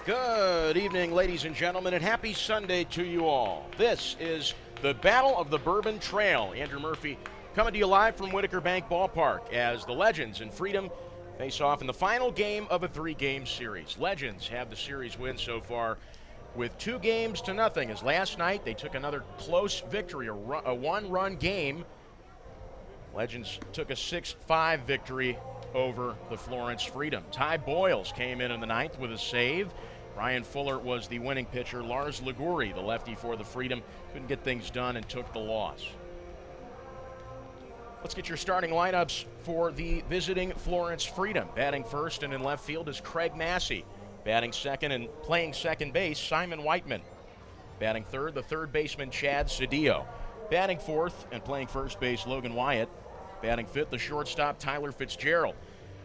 Good evening, ladies and gentlemen, and happy Sunday to you all. This is the Battle of the Bourbon Trail. Andrew Murphy coming to you live from Whitaker Bank Ballpark as the Legends and Freedom face off in the final game of a three-game series. Legends have the series win so far with 2-0 as last night they took another close victory, a one-run game. Legends took a 6-5 victory over the Florence Freedom. Ty Boyles came in the ninth with a save. Ryan Fuller was the winning pitcher. Lars Liguri, the lefty for the Freedom, couldn't get things done and took the loss. Let's get your starting lineups for the visiting Florence Freedom. Batting first and in left field is Craig Massey. Batting second and playing second base, Simon Whiteman. Batting third, the third baseman, Chad Cedillo. Batting fourth and playing first base, Logan Wyatt. Batting fifth, the shortstop, Tyler Fitzgerald.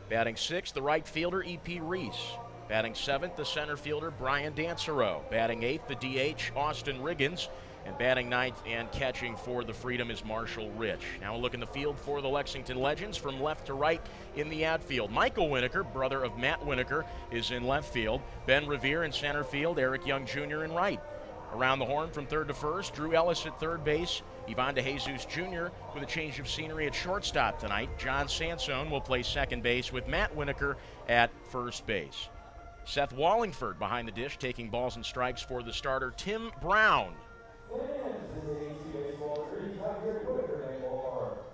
Batting sixth, the right fielder, E.P. Reese. Batting seventh, the center fielder, Brian Dansereau. Batting eighth, the DH, Austin Riggins. And batting ninth and catching for the Freedom is Marshall Rich. Now we'll look in the field for the Lexington Legends from left to right in the outfield. Michael Winokur, brother of Matt Winokur, is in left field. Ben Revere in center field, Eric Young Jr. in right. Around the horn from third to first, Drew Ellis at third base. Ivan DeJesus Jr. with a change of scenery at shortstop tonight. John Sansone will play second base with Matt Winokur at first base. Seth Wallingford behind the dish, taking balls and strikes for the starter, Tim Brown.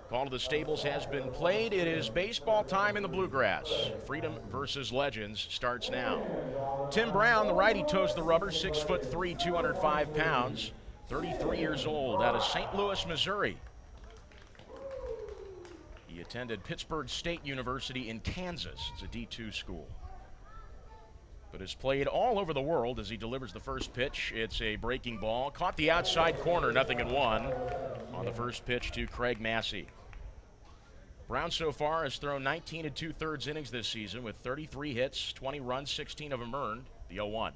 Call to the stables has been played. It is baseball time in the Bluegrass. Freedom versus Legends starts now. Tim Brown, the righty, toes the rubber, 6'3", 205 pounds, 33 years old, out of St. Louis, Missouri. He attended Pittsburgh State University in Kansas. It's a D2 school, but has played all over the world as he delivers the first pitch. It's a breaking ball. Caught the outside corner, 0-1 on the first pitch to Craig Massey. Brown so far has thrown 19 2/3 innings this season with 33 hits, 20 runs, 16 of them earned, the 0-1.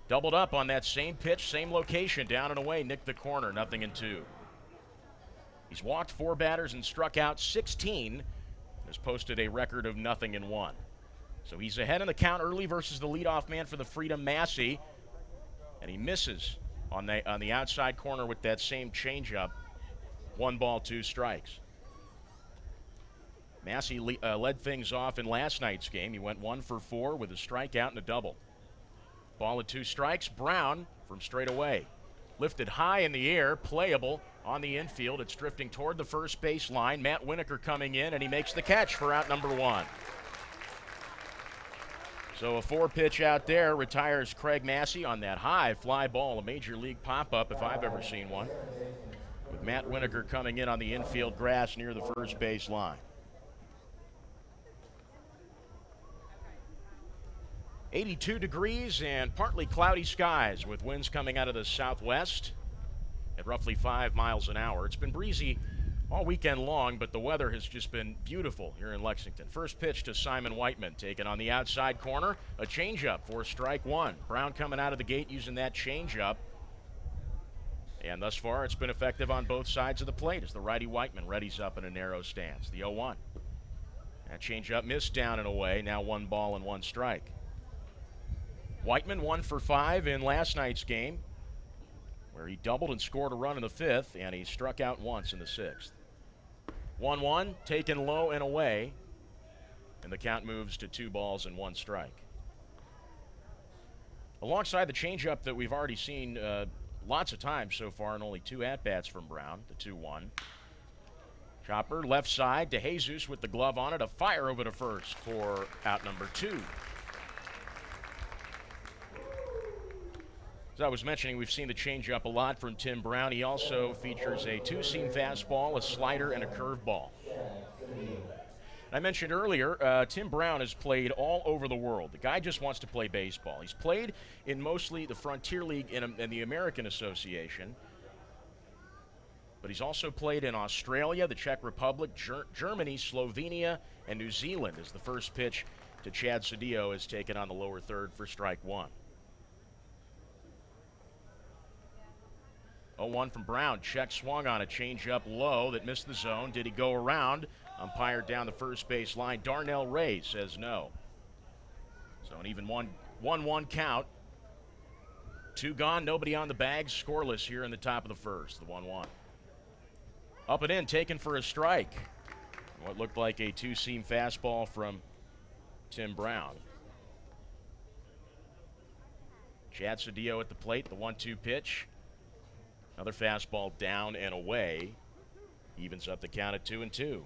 Doubled up on that same pitch, same location, down and away, nicked the corner, 0-2. He's walked 4 batters and struck out 16, has posted a record of 0-1. So he's ahead in the count early versus the leadoff man for the Freedom, Massey, and he misses on the outside corner with that same changeup. 1 ball, 2 strikes. Massey led things off in last night's game. He went 1 for 4 with a strikeout and a double. Ball and 2 strikes. Brown from straight away. Lifted high in the air, playable on the infield. It's drifting toward the first base line. Matt Winokur coming in, and he makes the catch for out number 1. So a 4-pitch out there retires Craig Massey on that high fly ball, a major league pop-up if I've ever seen one, with Matt Winokur coming in on the infield grass near the first base line. 82 degrees and partly cloudy skies with winds coming out of the southwest at roughly 5 miles an hour. It's been breezy all weekend long, but the weather has just been beautiful here in Lexington. First pitch to Simon Whiteman, taken on the outside corner, a changeup for strike 1. Brown coming out of the gate using that changeup, and thus far it's been effective on both sides of the plate as the righty Whiteman readies up in a narrow stance. The 0-1. That changeup missed down and away, now 1 ball and 1 strike. Whiteman 1 for 5 in last night's game, where he doubled and scored a run in the 5th, and he struck out once in the 6th. 1-1, taken low and away, and the count moves to 2 balls and 1 strike. Alongside the changeup that we've already seen lots of times so far, and only 2 at-bats from Brown, the 2-1. Chopper left side to Jesus with the glove on it, a fire over to first for out number 2. As I was mentioning, we've seen the changeup a lot from Tim Brown. He also features a 2-seam fastball, a slider, and a curveball. I mentioned earlier, Tim Brown has played all over the world. The guy just wants to play baseball. He's played in mostly the Frontier League and the American Association, but he's also played in Australia, the Czech Republic, Germany, Slovenia, and New Zealand as the first pitch to Chad Cedillo is taken on the lower third for strike 1. 0-1 from Brown. Check swung on a changeup low that missed the zone. Did he go around? Umpire down the first base line. Darnell Ray says no. So an even 1 1-1 count. 2 gone, nobody on the bag, scoreless here in the top of the first, the 1-1. Up and in, taken for a strike. What looked like a two-seam fastball from Tim Brown. Chad Cedillo at the plate, the 1-2 pitch. Another fastball down and away. Evens up the count at 2-2.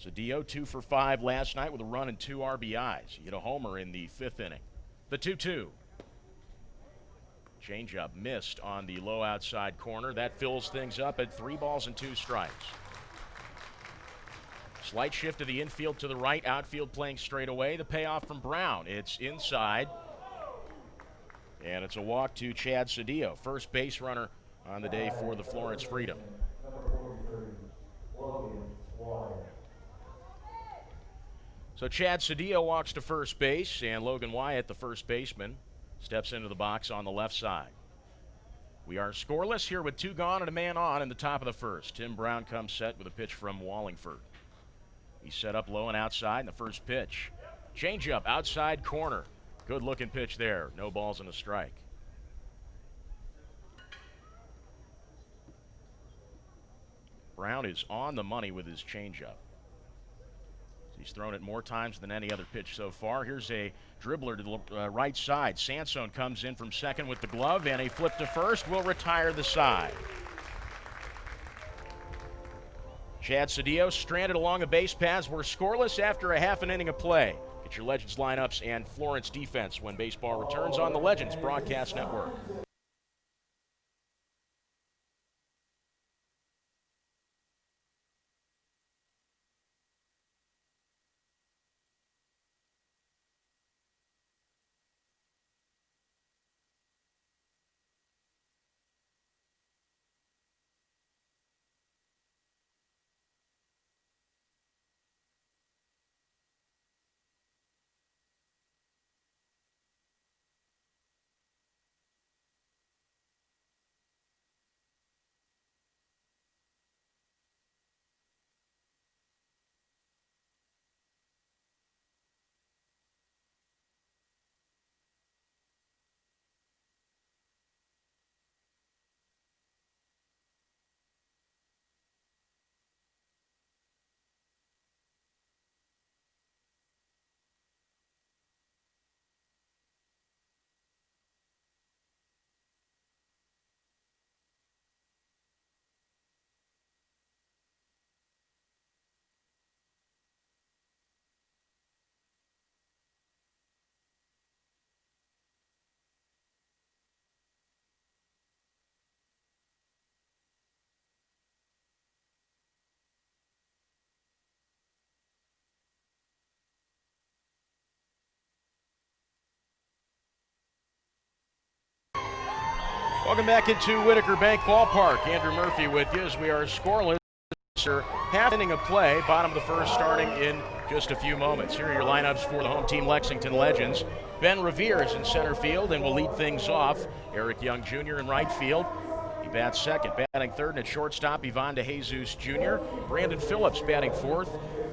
Cedillo 2 for 5 last night with a run and 2 RBIs. He hit a homer in the 5th inning. The 2-2. Changeup missed on the low outside corner. That fills things up at 3 balls and 2 strikes. Slight shift to the infield to the right, outfield playing straight away. The payoff from Brown. It's inside. And it's a walk to Chad Cedillo, first base runner on the day for the Florence Freedom. So Chad Cedillo walks to first base, and Logan Wyatt, the first baseman, steps into the box on the left side. We are scoreless here with 2 gone and a man on in the top of the first. Tim Brown comes set with a pitch from Wallingford. He's set up low and outside in the first pitch. Changeup, outside corner. Good looking pitch there. No balls and a strike. Brown is on the money with his changeup. He's thrown it more times than any other pitch so far. Here's a dribbler to the right side. Sansone comes in from second with the glove, and a flip to first will retire the side. Chad Cedillo stranded along the base paths. We're scoreless after a half an inning of play. Get your Legends lineups and Florence defense when baseball returns on the Legends Broadcast Network. Welcome back into Whitaker Bank Ballpark. Andrew Murphy with you as we are scoreless. Half inning of play, bottom of the first starting in just a few moments. Here are your lineups for the home team Lexington Legends. Ben Revere is in center field and will lead things off. Eric Young Jr. in right field. He bats second. Batting third and at shortstop, Ivan DeJesus Jr. Brandon Phillips batting fourth.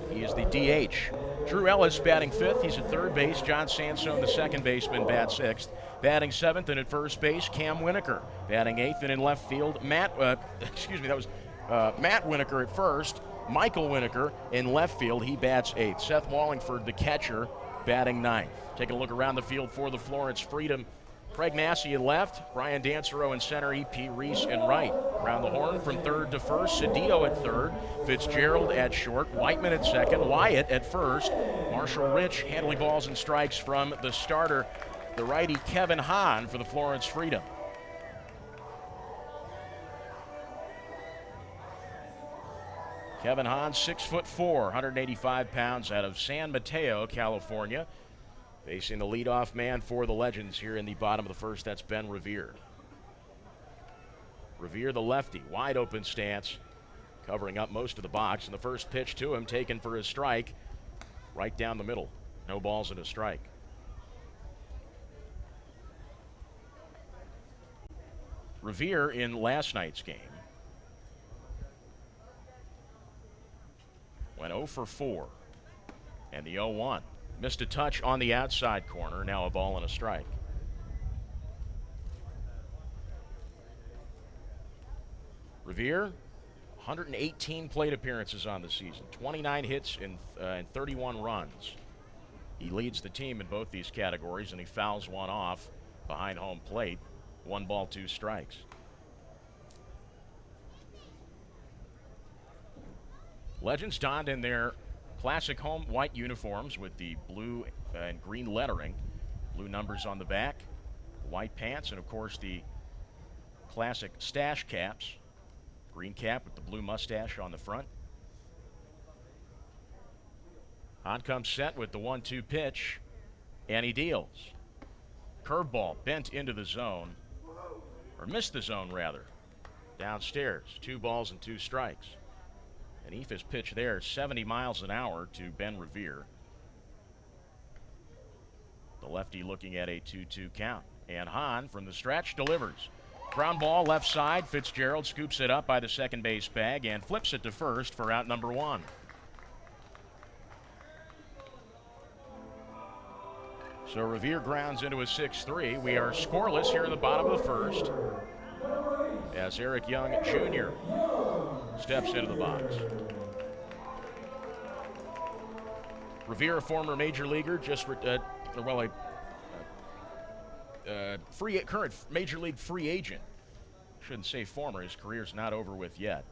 He is the DH. Drew Ellis batting fifth. He's at third base. John Sansone, the second baseman, bats sixth. Batting seventh and at first base, Cam Winokur. Batting eighth and in left field, Matt Winokur at first. Michael Winokur in left field. He bats eighth. Seth Wallingford, the catcher, batting ninth. Taking a look around the field for the Florence Freedom. Craig Massey in left, Brian Dancero in center, E.P. Reese in right. Around the horn from third to first, Cedillo at third, Fitzgerald at short, Whiteman at second, Wyatt at first, Marshall Rich handling balls and strikes from the starter, the righty Kevin Hahn for the Florence Freedom. Kevin Hahn, 6'4", 185 pounds, out of San Mateo, California. Facing the leadoff man for the Legends here in the bottom of the first, that's Ben Revere. Revere, the lefty, wide open stance, covering up most of the box. And the first pitch to him, taken for a strike, right down the middle. No balls and a strike. Revere in last night's game went 0 for 4. And the 0-1. Missed a touch on the outside corner. Now a ball and a strike. Revere, 118 plate appearances on the season, 29 hits and 31 runs. He leads the team in both these categories, and he fouls one off behind home plate. 1 ball, 2 strikes. Legends donned in their classic home white uniforms with the blue and green lettering, blue numbers on the back, white pants, and of course the classic stash caps. Green cap with the blue mustache on the front. On comes set with the 1-2 pitch, and he deals. Curveball bent into the zone, or missed the zone rather, downstairs. 2 balls and 2 strikes. An Ephus pitch there, 70 miles an hour to Ben Revere. The lefty looking at a 2-2 count. And Hahn from the stretch delivers. Ground ball left side. Fitzgerald scoops it up by the second base bag and flips it to first for out number 1. So Revere grounds into a 6-3. We are scoreless here in the bottom of the first as Eric Young Jr. steps into the box. Revere, a former major leaguer, current major league free agent. Shouldn't say former, his career's not over with yet.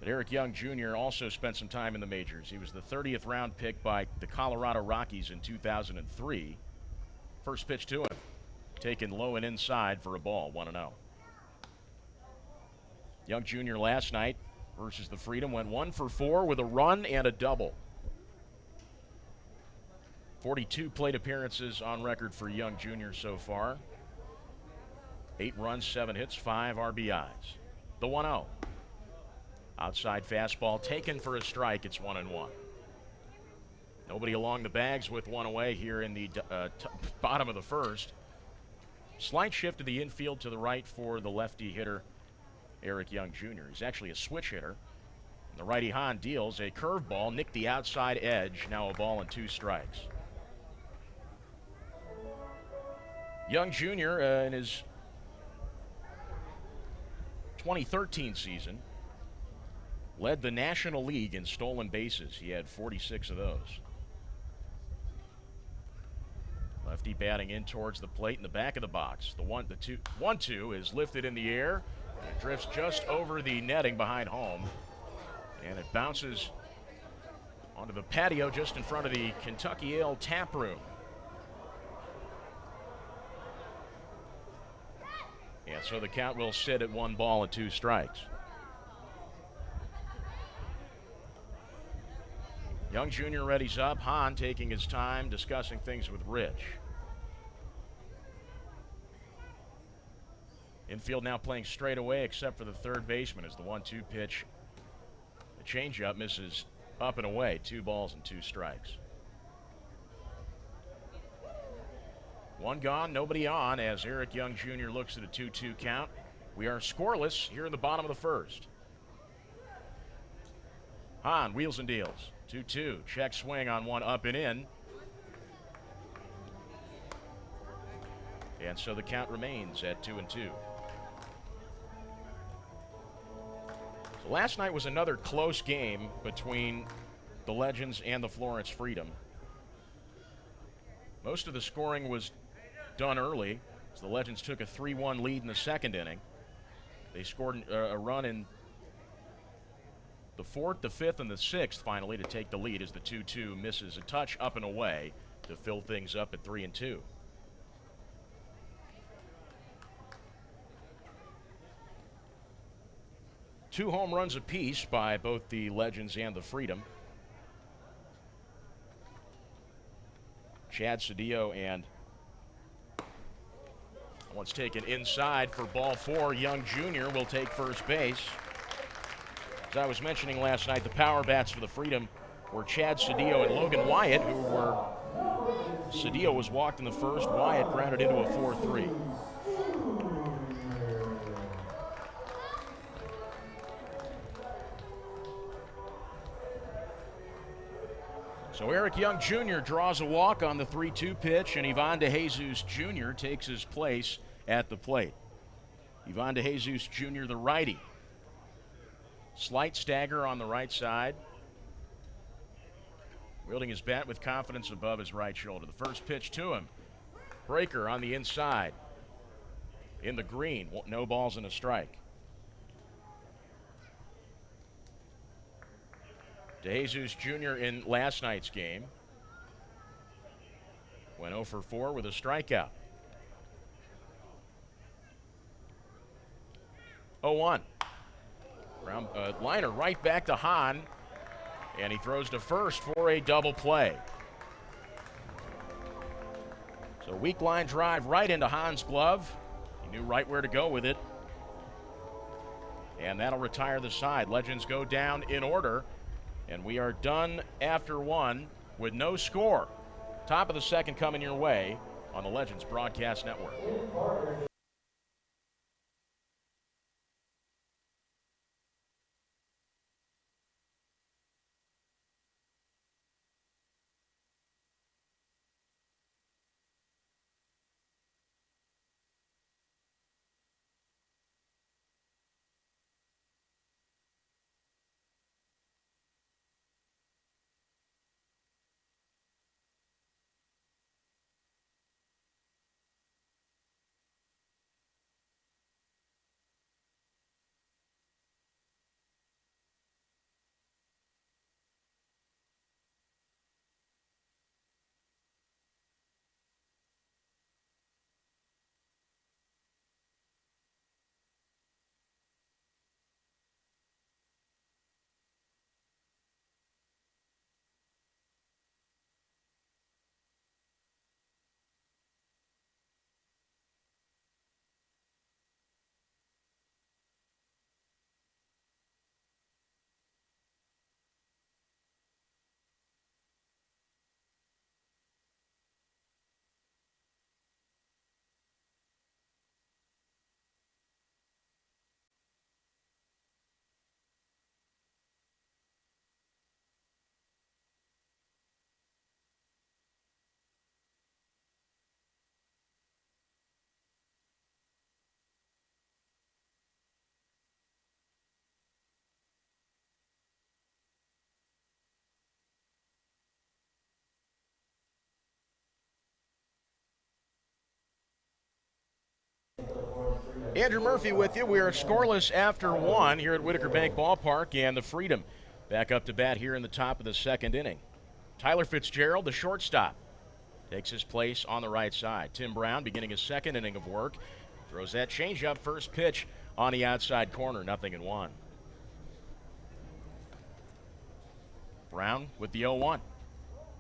But Eric Young Jr. also spent some time in the majors. He was the 30th round pick by the Colorado Rockies in 2003. First pitch to him, taken low and inside for a ball, 1-0. Young Jr. last night versus the Freedom went 1 for 4 with a run and a double. 42 plate appearances on record for Young Jr. so far. 8 runs, 7 hits, 5 RBIs. The 1-0. Outside fastball taken for a strike. It's 1-1. Nobody along the bags with 1 away here in the bottom of the first. Slight shift to the infield to the right for the lefty hitter, Eric Young Jr. He's actually a switch hitter. The righty Hahn deals a curveball, nicked the outside edge. Now a ball and 2 strikes. Young Jr. In his 2013 season led the National League in stolen bases. He had 46 of those. Lefty batting in towards the plate in the back of the box. The 1-2 is lifted in the air. It drifts just over the netting behind home, and it bounces onto the patio just in front of the Kentucky Ale tap room. And so the count will sit at 1 ball and 2 strikes. Young Jr. readies up. Hahn taking his time, discussing things with Rich. Infield now playing straight away except for the third baseman as the 1-2 pitch. The changeup misses up and away. 2 balls and 2 strikes. 1 gone, nobody on as Eric Young Jr. looks at a 2-2 count. We are scoreless here in the bottom of the first. Hahn wheels and deals. 2-2, check swing on one up and in. And so the count remains at 2-2. So last night was another close game between the Legends and the Florence Freedom. Most of the scoring was done early as the Legends took a 3-1 lead in the second inning. They scored a run in the 4th, the 5th, and the 6th finally to take the lead as the 2-2 misses a touch up and away to fill things up at 3-2. Two home runs apiece by both the Legends and the Freedom. Chad Cedillo and once taken inside for ball 4. Young Jr. will take first base. As I was mentioning last night, the power bats for the Freedom were Chad Cedillo and Logan Wyatt, who were Cedillo was walked in the first. Wyatt grounded into a 4-3. So Eric Young Jr. draws a walk on the 3-2 pitch, and Ivan DeJesus Jr. takes his place at the plate. Ivan DeJesus Jr., the righty. Slight stagger on the right side. Wielding his bat with confidence above his right shoulder. The first pitch to him. Breaker on the inside. In the green. No balls and a strike. DeJesus Jr. in last night's game went 0 for 4 with a strikeout. 0-1. Liner right back to Hahn, and he throws to first for a double play. So weak line drive right into Hahn's glove. He knew right where to go with it. And that'll retire the side. Legends go down in order. And we are done after one with no score. Top of the second coming your way on the Legends Broadcast Network. Andrew Murphy with you. We are scoreless after one here at Whitaker Bank Ballpark, and the Freedom back up to bat here in the top of the second inning. Tyler Fitzgerald, the shortstop, takes his place on the right side. Tim Brown beginning his second inning of work. Throws that changeup, first pitch on the outside corner, 0-1. Brown with the 0-1.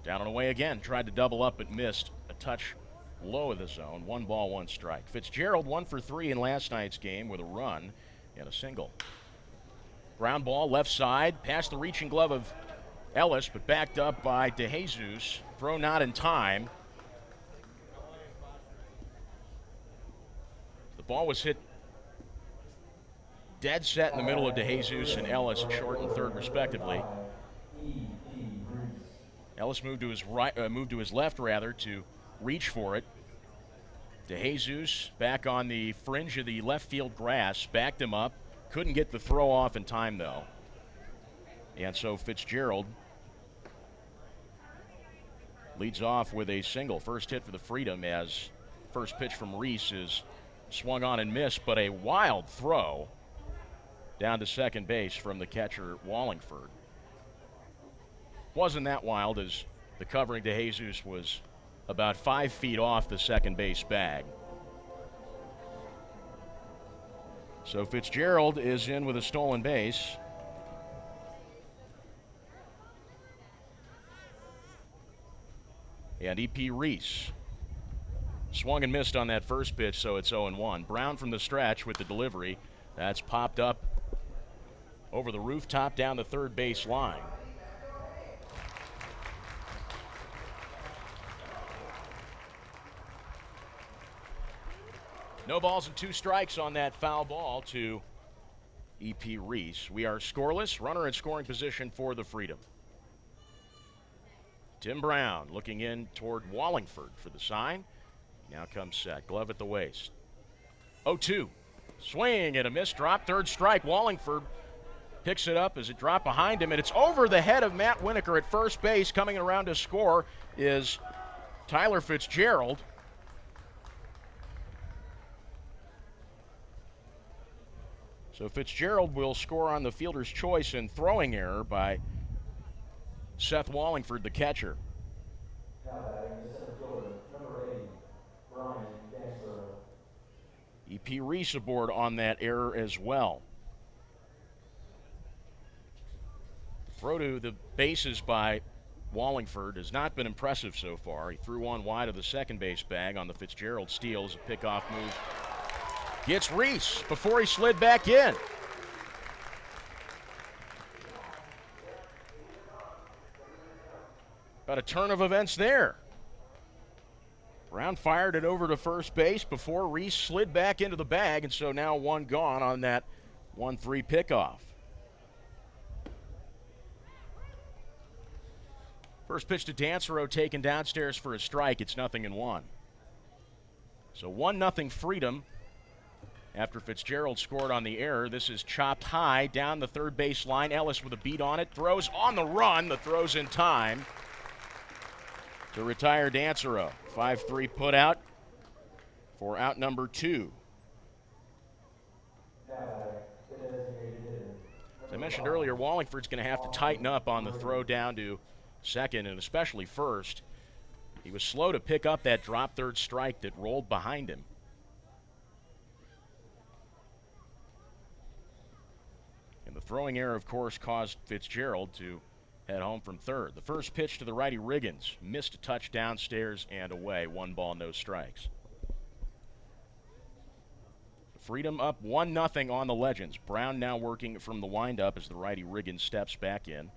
Down and away again, tried to double up but missed. A touch low of the zone, 1 ball, 1 strike. Fitzgerald 1 for 3 in last night's game with a run and a single. Ground ball left side, past the reaching glove of Ellis, but backed up by DeJesus. Throw not in time. The ball was hit dead set in the middle of DeJesus and Ellis at short and third respectively. Ellis moved to his right, moved to his left rather, to reach for it. DeJesus back on the fringe of the left field grass, backed him up. Couldn't get the throw off in time though. And so Fitzgerald leads off with a single. First hit for the Freedom as first pitch from Reese is swung on and missed, but a wild throw down to second base from the catcher Wallingford. Wasn't that wild, as the covering DeJesus was about 5 feet off the second base bag. So Fitzgerald is in with a stolen base. And E.P. Reese swung and missed on that first pitch, so it's 0-1. Brown from the stretch with the delivery. That's popped up over the rooftop down the third base line. No balls and 2 strikes on that foul ball to E.P. Reese. We are scoreless. Runner in scoring position for the Freedom. Tim Brown looking in toward Wallingford for the sign. Now comes set. Glove at the waist. 0-2. Swing and a miss. Drop. Third strike. Wallingford picks it up as it dropped behind him, and it's over the head of Matt Winokur at first base. Coming around to score is Tyler Fitzgerald. So Fitzgerald will score on the fielder's choice and throwing error by Seth Wallingford, the catcher. EP Reese aboard on that error as well. Throw to the bases by Wallingford has not been impressive so far. He threw one wide of the second base bag on the Fitzgerald steal as a pickoff move. Gets Reese before he slid back in. About a turn of events there. Brown fired it over to first base before Reese slid back into the bag, and so now one gone on that 1-3 pickoff. First pitch to Dancero taken downstairs for a strike. It's 0-1. So 1-0 Freedom after Fitzgerald scored on the error. This is chopped high down the third base line. Ellis with a beat on it. Throws on the run. The throw's in time to retire Dancero. 5-3 put out for out number 2. As I mentioned earlier, Wallingford's going to have to tighten up on the throw down to second and especially first. He was slow to pick up that drop third strike that rolled behind him. And the throwing error, of course, caused Fitzgerald to head home from third. The first pitch to the righty Riggins. Missed a touch downstairs and away. 1 ball, no strikes. Freedom up 1-0 on the Legends. Brown now working from the windup as the righty Riggins steps back in.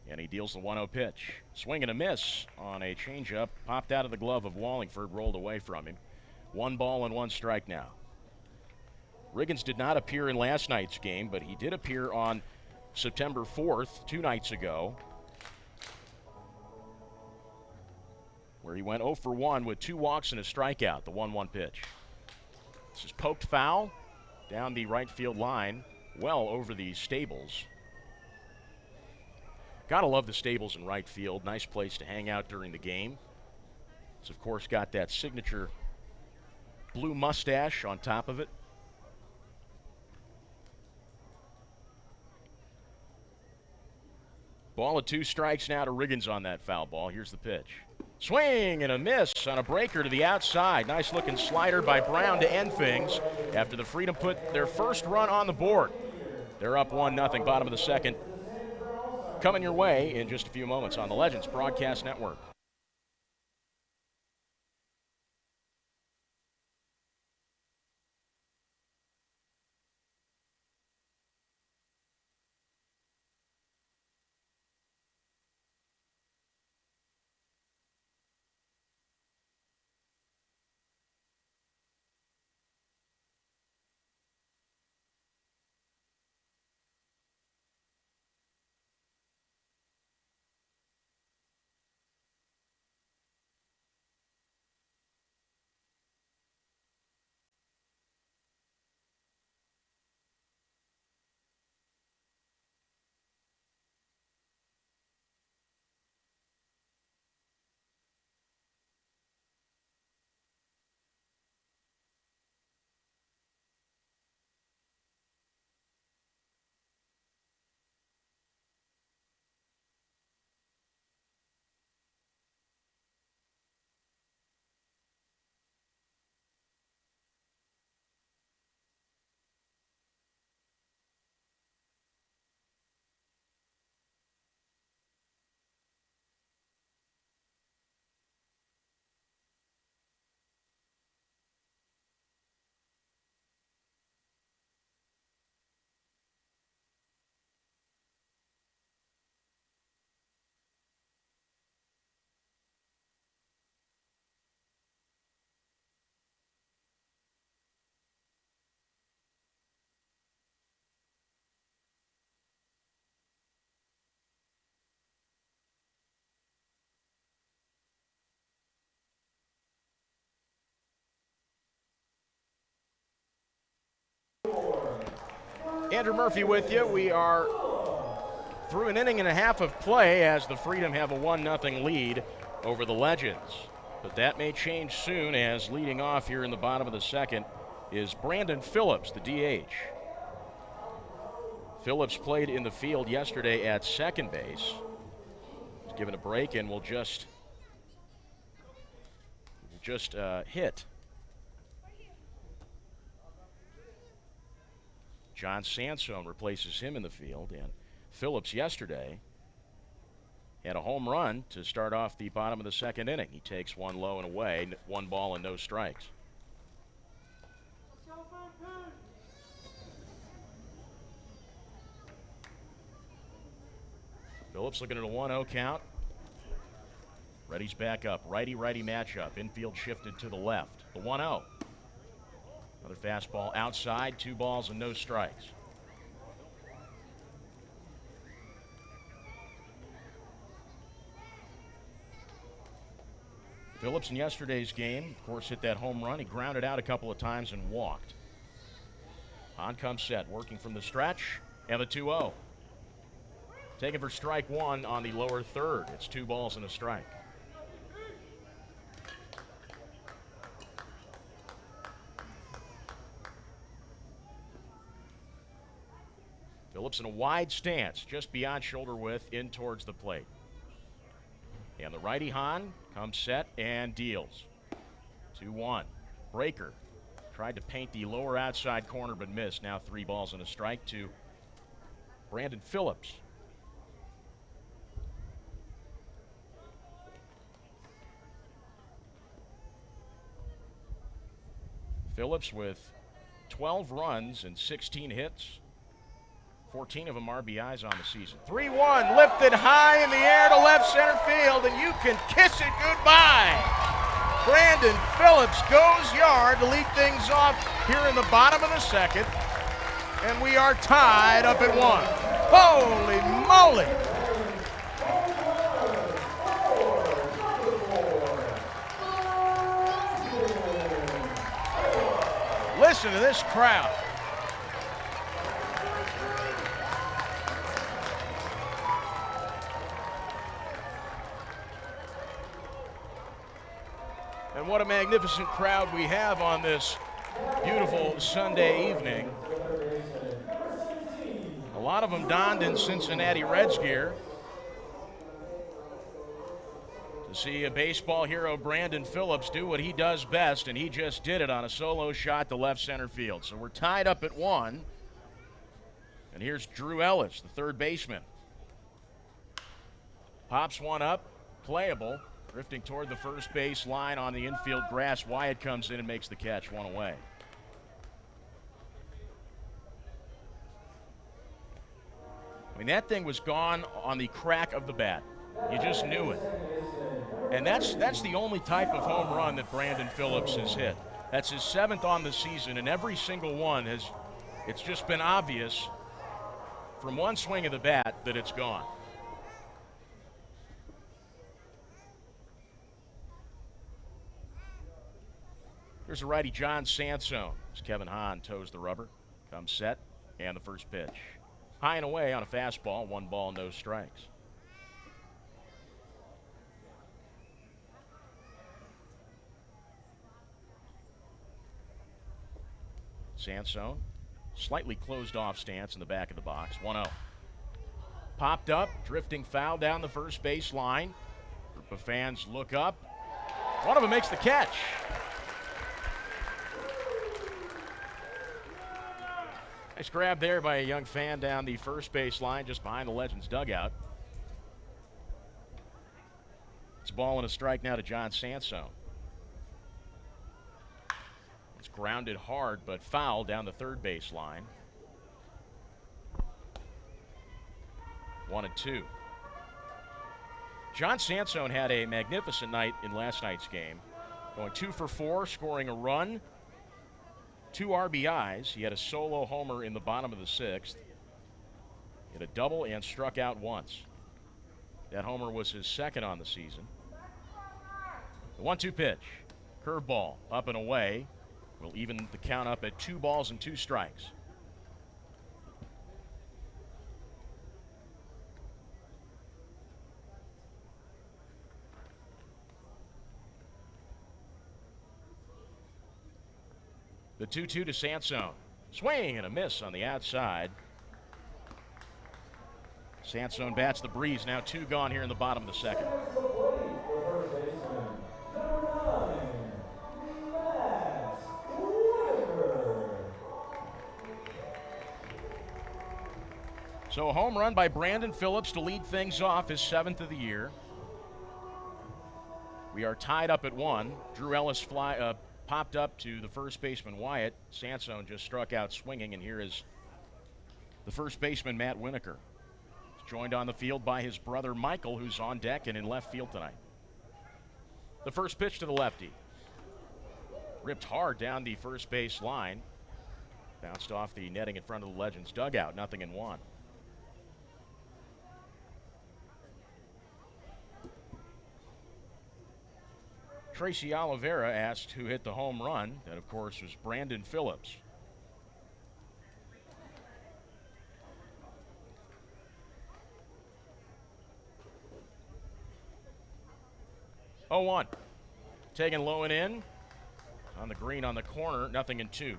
And he deals the 1-0 pitch. Swing and a miss on a changeup. Popped out of the glove of Wallingford, rolled away from him. 1 ball and 1 strike now. Riggins did not appear in last night's game, but he did appear on September 4th, 2 nights ago, where he went 0 for 1 with 2 walks and a strikeout, the 1-1 pitch. This is poked foul down the right field line, well over the stables. Gotta love the stables in right field. Nice place to hang out during the game. It's, of course, got that signature blue mustache on top of it. Ball of 2 strikes now to Riggins on that foul ball. Here's the pitch. Swing and a miss on a breaker to the outside. Nice looking slider by Brown to end things after the Freedom put their first run on the board. They're up 1-0, bottom of the second. Coming your way in just a few moments on the Legends Broadcast Network. Andrew Murphy with you. We are through an inning and a half of play as the Freedom have a 1-0 lead over the Legends. But that may change soon, as leading off here in the bottom of the second is Brandon Phillips, the DH. Phillips played in the field yesterday at second base. He's given a break and will just hit. John Sansone replaces him in the field, and Phillips yesterday had a home run to start off the bottom of the second inning. He takes one low and away, 1 ball and no strikes. Phillips looking at a 1-0 count. Ready's back up. Righty-righty matchup. Infield shifted to the left. The 1-0. Another fastball outside, 2 balls and no strikes. Phillips in yesterday's game, of course, hit that home run. He grounded out a couple of times and walked. On comes set, working from the stretch, and the 2-0. Taken for strike 1 on the lower third. It's 2 balls and a strike. Phillips in a wide stance, just beyond shoulder width, in towards the plate. And the righty Hahn comes set and deals. 2-1. Breaker tried to paint the lower outside corner but missed. Now 3 balls and a strike to Brandon Phillips. Phillips with 12 runs and 16 hits. 14 of them RBIs on the season. 3-1, lifted high in the air to left center field, and you can kiss it goodbye. Brandon Phillips goes yard to lead things off here in the bottom of the second, and we are tied up at 1. Holy moly! Listen to this crowd. And what a magnificent crowd we have on this beautiful Sunday evening. A lot of them donned in Cincinnati Reds gear to see a baseball hero, Brandon Phillips, do what he does best, and he just did it on a solo shot to left center field. So we're tied up at 1. And here's Drew Ellis, the third baseman. Pops one up, playable. Drifting toward the first base line on the infield grass. Wyatt comes in and makes the catch, 1 away. I mean, that thing was gone on the crack of the bat. You just knew it. And that's the only type of home run that Brandon Phillips has hit. That's his 7th on the season, and every single one it's just been obvious from one swing of the bat that it's gone. Here's the righty John Sansone as Kevin Hahn toes the rubber. Comes set, and the first pitch. High and away on a fastball, 1 ball, no strikes. Sansone, slightly closed off stance in the back of the box, 1-0. Popped up, drifting foul down the first base line. Group of fans look up. One of them makes the catch. Nice grab there by a young fan down the first base line just behind the Legends dugout. It's a ball and a strike now to John Sansone. It's grounded hard but foul down the third base line. 1-2. John Sansone had a magnificent night in last night's game, going 2 for 4, scoring a run, 2 RBIs. He had a solo homer in the bottom of the 6th. He had a double and struck out once. That homer was his 2nd on the season. The 1-2 pitch. Curveball up and away. Will even the count up at 2 balls and 2 strikes. The 2-2 to Sansone. Swing and a miss on the outside. Sansone bats the breeze. Now 2 gone here in the bottom of the second. So a home run by Brandon Phillips to lead things off, his 7th of the year. We are tied up at 1. Drew Ellis popped up to the first baseman Wyatt. Sansone just struck out swinging, and here is the first baseman Matt Winokur. He's joined on the field by his brother Michael, who's on deck and in left field tonight. The first pitch to the lefty. Ripped hard down the first base line. Bounced off the netting in front of the Legends dugout, 0-1. Tracy Oliveira asked who hit the home run. That, of course, was Brandon Phillips. Oh, 1. Taken low and in. On the green on the corner, 0-2.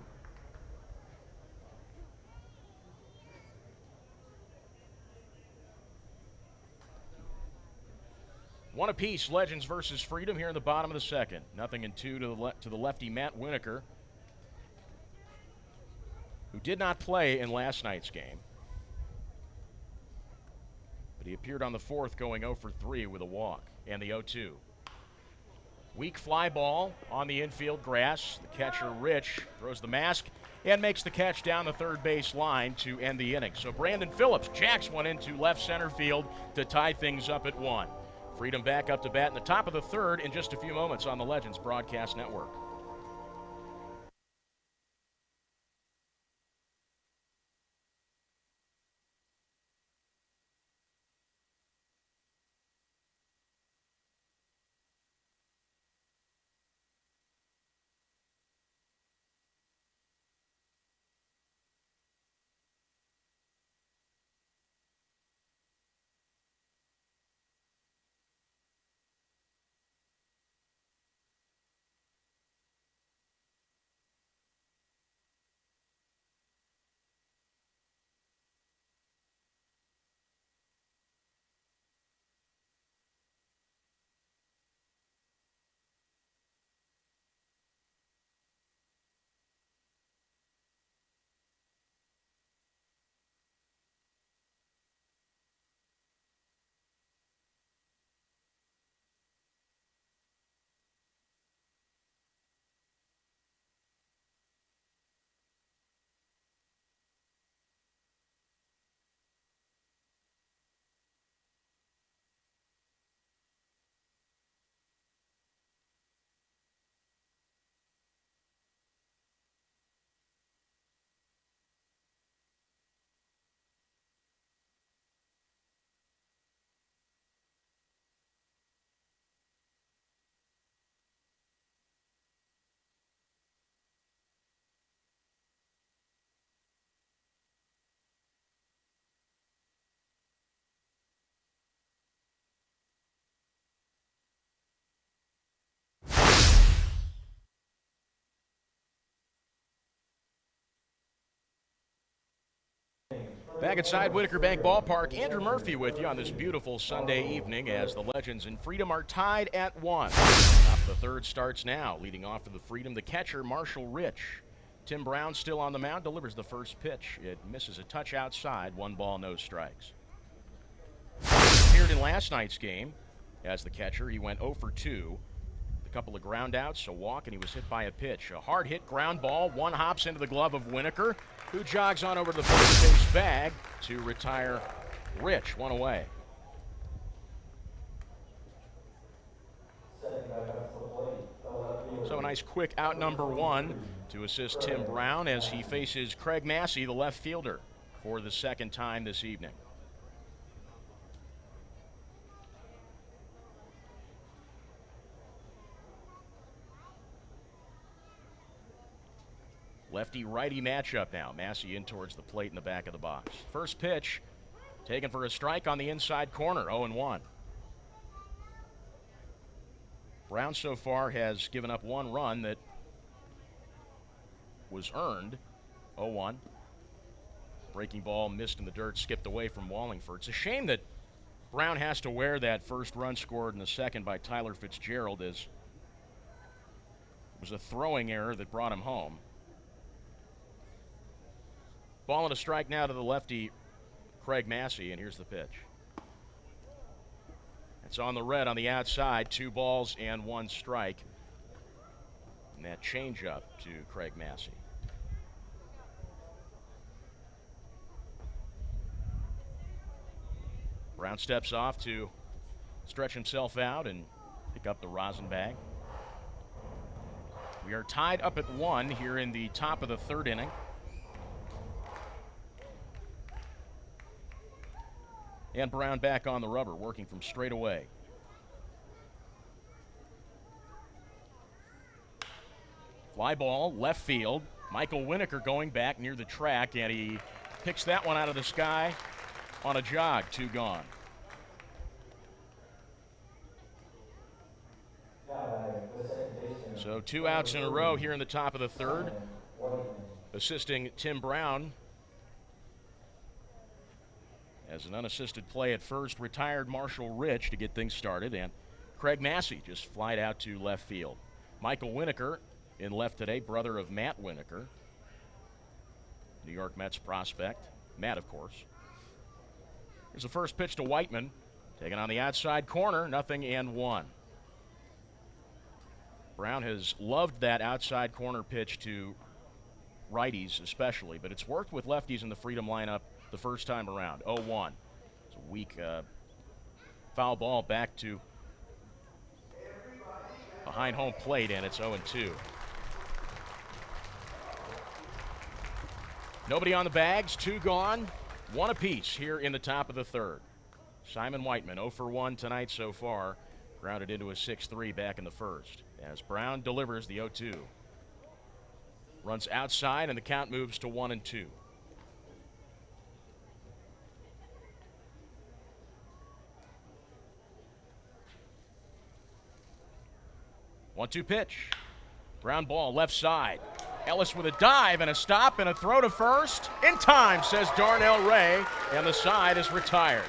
One apiece, Legends versus Freedom here in the bottom of the second. 0-2 to the lefty Matt Winokur, who did not play in last night's game. But he appeared on the 4th, going 0 for 3 with a walk and the 0-2. Weak fly ball on the infield grass. The catcher, Rich, throws the mask and makes the catch down the third base line to end the inning. So Brandon Phillips jacks one into left center field to tie things up at 1. Freedom back up to bat in the top of the third in just a few moments on the Legends Broadcast Network. Back inside Whitaker Bank Ballpark, Andrew Murphy with you on this beautiful Sunday evening as the Legends and Freedom are tied at 1. Top of the third starts now. Leading off for the Freedom, the catcher, Marshall Rich. Tim Brown still on the mound, delivers the first pitch. It misses a touch outside, 1 ball, no strikes. Appeared in last night's game as the catcher. He went 0 for 2. A couple of ground outs, a walk, and he was hit by a pitch. A hard hit ground ball, one hops into the glove of Winokur, who jogs on over to the first base bag to retire Rich, 1 away. So a nice quick out number 1 to assist Tim Brown as he faces Craig Massey, the left fielder, for the second time this evening. Lefty-righty matchup now. Massey in towards the plate in the back of the box. First pitch taken for a strike on the inside corner, 0-1. Brown so far has given up 1 run that was earned. 0-1. Breaking ball missed in the dirt, skipped away from Wallingford. It's a shame that Brown has to wear that first run scored in the second by Tyler Fitzgerald, as it was a throwing error that brought him home. Ball and a strike now to the lefty, Craig Massey, and here's the pitch. It's on the red on the outside, 2 balls and 1 strike. And that changeup to Craig Massey. Brown steps off to stretch himself out and pick up the rosin bag. We are tied up at 1 here in the top of the 3rd inning. And Brown back on the rubber, working from straight away. Fly ball, left field. Michael Winokur going back near the track, and he picks that one out of the sky on a jog. 2 gone. So 2 outs in a row here in the top of the 3rd. Assisting Tim Brown as an unassisted play at first, retired Marshall Rich to get things started, and Craig Massey just flied out to left field. Michael Winokur in left today, brother of Matt Winokur, New York Mets prospect. Matt, of course. Here's the first pitch to Whiteman, taken on the outside corner, 0-1. Brown has loved that outside corner pitch to righties especially, but it's worked with lefties in the Freedom lineup the first time around. 0-1. It's a weak foul ball back to behind home plate, and it's 0-2. Nobody on the bags, 2 gone, 1 apiece here in the top of the 3rd. Simon Whiteman, 0 for 1 tonight so far, grounded into a 6-3 back in the first, as Brown delivers the 0-2. Runs outside, and the count moves to 1-2. 1-2 pitch. Ground ball left side. Ellis with a dive and a stop and a throw to first. In time, says Darnell Ray, and the side is retired.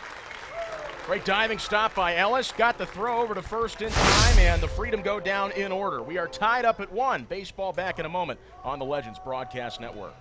Great diving stop by Ellis. Got the throw over to first in time, and the Freedom go down in order. We are tied up at 1. Baseball back in a moment on the Legends Broadcast Network.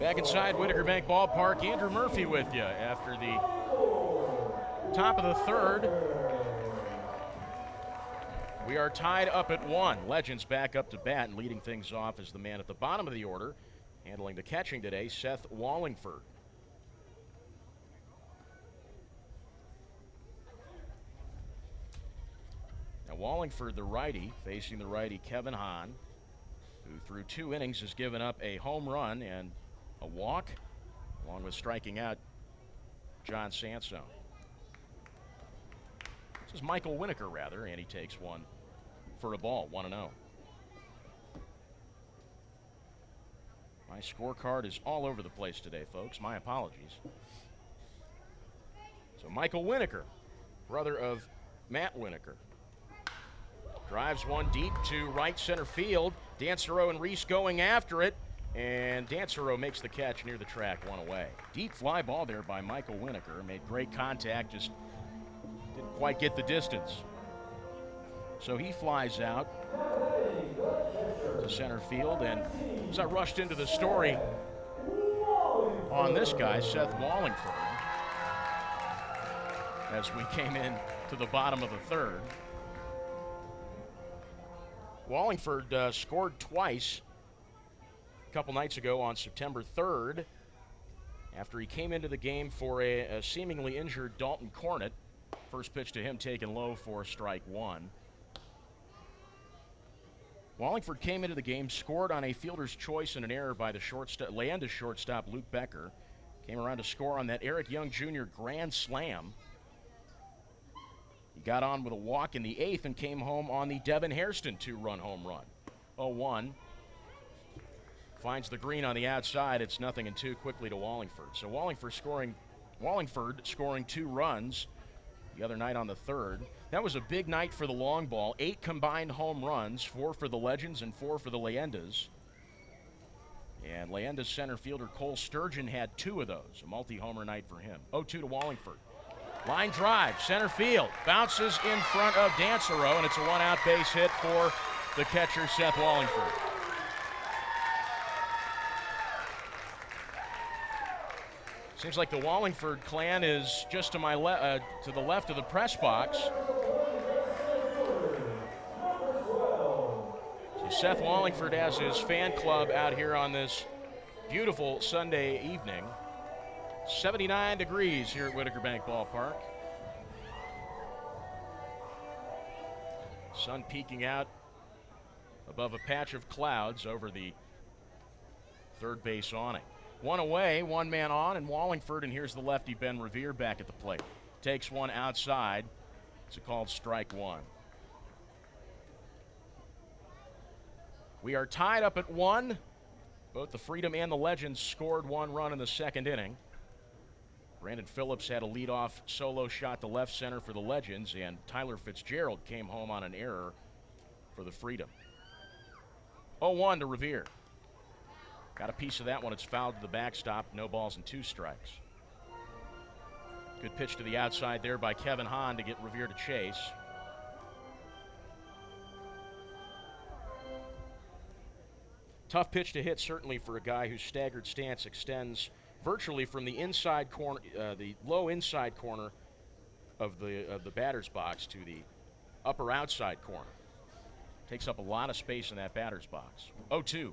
Back inside Whitaker Bank Ballpark, Andrew Murphy with you after the top of the 3rd. We are tied up at 1. Legends back up to bat, and leading things off is the man at the bottom of the order, handling the catching today, Seth Wallingford. Now Wallingford, the righty, facing the righty Kevin Hahn, who through 2 innings has given up a home run and a walk, along with striking out John Sansone. This is Michael Winokur, rather, and he takes one for a ball, 1-0. My scorecard is all over the place today, folks. My apologies. So Michael Winokur, brother of Matt Winokur, drives one deep to right center field. Dansereau and Reese going after it, and Dansereau makes the catch near the track, one away. Deep fly ball there by Michael Winokur. Made great contact, just didn't quite get the distance. So he flies out to center field, and as I rushed into the story on this guy, Seth Wallingford, as we came in to the bottom of the third. Wallingford scored twice a couple nights ago on September 3rd after he came into the game for a seemingly injured Dalton Cornett. First pitch to him taken low for strike one. Wallingford came into the game, scored on a fielder's choice and an error by the Leyenda's shortstop Luke Becker. Came around to score on that Eric Young Jr. grand slam. He got on with a walk in the 8th and came home on the Devin Hairston 2-run home run. 0-1. Finds the green on the outside. It's 0-2 quickly to Wallingford. So Wallingford scoring 2 runs the other night on the 3rd. That was a big night for the long ball. 8 combined home runs, 4 for the Legends and 4 for the Leyendas. And Leyenda's center fielder Cole Sturgeon had 2 of those. A multi-homer night for him. 0-2 to Wallingford. Line drive, center field, bounces in front of Dansereau, and it's a 1-out base hit for the catcher, Seth Wallingford. Seems like the Wallingford clan is just to my to the left of the press box. So Seth Wallingford has his fan club out here on this beautiful Sunday evening. 79 degrees here at Whitaker Bank Ballpark. Sun peeking out above a patch of clouds over the third base awning. One away, 1 man on, and Wallingford, and here's the lefty Ben Revere back at the plate. Takes one outside. It's a called strike one. We are tied up at 1. Both the Freedom and the Legends scored 1 run in the 2nd inning. Brandon Phillips had a leadoff solo shot to left center for the Legends, and Tyler Fitzgerald came home on an error for the Freedom. 0-1 to Revere. Got a piece of that one. It's fouled to the backstop. No balls and 2 strikes. Good pitch to the outside there by Kevin Hahn to get Revere to chase. Tough pitch to hit, certainly, for a guy whose staggered stance extends virtually from the inside corner, the low inside corner of the batter's box to the upper outside corner. Takes up a lot of space in that batter's box. 0-2.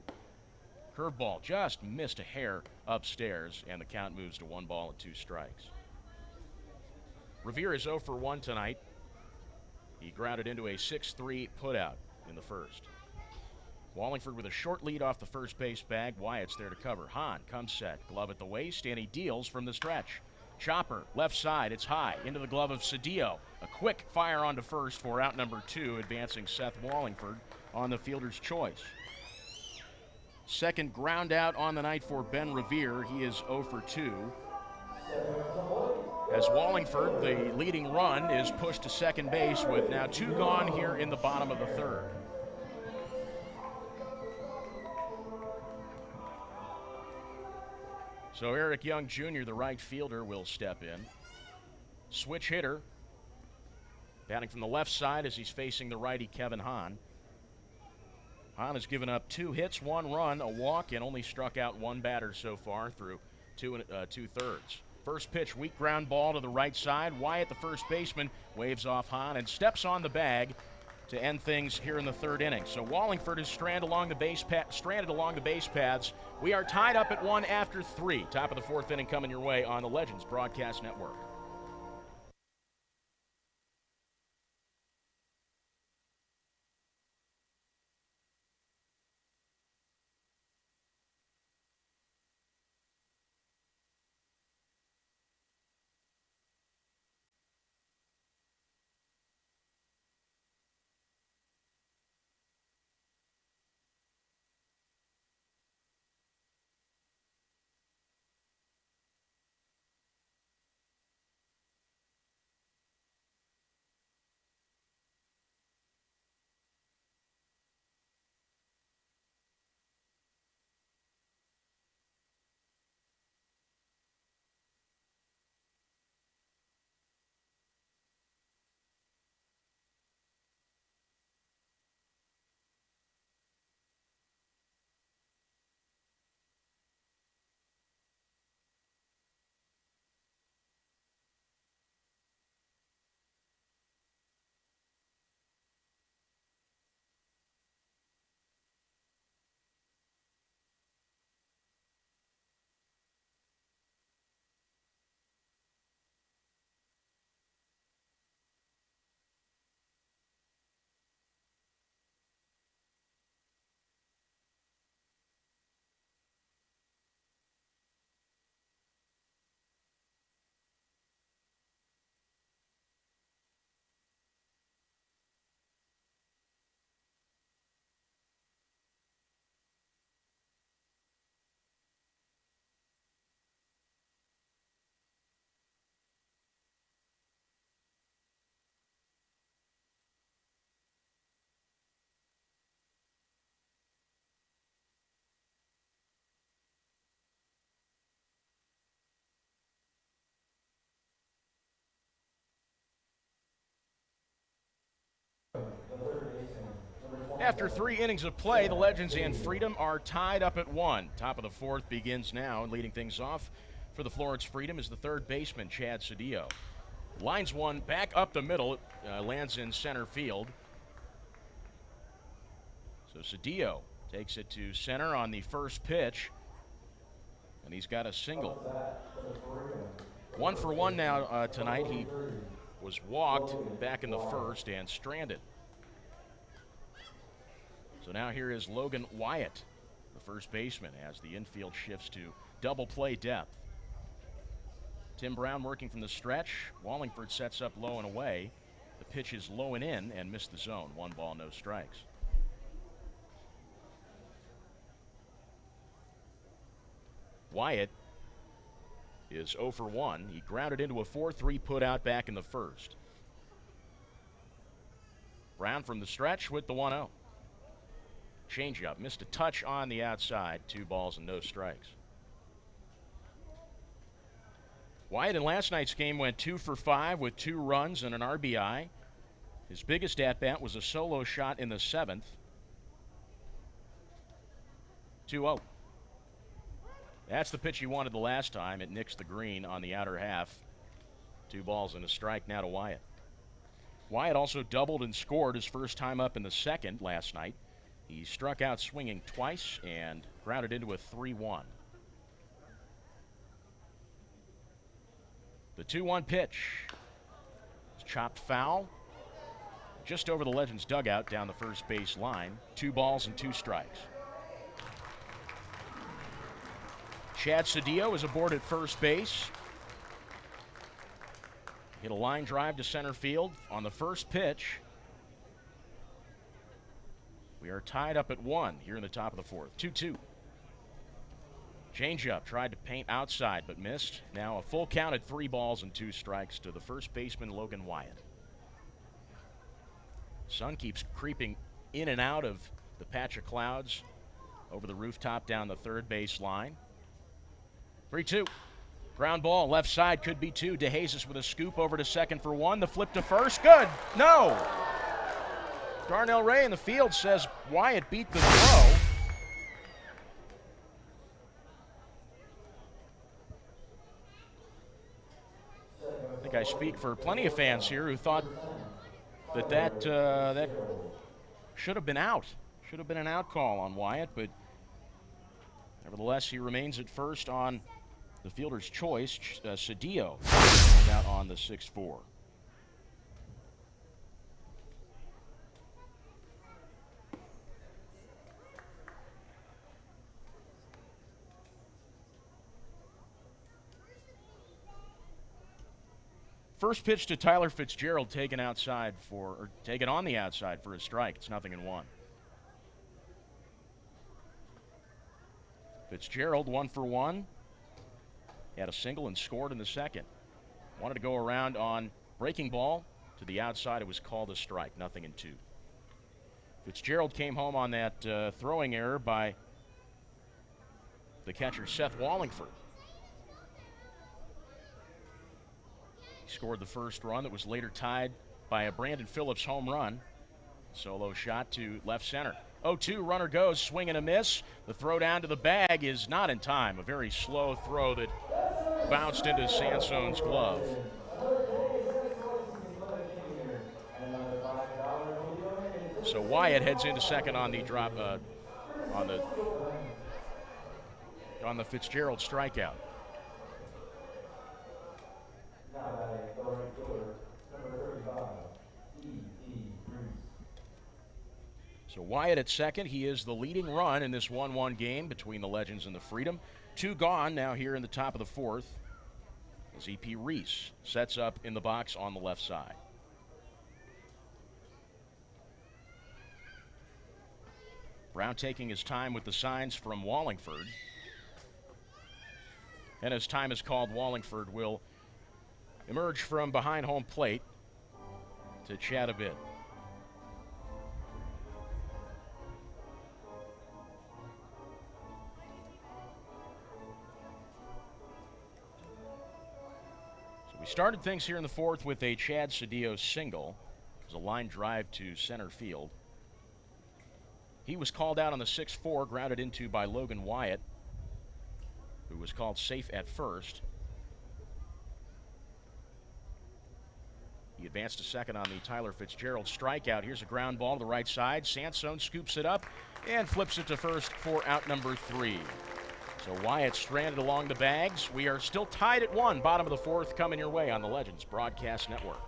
Curveball just missed a hair upstairs, and the count moves to 1 ball and 2 strikes. Revere is 0 for 1 tonight. He grounded into a 6-3 putout in the first. Wallingford with a short lead off the first base bag. Wyatt's there to cover. Hahn comes set, glove at the waist, and he deals from the stretch. Chopper, left side, it's high, into the glove of Cedillo. A quick fire onto first for out number 2, advancing Seth Wallingford on the fielder's choice. Second ground out on the night for Ben Revere. He is 0 for 2. As Wallingford, the leading run, is pushed to second base with now 2 gone here in the bottom of the 3rd. So Eric Young Jr., the right fielder, will step in. Switch hitter. Batting from the left side as he's facing the righty Kevin Hahn. Hahn has given up 2 hits, 1 run, a walk, and only struck out 1 batter so far through 2 2/3. First pitch, weak ground ball to the right side. Wyatt, the first baseman, waves off Hahn and steps on the bag to end things here in the 3rd inning. So Wallingford is stranded along the base paths. We are tied up at 1 after 3. Top of the 4th inning coming your way on the Legends Broadcast Network. after 3 innings of play, the Legends and Freedom are tied up at 1. Top of the 4th begins now, and leading things off for the Florence Freedom is the third baseman, Chad Cedillo. Lines one back up the middle, lands in center field. So Cedillo takes it to center on the first pitch, and he's got a single. 1 for 1 now tonight. He was walked back in the first and stranded. So now here is Logan Wyatt, the first baseman, as the infield shifts to double play depth. Tim Brown working from the stretch. Wallingford sets up low and away. The pitch is low and in and missed the zone. 1 ball, no strikes. Wyatt is 0 for 1. He grounded into a 4-3 put out back in the first. Brown from the stretch with the 1-0. Changeup, missed a touch on the outside. 2 balls and no strikes. Wyatt in last night's game went 2 for 5 with 2 runs and an RBI. His biggest at-bat was a solo shot in the 7th. 2-0. That's the pitch he wanted the last time. It nicks the green on the outer half. 2 balls and a strike now to Wyatt. Wyatt also doubled and scored his first time up in the 2nd last night. He struck out swinging twice and grounded into a 3-1. The 2-1 pitch. It's chopped foul. Just over the Legends dugout down the first base line. 2 balls and 2 strikes. Chad Cedillo is aboard at first base. Hit a line drive to center field on the first pitch. We are tied up at 1 here in the top of the 4th. 2-2. Changeup tried to paint outside but missed. Now a full count at 3 balls and 2 strikes to the first baseman, Logan Wyatt. Sun keeps creeping in and out of the patch of clouds over the rooftop down the third base line. 3-2. Ground ball, left side, could be 2. DeJesus with a scoop over to second for 1. The flip to first, good. No. Darnell Ray in the field says Wyatt beat the throw. I think I speak for plenty of fans here who thought that should have been out. Should have been an out call on Wyatt, but nevertheless, he remains at first on the fielder's choice. Cedillo out on the 6-4. First pitch to Tyler Fitzgerald, taken on the outside for a strike. It's 0-1. Fitzgerald 1 for 1. He had a single and scored in the 2nd. Wanted to go around on breaking ball to the outside. It was called a strike. 0-2. Fitzgerald came home on that throwing error by the catcher Seth Wallingford. He scored the first run that was later tied by a Brandon Phillips home run. Solo shot to left center. 0-2, runner goes, swing and a miss. The throw down to the bag is not in time. A very slow throw that bounced into Sansone's glove. So Wyatt heads into second on the drop, on the Fitzgerald strikeout. So Wyatt at second. He is the leading run in this 1-1 game between the Legends and the Freedom. 2 gone now here in the top of the 4th as E.P. Reese sets up in the box on the left side. Brown taking his time with the signs from Wallingford. And as time is called, Wallingford will emerge from behind home plate to chat a bit. We started things here in the 4th with a Chad Cedillo single. It was a line drive to center field. He was called out on the 6-4, grounded into by Logan Wyatt, who was called safe at first. He advanced to second on the Tyler Fitzgerald strikeout. Here's a ground ball to the right side. Sansone scoops it up and flips it to first for out number 3. So Wyatt stranded along the bags. We are still tied at 1. Bottom of the 4th coming your way on the Legends Broadcast Network.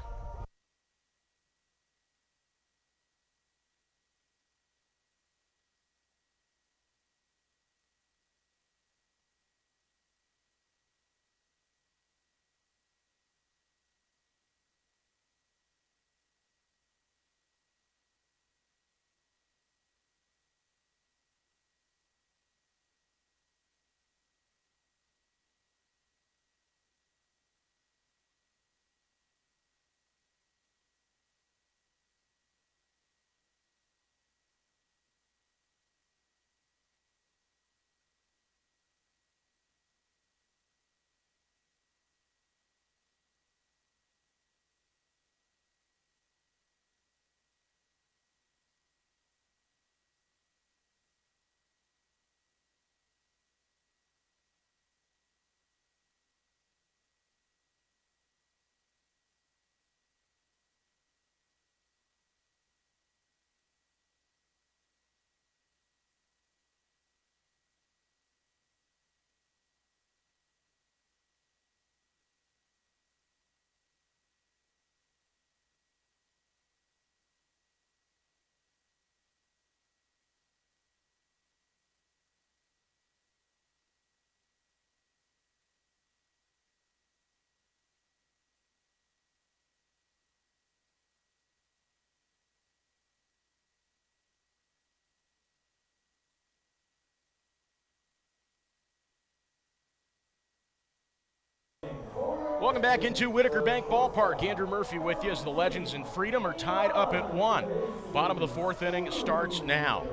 Welcome back into Whitaker Bank Ballpark. Andrew Murphy with you as the Legends and Freedom are tied up at 1. Bottom of the 4th inning starts now.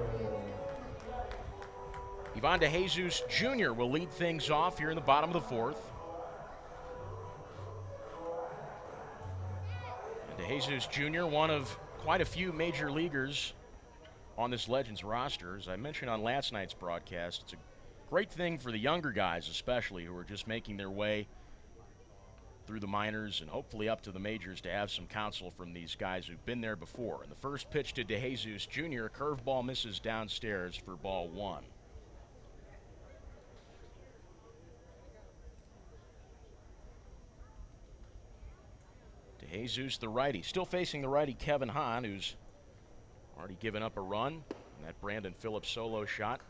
Ivan DeJesus Jr. will lead things off here in the bottom of the 4th. And DeJesus Jr., one of quite a few major leaguers on this Legends roster. As I mentioned on last night's broadcast, it's a great thing for the younger guys especially who are just making their way through the minors and hopefully up to the majors to have some counsel from these guys who've been there before. And the first pitch to DeJesus Jr., a curveball misses downstairs for ball 1. DeJesus, the righty, still facing the righty Kevin Hahn, who's already given up a run. And that Brandon Phillips solo shot.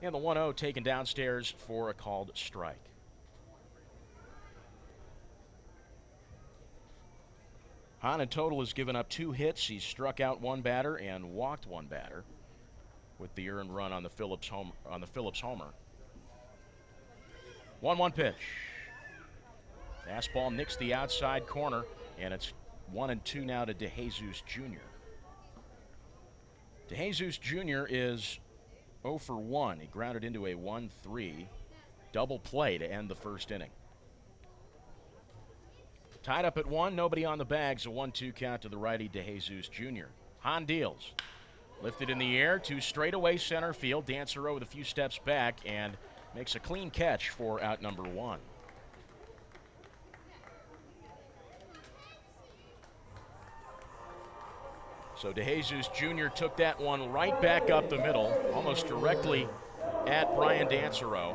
And the 1-0 taken downstairs for a called strike. Hahn in total has given up 2 hits. He's struck out 1 batter and walked 1 batter with the earned run on the Phillips homer. 1-1 pitch. Fastball nicks the outside corner, and it's 1-2 now to DeJesus Jr. DeJesus Jr. is 0 for 1. He grounded into a 1-3 double play to end the first inning. Tied up at 1, nobody on the bags. A 1-2 count to the righty DeJesus Jr. Hahn deals. Lifted in the air to straightaway center field. Dansereau with a few steps back and makes a clean catch for out number 1. So DeJesus Jr. took that one right back up the middle, almost directly at Brian Dansereau.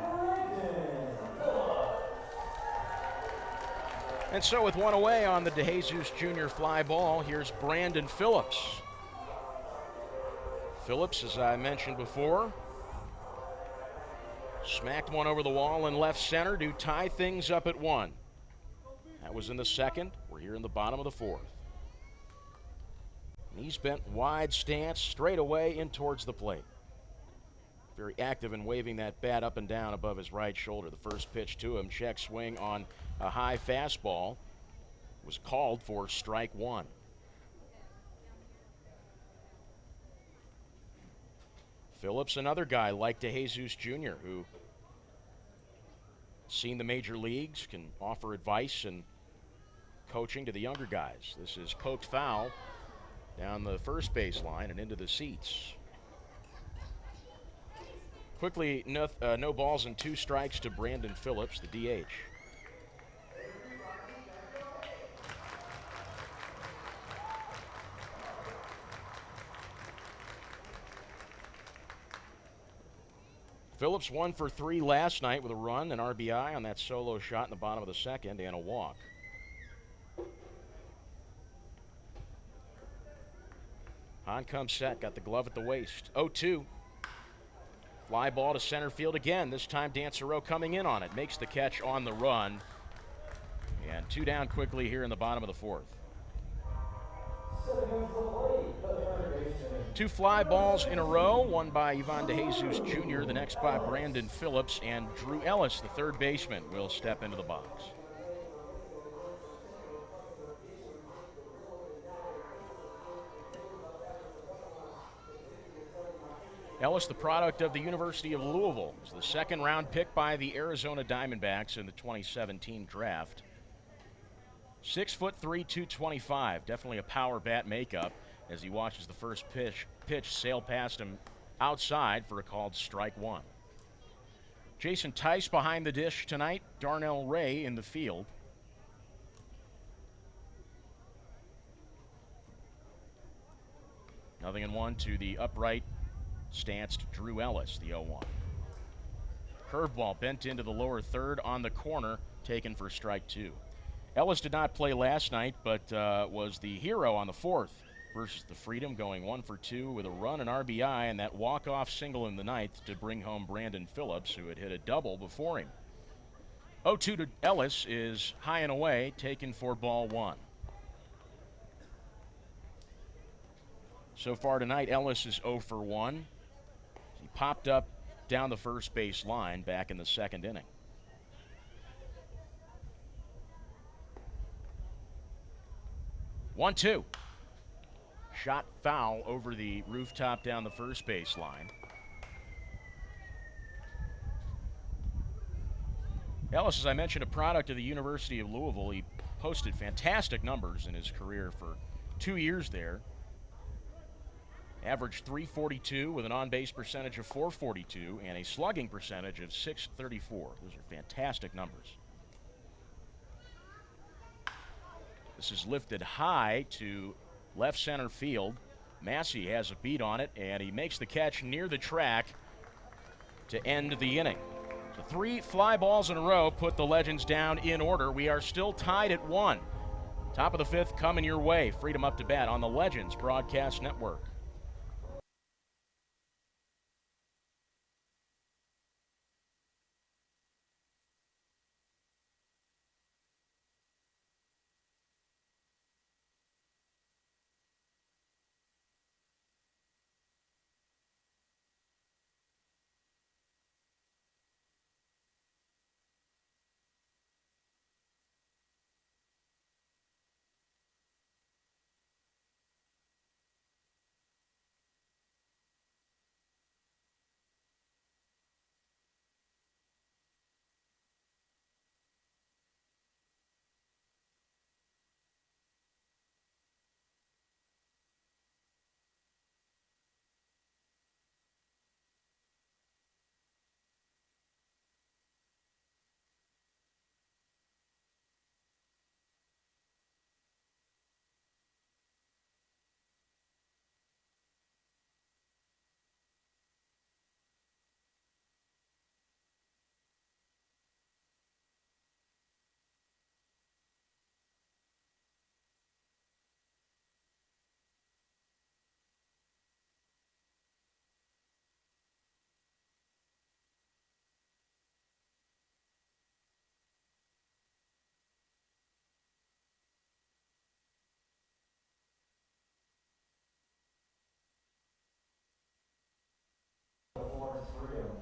And so with 1 away on the DeJesus Jr. fly ball, here's Brandon Phillips. Phillips, as I mentioned before, smacked one over the wall in left center to tie things up at 1. That was in the 2nd. We're here in the bottom of the 4th. Knees bent, wide stance, straight away in towards the plate. Very active in waving that bat up and down above his right shoulder. The first pitch to him, check swing on a high fastball, was called for strike 1. Phillips, another guy like DeJesus Jr., who seen the major leagues, can offer advice and coaching to the younger guys. This is poked foul down the first base line and into the seats. Quickly, no balls and 2 strikes to Brandon Phillips, the DH. Phillips 1 for 3 last night with a run, an RBI on that solo shot in the bottom of the second, and a walk. Hahn comes set, got the glove at the waist. 0-2. Fly ball to center field again. This time Dansereau coming in on it. Makes the catch on the run. And 2 down quickly here in the bottom of the 4th. 2 fly balls in a row, one by Ivan DeJesus Jr., the next by Brandon Phillips, and Drew Ellis, the third baseman, will step into the box. Ellis, the product of the University of Louisville, is the second-round pick by the Arizona Diamondbacks in the 2017 draft. 6'3", 225, definitely a power bat makeup as he watches the first pitch sail past him outside for a called strike 1. Jason Tice behind the dish tonight, Darnell Ray in the field. Nothing in 1 to the upright stanced Drew Ellis, the 0-1. Curveball bent into the lower third on the corner, taken for strike 2. Ellis did not play last night, but was the hero on the 4th versus the Freedom, going 1 for 2 with a run, an RBI, and that walk-off single in the 9th to bring home Brandon Phillips, who had hit a double before him. 0-2 to Ellis is high and away, taken for ball 1. So far tonight, Ellis is 0 for 1. He popped up down the first base line back in the 2nd inning. One, 2. Shot foul over the rooftop down the first base line. Ellis, as I mentioned, a product of the University of Louisville. He posted fantastic numbers in his career for 2 years there. Averaged .342 with an on-base percentage of .442 and a slugging percentage of .634. Those are fantastic numbers. This is lifted high to left center field. Massey has a beat on it, and he makes the catch near the track to end the inning. So 3 fly balls in a row put the Legends down in order. We are still tied at 1. Top of the 5th coming your way. Freedom up to bat on the Legends Broadcast Network.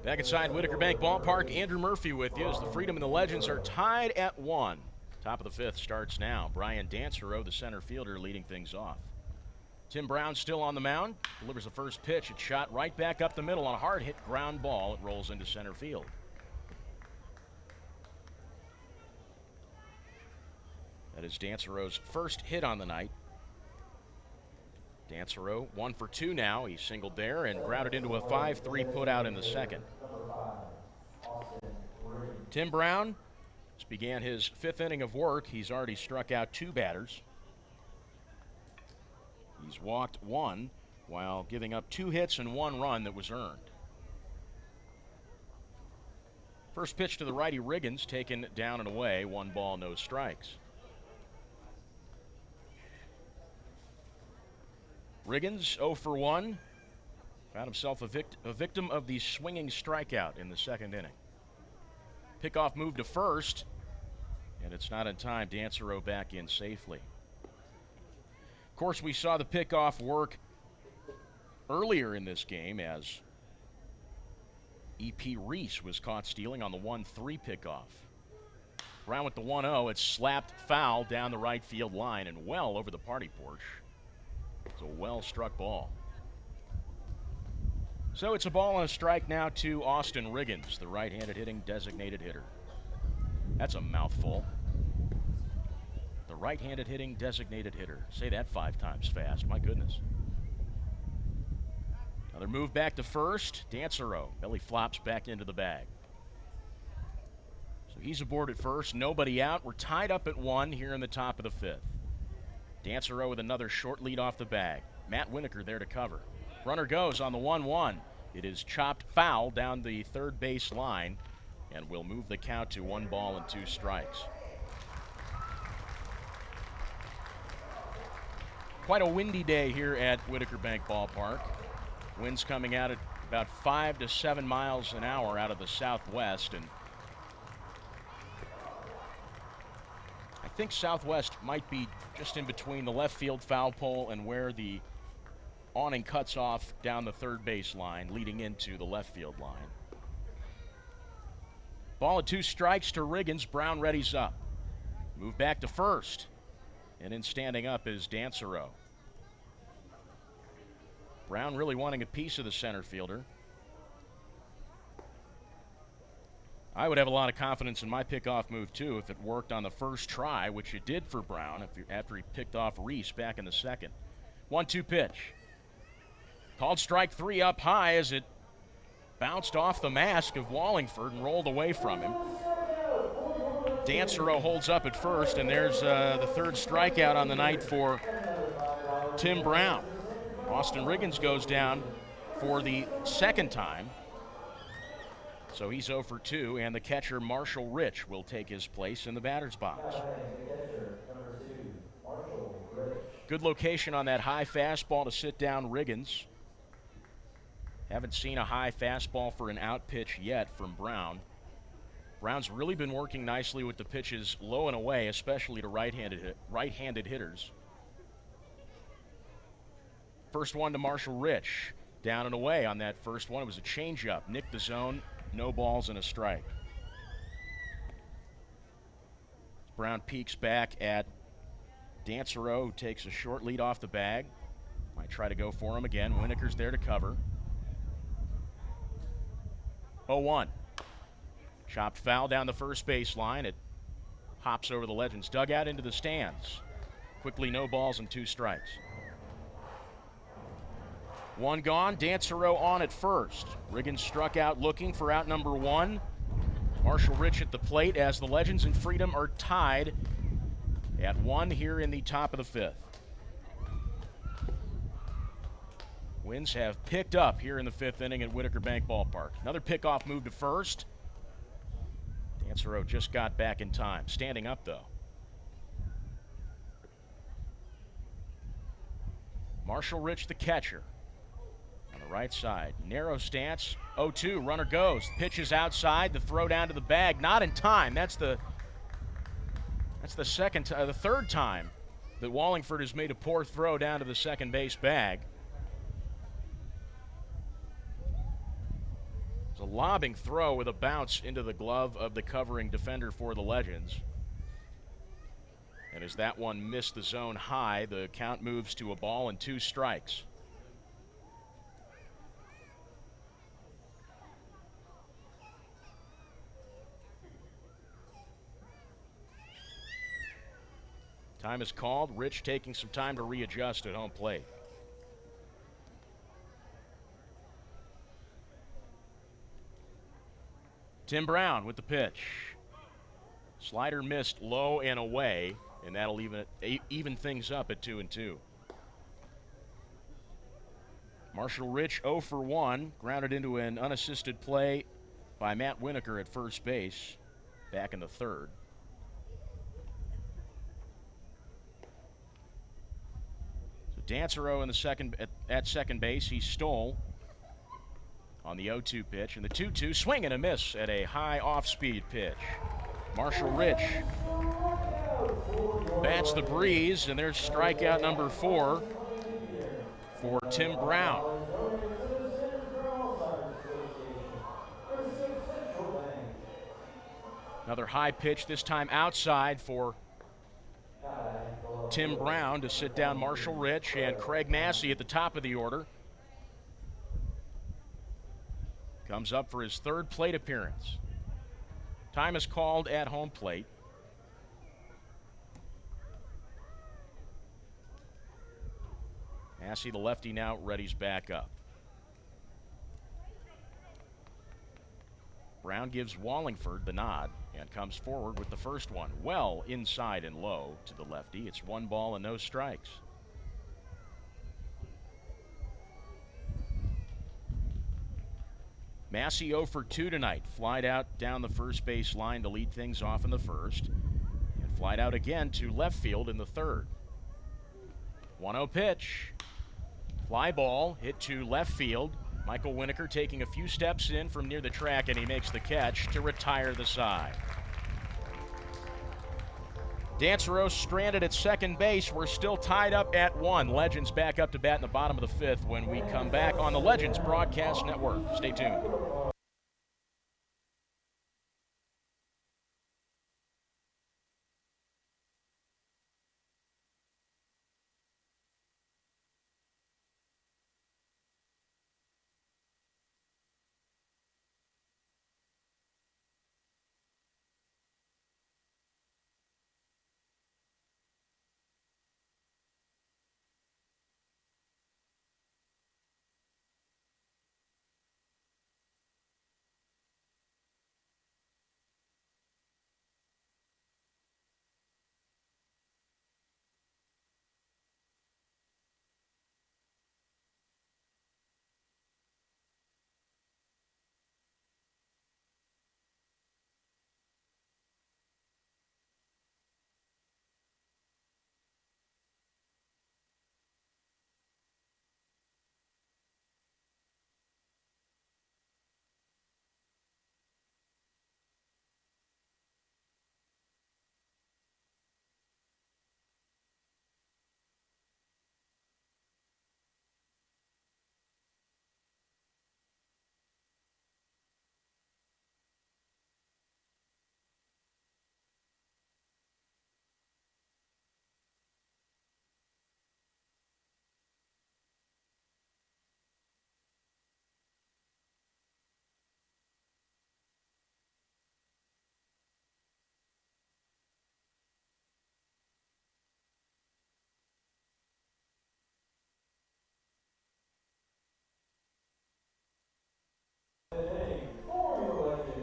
Back inside Whitaker Bank Ballpark, Andrew Murphy with you as the Freedom and the Legends are tied at 1. Top of the 5th starts now. Brian Dansereau, the center fielder, leading things off. Tim Brown still on the mound, delivers the first pitch. It's shot right back up the middle on a hard hit ground ball. It rolls into center field. That is Dansereau's first hit on the night. Dansereau 1 for 2 now. He singled there and grounded into a 5-3 put out in the 2nd. Tim Brown just began his 5th inning of work. He's already struck out 2 batters. He's walked 1 while giving up 2 hits and 1 run that was earned. First pitch to the righty Riggins, taken down and away. 1 ball, no strikes. Riggins 0 for 1. Found himself a victim of the swinging strikeout in the 2nd inning. Pickoff move to first, and it's not in time. Dansereau back in safely. Of course, we saw the pickoff work earlier in this game as E.P. Reese was caught stealing on the 1-3 pickoff. Brown with the 1-0. It's slapped foul down the right field line and well over the party porch. It's a well-struck ball. So it's a ball and a strike now to Austin Riggins, the right-handed hitting designated hitter. That's a mouthful. The right-handed hitting designated hitter. Say that 5 times fast. My goodness. Another move back to first. Dansereau. Belly flops back into the bag. So he's aboard at first. Nobody out. We're tied up at 1 here in the top of the 5th. Dansereau with another short lead off the bag. Matt Winokur there to cover. Runner goes on the 1-1. It is chopped foul down the third base line and will move the count to 1 ball and 2 strikes. Quite a windy day here at Whitaker Bank Ballpark. Winds coming out at about 5 to 7 miles an hour out of the southwest, and I think southwest might be just in between the left field foul pole and where the awning cuts off down the third base line leading into the left field line. Ball and 2 strikes to Riggins. Brown readies up. Move back to first. And in standing up is Dansereau. Brown really wanting a piece of the center fielder. I would have a lot of confidence in my pickoff move too if it worked on the first try, which it did for Brown after he picked off Reese back in the 2nd. 1-2 pitch. Called strike 3 up high as it bounced off the mask of Wallingford and rolled away from him. Dansereau holds up at first, and there's the 3rd strikeout on the night for Tim Brown. Austin Riggins goes down for the 2nd time. So he's 0 for 2, and the catcher Marshall Rich will take his place in the batter's box. Good location on that high fastball to sit down Riggins. Haven't seen a high fastball for an out pitch yet from Brown. Brown's really been working nicely with the pitches low and away, especially to right-handed hitters. First one to Marshall Rich. Down and away on that first one. It was a changeup. Nicked the zone. No balls and a strike. Brown peeks back at Dansereau, who takes a short lead off the bag. Might try to go for him again. Winokur's there to cover. 0-1. Chopped foul down the first base line. It hops over the Legends dugout into the stands. Quickly, no balls and 2 strikes. 1 gone. Dansereau on at first. Riggins struck out looking for out number 1. Marshall Rich at the plate as the Legends and Freedom are tied at 1 here in the top of the 5th. Winds have picked up here in the 5th inning at Whitaker Bank Ballpark. Another pickoff move to first. Dansereau just got back in time. Standing up, though. Marshall Rich, the catcher. On the right side. Narrow stance. 0-2. Runner goes. Pitch is outside. The throw down to the bag. Not in time. That's the third time that Wallingford has made a poor throw down to the second base bag. It's a lobbing throw with a bounce into the glove of the covering defender for the Legends. And as that one missed the zone high, the count moves to a ball and 2 strikes. Time is called. Rich taking some time to readjust at home plate. Tim Brown with the pitch. Slider missed low and away, and that'll even things up at 2-2. Marshall Rich 0 for 1, grounded into an unassisted play by Matt Winokur at first base, back in the third. So Dancero in the at second base. He stole on the 0-2 pitch, and the 2-2 swing and a miss at a high off-speed pitch. Marshall Rich bats the breeze, and there's strikeout number 4 for Tim Brown. Another high pitch, this time outside for Tim Brown to sit down Marshall Rich, and Craig Massey at the top of the order comes up for his third plate appearance. Time is called at home plate. Massey, the lefty, now readies back up. Brown gives Wallingford the nod and comes forward with the first one. Well inside and low to the lefty. It's 1 ball and no strikes. Massey 0 for 2 tonight. Flied out down the first base line to lead things off in the first. And flied out again to left field in the third. 1-0 pitch. Fly ball hit to left field. Michael Winokur taking a few steps in from near the track, and he makes the catch to retire the side. Dancero stranded at second base. We're still tied up at 1. Legends back up to bat in the bottom of the 5th when we come back on the Legends Broadcast Network. Stay tuned.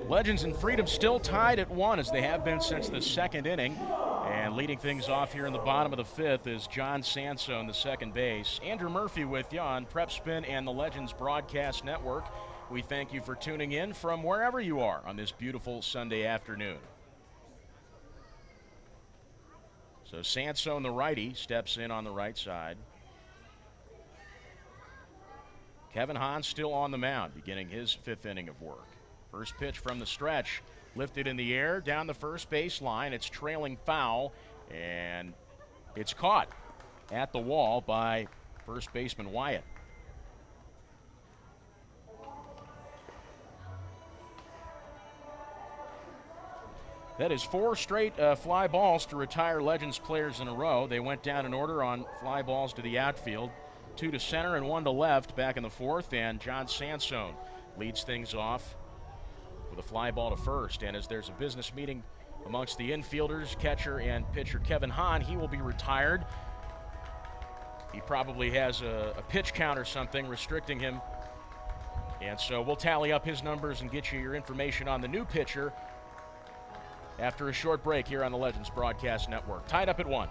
Legends and Freedom still tied at 1, as they have been since the second inning. And leading things off here in the bottom of the 5th is John Sansone, the second base. Andrew Murphy with you on Prep Spin and the Legends Broadcast Network. We thank you for tuning in from wherever you are on this beautiful Sunday afternoon. So Sansone, the righty, steps in on the right side. Kevin Hahn still on the mound, beginning his 5th inning of work. First pitch from the stretch, lifted in the air down the first base line. It's trailing foul, and it's caught at the wall by first baseman Wyatt. That is 4 straight fly balls to retire Legends players in a row. They went down in order on fly balls to the outfield. 2 to center and 1 to left back in the 4th, and John Sansone leads things off with a fly ball to first. And as there's a business meeting amongst the infielders, catcher and pitcher Kevin Hahn, he will be retired. He probably has a pitch count or something restricting him And so we'll tally up his numbers and get you your information on the new pitcher after a short break here on the Legends Broadcast Network. Tied up at 1.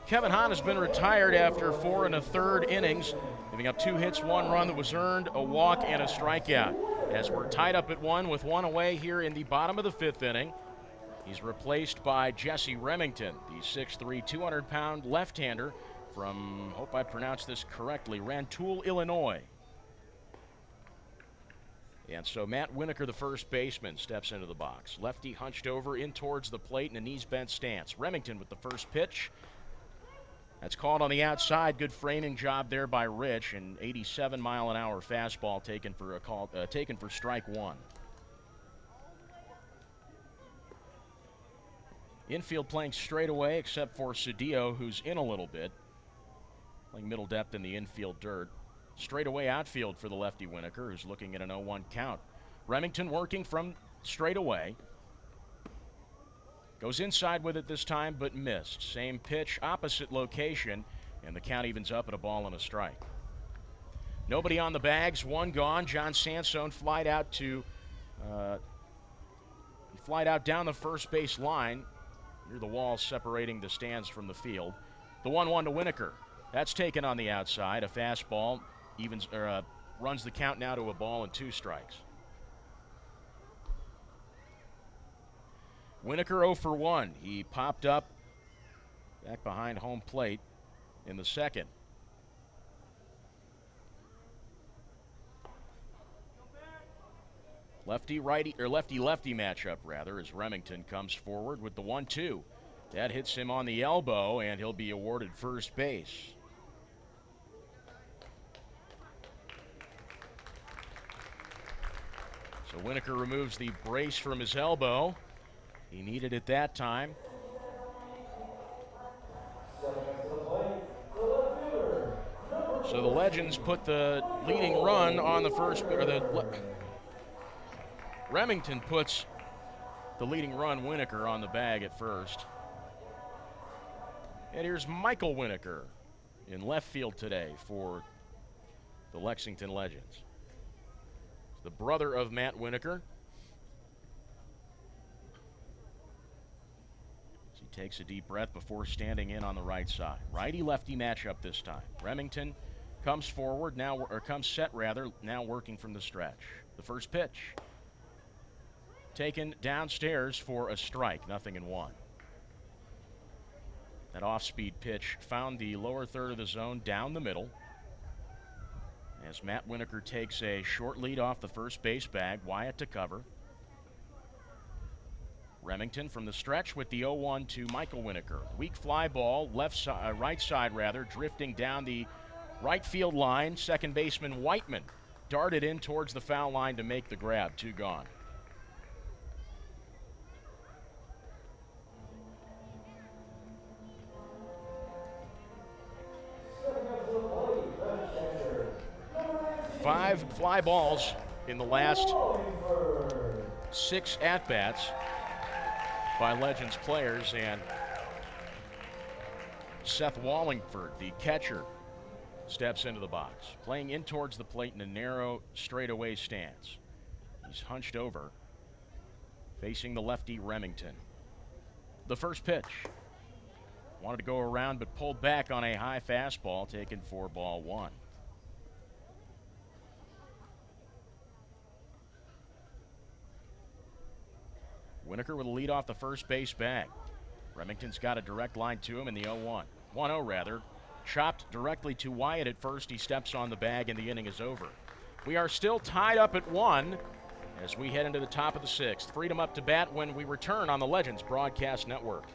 Kevin Hahn has been retired after 4 1/3 innings, giving up 2 hits, 1 run that was earned, a walk, and a strikeout. As we're tied up at 1 with 1 away here in the bottom of the 5th inning, he's replaced by Jesse Remington, the 6'3", 200-pound left-hander from, hope I pronounced this correctly, Rantoul, Illinois. And so Matt Winokur, the first baseman, steps into the box. Lefty hunched over in towards the plate in a knees-bent stance. Remington with the first pitch. That's called on the outside. Good framing job there by Rich. An 87-mile-an-hour fastball taken for strike 1. Infield playing straight away, except for Cedillo, who's in a little bit, playing middle depth in the infield dirt. Straight away outfield for the lefty Winokur, who's looking at an 0-1 count. Remington working from straight away. Goes inside with it this time, but missed. Same pitch, opposite location, and the count evens up at a ball and a strike. Nobody on the bags, 1 gone. John Sansone flied out down the first base line near the wall separating the stands from the field. The 1-1 to Winokur. That's taken on the outside. A fastball runs the count now to a ball and 2 strikes. Winokur 0 for 1. He popped up back behind home plate in the second. Lefty-lefty matchup, rather, as Remington comes forward with the 1-2. That hits him on the elbow, and he'll be awarded first base. So Winokur removes the brace from his elbow. He needed it that time. So the Legends put the leading run on the first, Remington puts the leading run, Winokur, on the bag at first. And here's Michael Winokur in left field today for the Lexington Legends. The brother of Matt Winokur. Takes a deep breath before standing in on the right side. Righty-lefty matchup this time. Remington comes forward now, or comes set rather, now working from the stretch. The first pitch taken downstairs for a strike, 0-1. That off-speed pitch found the lower third of the zone down the middle. As Matt Winokur takes a short lead off the first base bag, Wyatt to cover. Remington from the stretch with the 0-1 to Michael Winokur. Weak fly ball, right side rather, drifting down the right field line. Second baseman Whiteman darted in towards the foul line to make the grab. 2 gone. Five fly balls in the last 6 at-bats by Legends players, and Seth Wallingford, the catcher, steps into the box, playing in towards the plate in a narrow straightaway stance. He's hunched over, facing the lefty Remington. The first pitch. Wanted to go around, but pulled back on a high fastball, taken for ball 1. Winokur with a lead off the first base bag. Remington's got a direct line to him in the 0-1. 1-0 rather. Chopped directly to Wyatt at first. He steps on the bag and the inning is over. We are still tied up at 1 as we head into the top of the 6th. Freedom up to bat when we return on the Legends Broadcast Network.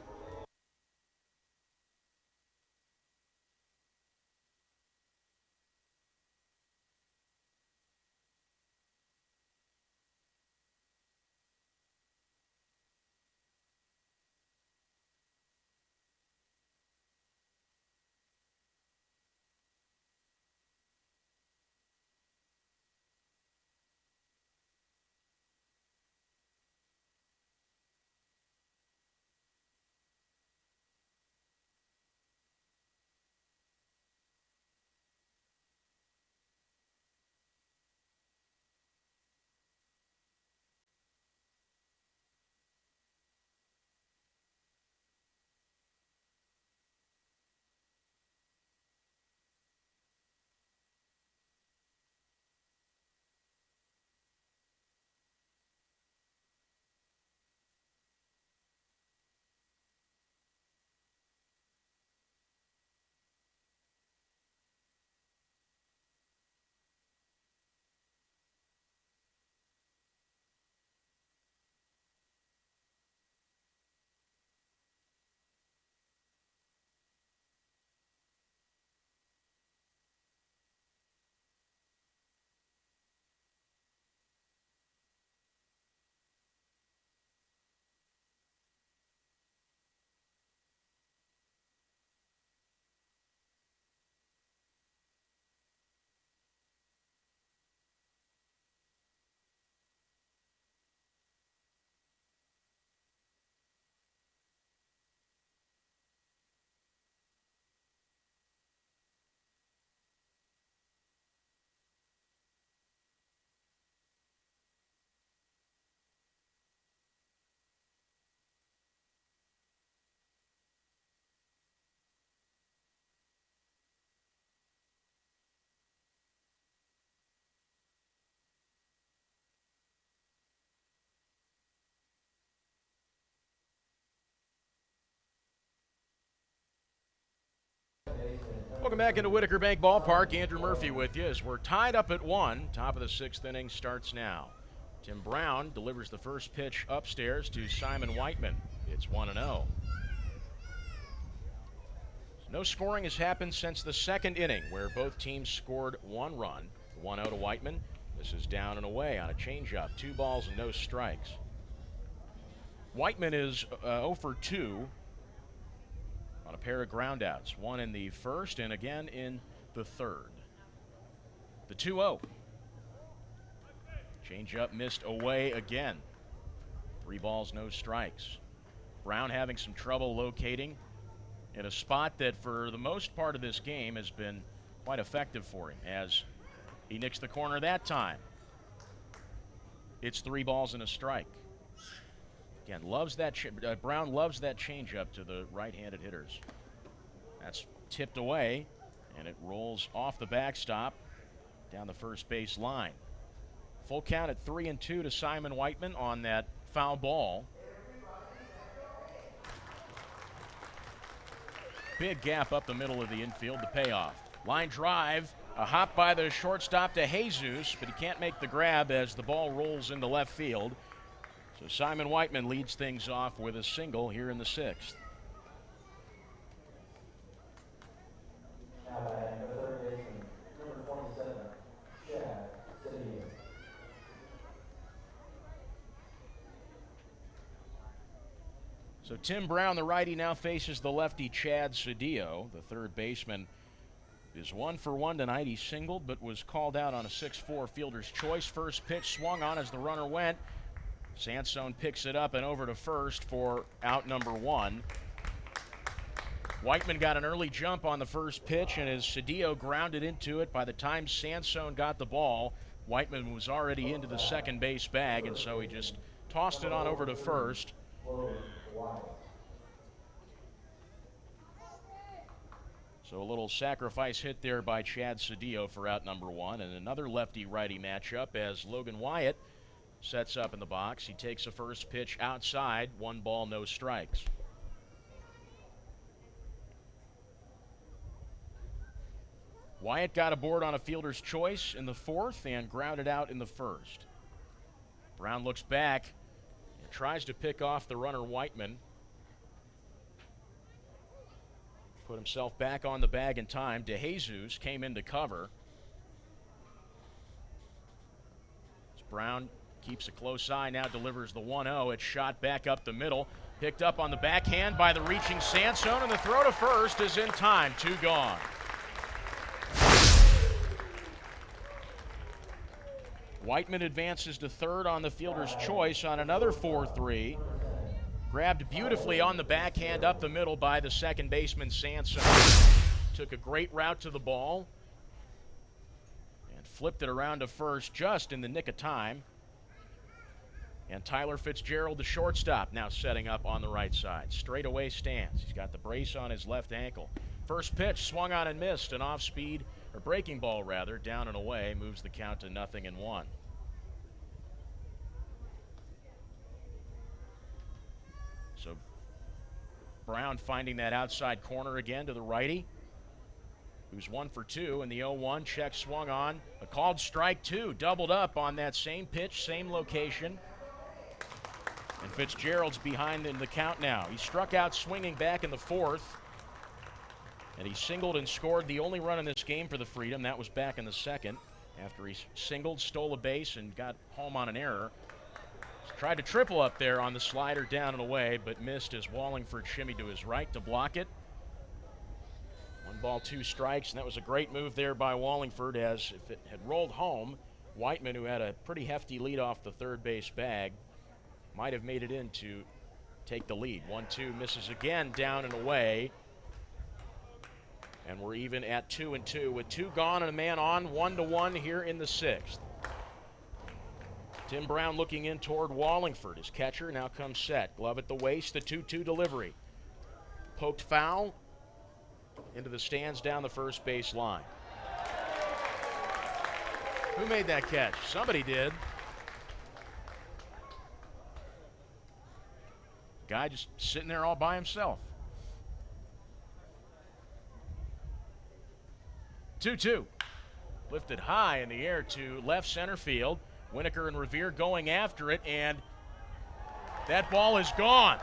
Welcome back into Whitaker Bank Ballpark. Andrew Murphy with you as we're tied up at 1. Top of the 6th inning starts now. Tim Brown delivers the first pitch upstairs to Simon Whiteman. It's 1-0. No scoring has happened since the 2nd inning, where both teams scored 1 run. 1-0 to Whiteman. This is down and away on a changeup. 2 balls and no strikes. Whiteman is 0 for 2 on a pair of groundouts. 1 in the 1st and again in the 3rd. The 2-0. Changeup missed away again. 3 balls, no strikes. Brown having some trouble locating in a spot that for the most part of this game has been quite effective for him as he nicks the corner that time. It's 3 balls and a strike. Again, loves that Brown loves that changeup to the right-handed hitters. That's tipped away, and it rolls off the backstop down the first base line. Full count at 3-2 to Simon Whiteman on that foul ball. Big gap up the middle of the infield, the payoff. Line drive, a hop by the shortstop to Jesus, but he can't make the grab as the ball rolls into left field. So Simon Whiteman leads things off with a single here in the 6th. So Tim Brown, the righty, now faces the lefty Chad Cedillo. The third baseman is 1 for 1 tonight. He singled but was called out on a 6-4 fielder's choice. First pitch swung on as the runner went. Sansone picks it up and over to first for out number 1. Whiteman got an early jump on the first pitch, and as Cedillo grounded into it, by the time Sansone got the ball, Whiteman was already into the second base bag, and so he just tossed it on over to first. So a little sacrifice hit there by Chad Cedillo for out number 1, and another lefty-righty matchup as Logan Wyatt sets up in the box. He takes the first pitch outside, 1 ball, no strikes. Wyatt got aboard on a fielder's choice in the 4th and grounded out in the 1st. Brown looks back and tries to pick off the runner Whiteman. Put himself back on the bag in time. DeJesus came in to cover. As Brown keeps a close eye, now delivers the 1-0. It's shot back up the middle. Picked up on the backhand by the reaching Sansone, and the throw to first is in time. 2 gone. Whiteman advances to third on the fielder's choice on another 4-3. Grabbed beautifully on the backhand up the middle by the second baseman Sansone. Took a great route to the ball and flipped it around to first just in the nick of time. And Tyler Fitzgerald, the shortstop, now setting up on the right side. Straightaway stance. He's got the brace on his left ankle. First pitch swung on and missed. An off-speed, or breaking ball rather, down and away, moves the count to 0-1. So Brown finding that outside corner again to the righty, who's 1 for 2 in the 0-1. Check swung on. A called strike 2, doubled up on that same pitch, same location. And Fitzgerald's behind in the count now. He struck out swinging back in the 4th. And he singled and scored the only run in this game for the Freedom. That was back in the 2nd after he singled, stole a base, and got home on an error. Tried to triple up there on the slider down and away, but missed as Wallingford shimmied to his right to block it. 1 ball, 2 strikes, and that was a great move there by Wallingford, as if it had rolled home, Whiteman, who had a pretty hefty lead off the third base bag, might have made it in to take the lead. 1-2, misses again, down and away. And we're even at 2-2 with 2 gone and a man on, 1-1 here in the 6th. Tim Brown looking in toward Wallingford. His catcher now comes set. Glove at the waist, the 2-2 delivery. Poked foul into the stands down the first base line. Who made that catch? Somebody did. Guy just sitting there all by himself. 2-2. Lifted high in the air to left center field. Winokur and Revere going after it, and that ball is gone.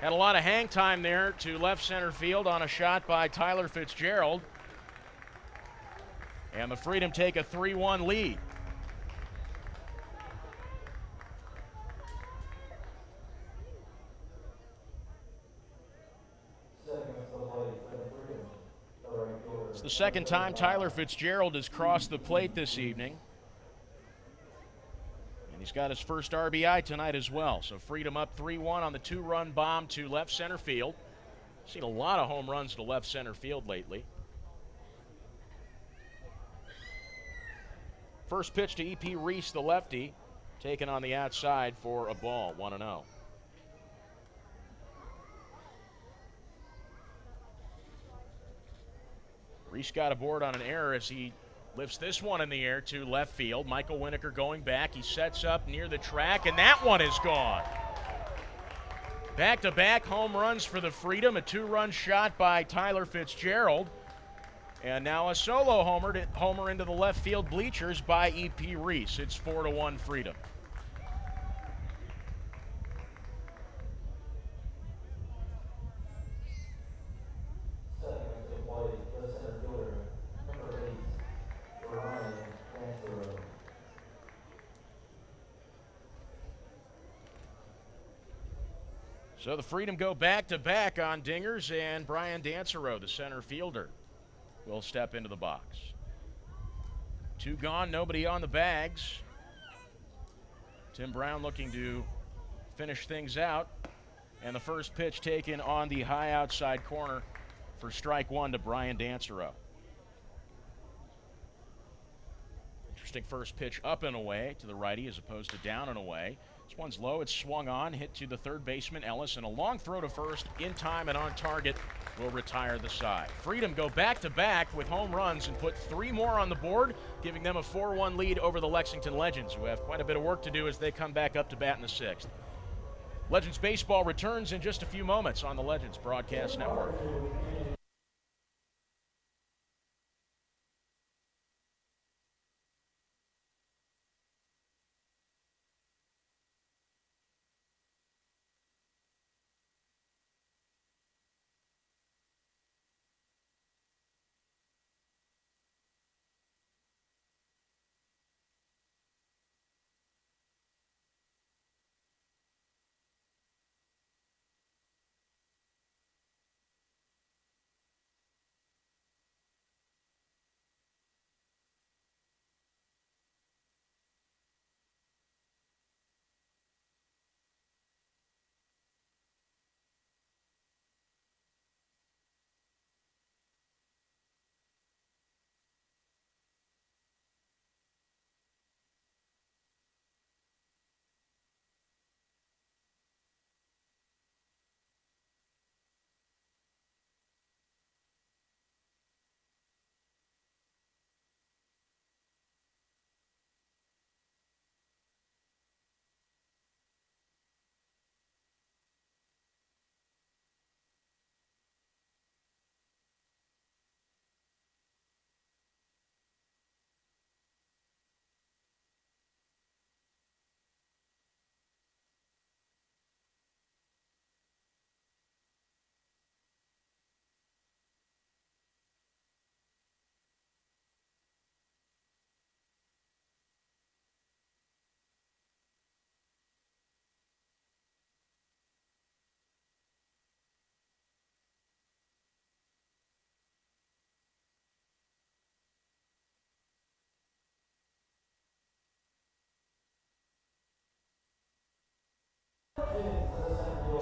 Had a lot of hang time there to left center field on a shot by Tyler Fitzgerald. And the Freedom take a 3-1 lead. It's the second time Tyler Fitzgerald has crossed the plate this evening. And he's got his first RBI tonight as well. So Freedom up 3-1 on the 2-run bomb to left center field. Seen a lot of home runs to left center field lately. First pitch to E.P. Reese, the lefty, taken on the outside for a ball, 1-0. Reese got aboard on an error as he lifts this one in the air to left field. Michael Winokur going back. He sets up near the track, and that one is gone. Back-to-back home runs for the Freedom. A 2-run shot by Tyler Fitzgerald. And now a solo homer into the left field bleachers by E.P. Reese. It's 4-1 Freedom. So the Freedom go back-to-back on dingers, and Brian Dansereau, the center fielder, will step into the box. 2 gone, nobody on the bags. Tim Brown looking to finish things out. And the first pitch taken on the high outside corner for strike 1 to Brian Dansereau. Interesting first pitch up and away to the righty as opposed to down and away. This one's low, it's swung on, hit to the third baseman, Ellis, and a long throw to first in time and on target will retire the side. Freedom go back-to-back with home runs and put 3 more on the board, giving them a 4-1 lead over the Lexington Legends, who have quite a bit of work to do as they come back up to bat in the 6th. Legends Baseball returns in just a few moments on the Legends Broadcast Network.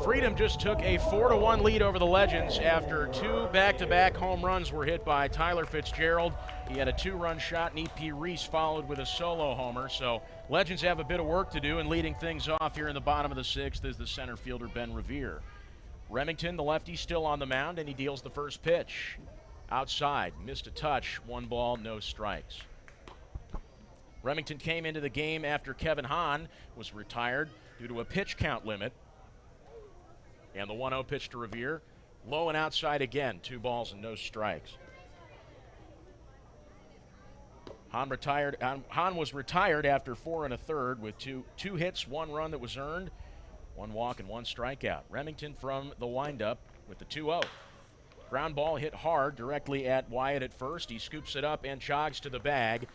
Freedom just took a 4-1 lead over the Legends after 2 back-to-back home runs were hit by Tyler Fitzgerald. He had a 2-run shot, and E.P. Reese followed with a solo homer. So Legends have a bit of work to do, and leading things off here in the bottom of the 6th is the center fielder, Ben Revere. Remington, the lefty, still on the mound, and he deals the first pitch. Outside, missed a touch, 1 ball, no strikes. Remington came into the game after Kevin Hahn was retired due to a pitch count limit. And the 1-0 pitch to Revere. Low and outside again. 2 balls and no strikes. Hahn was retired after 4 1/3 with two hits, 1 run that was earned, 1 walk and 1 strikeout. Remington from the windup with the 2-0. Ground ball hit hard directly at Wyatt at first. He scoops it up and jogs to the bag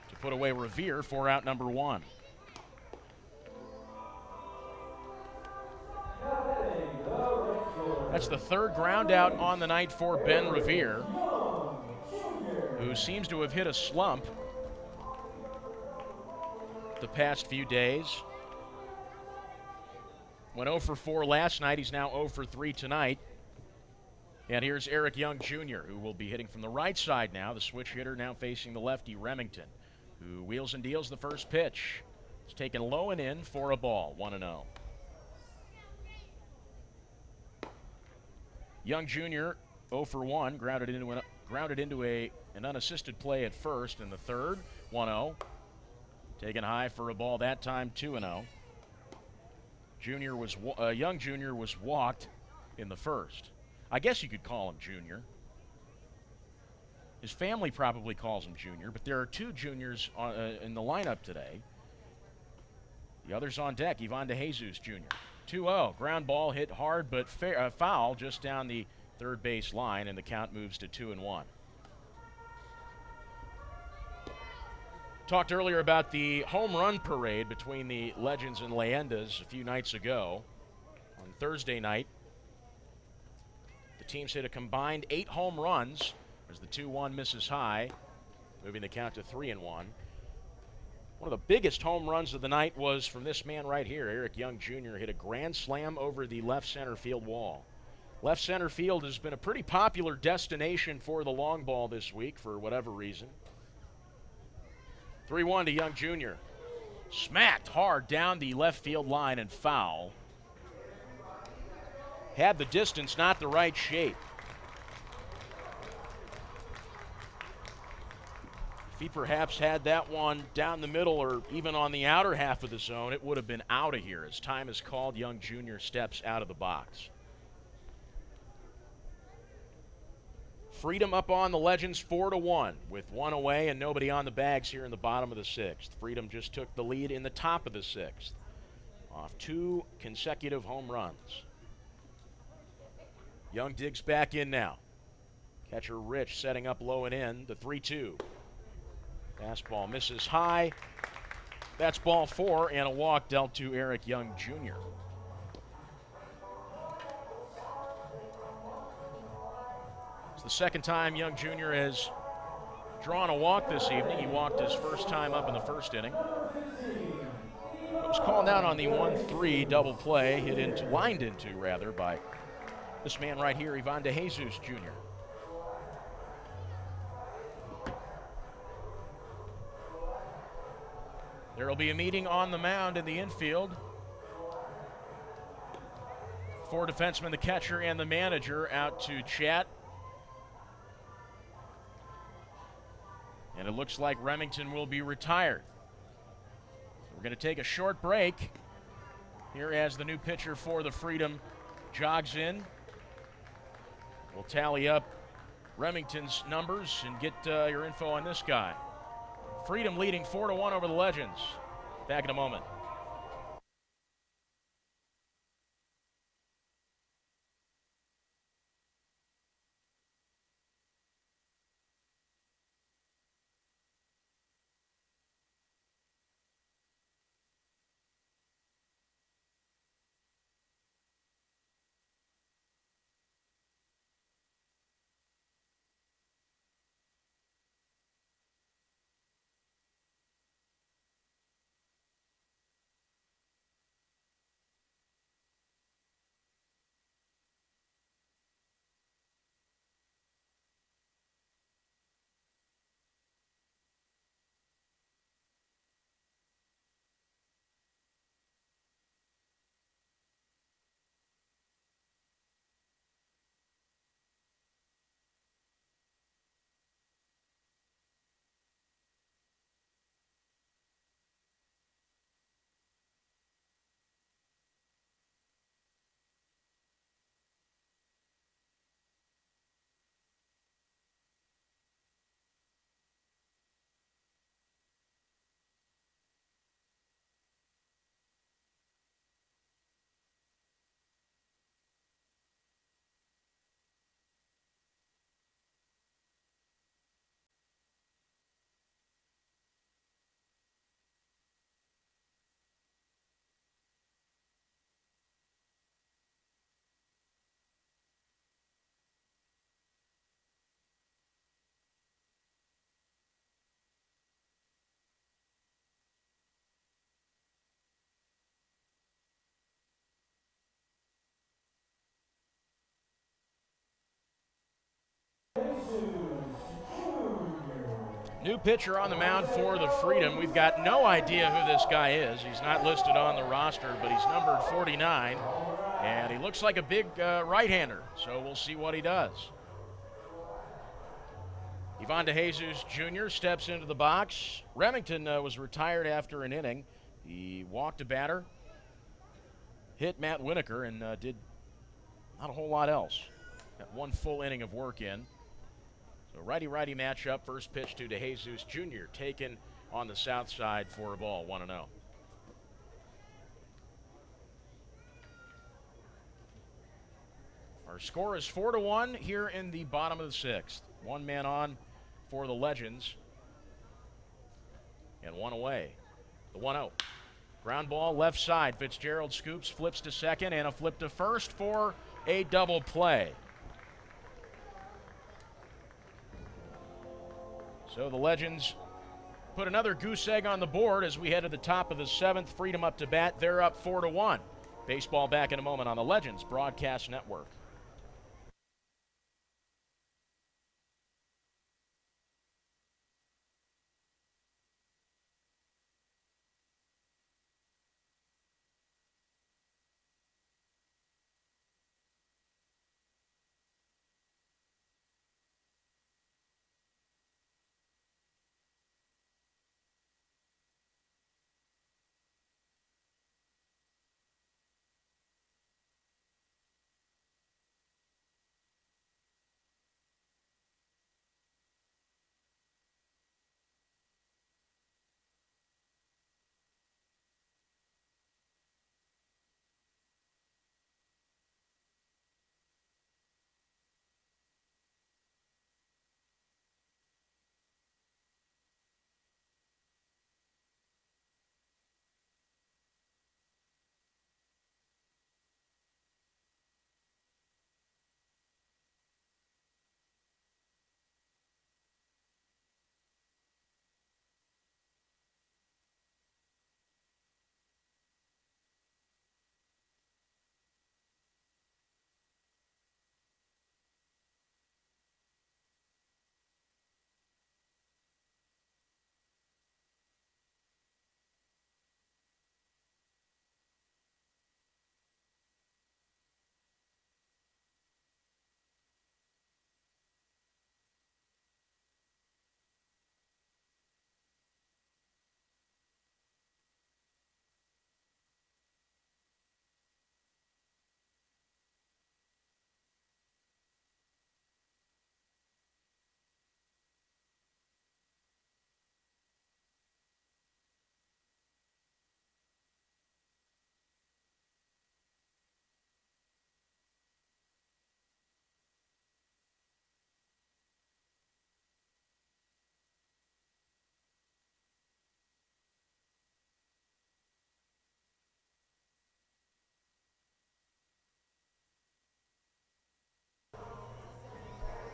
to put away Revere for out number 1. That's the 3rd ground out on the night for Ben Revere, who seems to have hit a slump the past few days. Went 0 for 4 last night. He's now 0 for 3 tonight. And here's Eric Young Jr., who will be hitting from the right side now. The switch hitter now facing the lefty, Remington, who wheels and deals the first pitch. It's taken low and in for a ball, 1-0. Young Jr., 0 for 1, grounded into an unassisted play at first in the 3rd, 1-0. Taken high for a ball that time, 2-0. Young Jr. was walked in the 1st. I guess you could call him Junior. His family probably calls him Junior, but there are 2 juniors in the lineup today. The other's on deck, Ivan DeJesus Jr. 2-0, ground ball hit hard but foul just down the third base line, and the count moves to 2-1. Talked earlier about the home run parade between the Legends and Leyendas a few nights ago on Thursday night. The teams hit a combined 8 home runs as the 2-1 misses high, moving the count to 3-1. One of the biggest home runs of the night was from this man right here. Eric Young Jr. hit a grand slam over the left center field wall. Left center field has been a pretty popular destination for the long ball this week for whatever reason. 3-1 to Young Jr. Smacked hard down the left field line and foul. Had the distance, not the right shape. If he perhaps had that one down the middle or even on the outer half of the zone, it would have been out of here. As time is called, Young Jr. steps out of the box. Freedom up on the Legends 4-1 with 1 away and nobody on the bags here in the bottom of the 6th. Freedom just took the lead in the top of the 6th off 2 consecutive home runs. Young digs back in now. Catcher Rich setting up low and in. The 3-2. Fastball misses high. That's ball 4 and a walk dealt to Eric Young Jr. It's the second time Young Jr. has drawn a walk this evening. He walked his first time up in the first inning. It was called out on the 1-3 double play, lined into by this man right here, Ivan DeJesus Jr. There will be a meeting on the mound in the infield. 4 defensemen, the catcher and the manager, out to chat. And it looks like Remington will be retired. We're going to take a short break here as the new pitcher for the Freedom jogs in. We'll tally up Remington's numbers and get your info on this guy. Freedom leading 4-1 over the Legends. Back in a moment. New pitcher on the mound for the Freedom. We've got no idea who this guy is. He's not listed on the roster, but he's numbered 49, and he looks like a big right-hander, so we'll see what he does. Ivan DeJesus Jr. steps into the box. Remington was retired after an inning. He walked a batter, hit Matt Winokur, and did not a whole lot else. Got 1 full inning of work in. So righty-righty matchup. First pitch to DeJesus Jr. taken on the south side for a ball, 1-0. Our score is 4-1 here in the bottom of the 6th. 1 man on for the Legends and 1 away. The 1-0. Ground ball left side. Fitzgerald scoops, flips to second, and a flip to first for a double play. So the Legends put another goose egg on the board as we head to the top of the seventh. Freedom up to bat. They're up 4-1. Baseball back in a moment on the Legends Broadcast Network.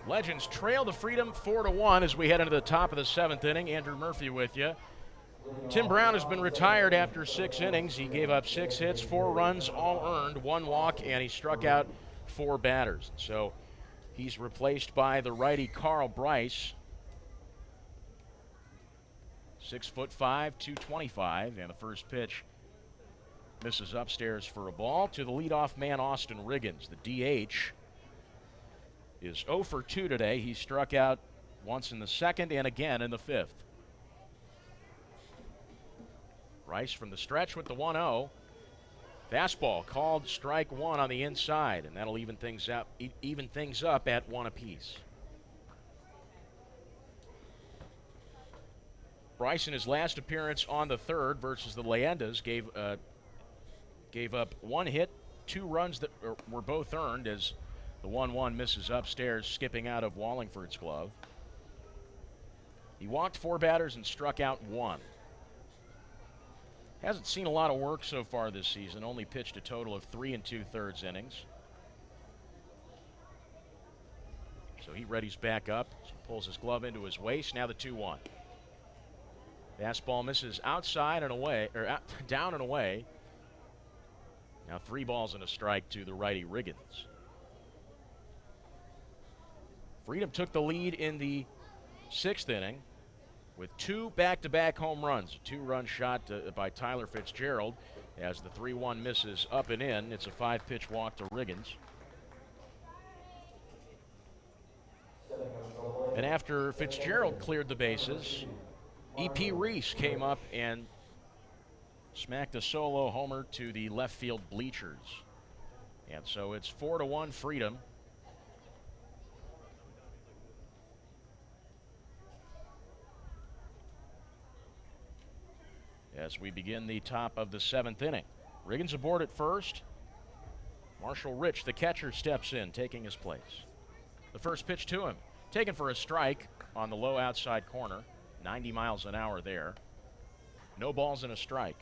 Legends trail the Freedom 4-1 as we head into the top of the seventh inning. Andrew Murphy with you. Tim Brown has been retired after 6 innings. He gave up 6 hits, 4 runs, all earned, 1 walk, and he struck out 4 batters. So he's replaced by the righty Carl Bryce. 6'5", 225, and the first pitch misses upstairs for a ball to the leadoff man, Austin Riggins. The DH is 0 for 2 today. He struck out once in the second and again in the fifth. Rice from the stretch with the 1-0. Fastball called strike one on the inside, and that'll even things up at 1 apiece. Bryce, in his last appearance on the third versus the Leyendas, gave up 1 hit, 2 runs that were both earned as the 1-1 misses upstairs, skipping out of Wallingford's glove. He walked 4 batters and struck out 1. Hasn't seen a lot of work so far this season, only pitched a total of 3 2/3 innings. So he readies back up, pulls his glove into his waist, now the 2-1. Fastball misses outside and away, or down and away. Now 3 balls and a strike to the righty Riggins. Freedom took the lead in the 6th inning with 2 back-to-back home runs. A 2-run shot by Tyler Fitzgerald as the 3-1 misses up and in. It's a 5-pitch walk to Riggins. And after Fitzgerald cleared the bases, E.P. Reese came up and smacked a solo homer to the left field bleachers. And so it's 4-1 Freedom. As we begin the top of the 7th inning. Riggins aboard at first. Marshall Rich, the catcher, steps in, taking his place. The first pitch to him, taken for a strike on the low outside corner. 90 miles an hour there. No balls and a strike.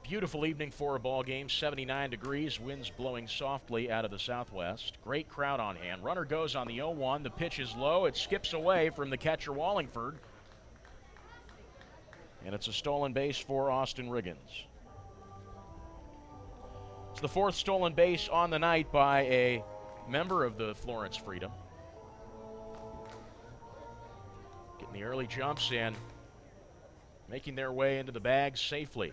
Beautiful evening for a ball game, 79 degrees, winds blowing softly out of the southwest. Great crowd on hand. Runner goes on the 0-1. The pitch is low. It skips away from the catcher Wallingford. And it's a stolen base for Austin Riggins. It's the fourth stolen base on the night by a member of the Florence Freedom. Getting the early jumps in, making their way into the bag safely.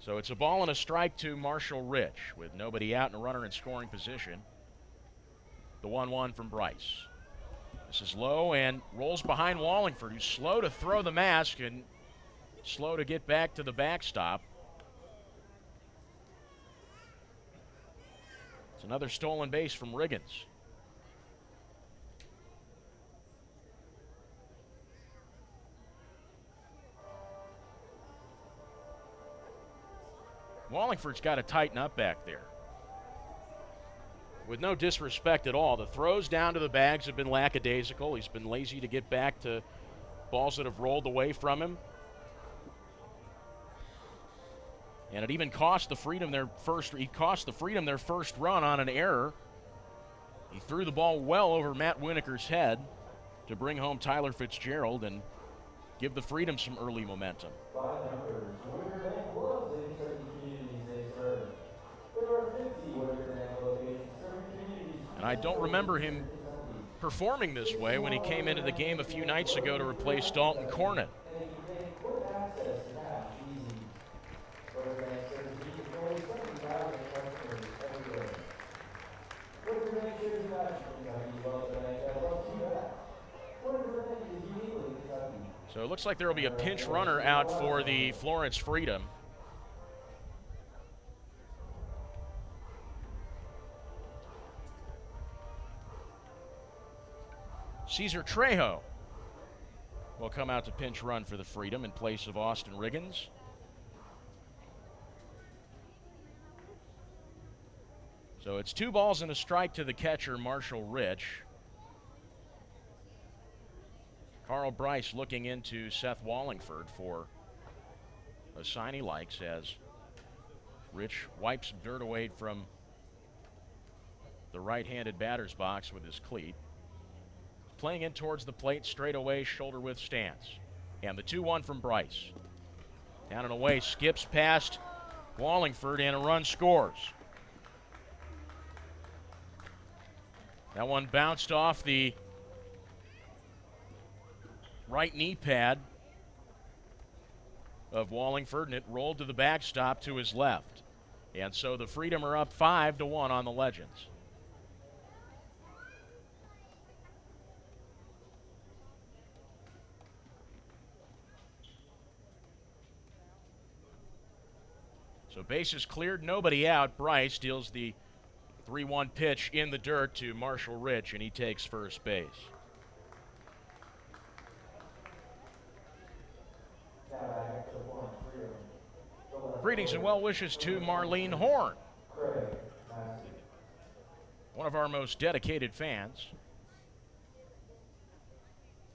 So it's a ball and a strike to Marshall Rich with nobody out and a runner in scoring position. The 1-1 from Bryce. This is low and rolls behind Wallingford, who's slow to throw the mask and slow to get back to the backstop. It's another stolen base from Riggins. Wallingford's got to tighten up back there. With no disrespect at all, the throws down to the bags have been lackadaisical. He's been lazy to get back to balls that have rolled away from him. And it even cost the Freedom their first run on an error. He threw the ball well over Matt Winokur's head to bring home Tyler Fitzgerald and give the Freedom some early momentum. And I don't remember him performing this way when he came into the game a few nights ago to replace Dalton Cornett. So it looks like there will be a pinch runner out for the Florence Freedom. Cesar Trejo will come out to pinch run for the Freedom in place of Austin Riggins. So it's 2 balls and a strike to the catcher, Marshall Rich. Carl Bryce looking into Seth Wallingford for a sign he likes as Rich wipes dirt away from the right-handed batter's box with his cleat. Playing in towards the plate, straight away, shoulder width stance. And the 2-1 from Bryce. Down and away, skips past Wallingford and a run scores. That one bounced off the right knee pad of Wallingford, and it rolled to the backstop to his left. And so the Freedom are up 5-1 on the Legends. So bases cleared, nobody out. Bryce deals the 3-1 pitch in the dirt to Marshall Rich, and he takes first base. Greetings and well wishes to Marlene Horn, one of our most dedicated fans,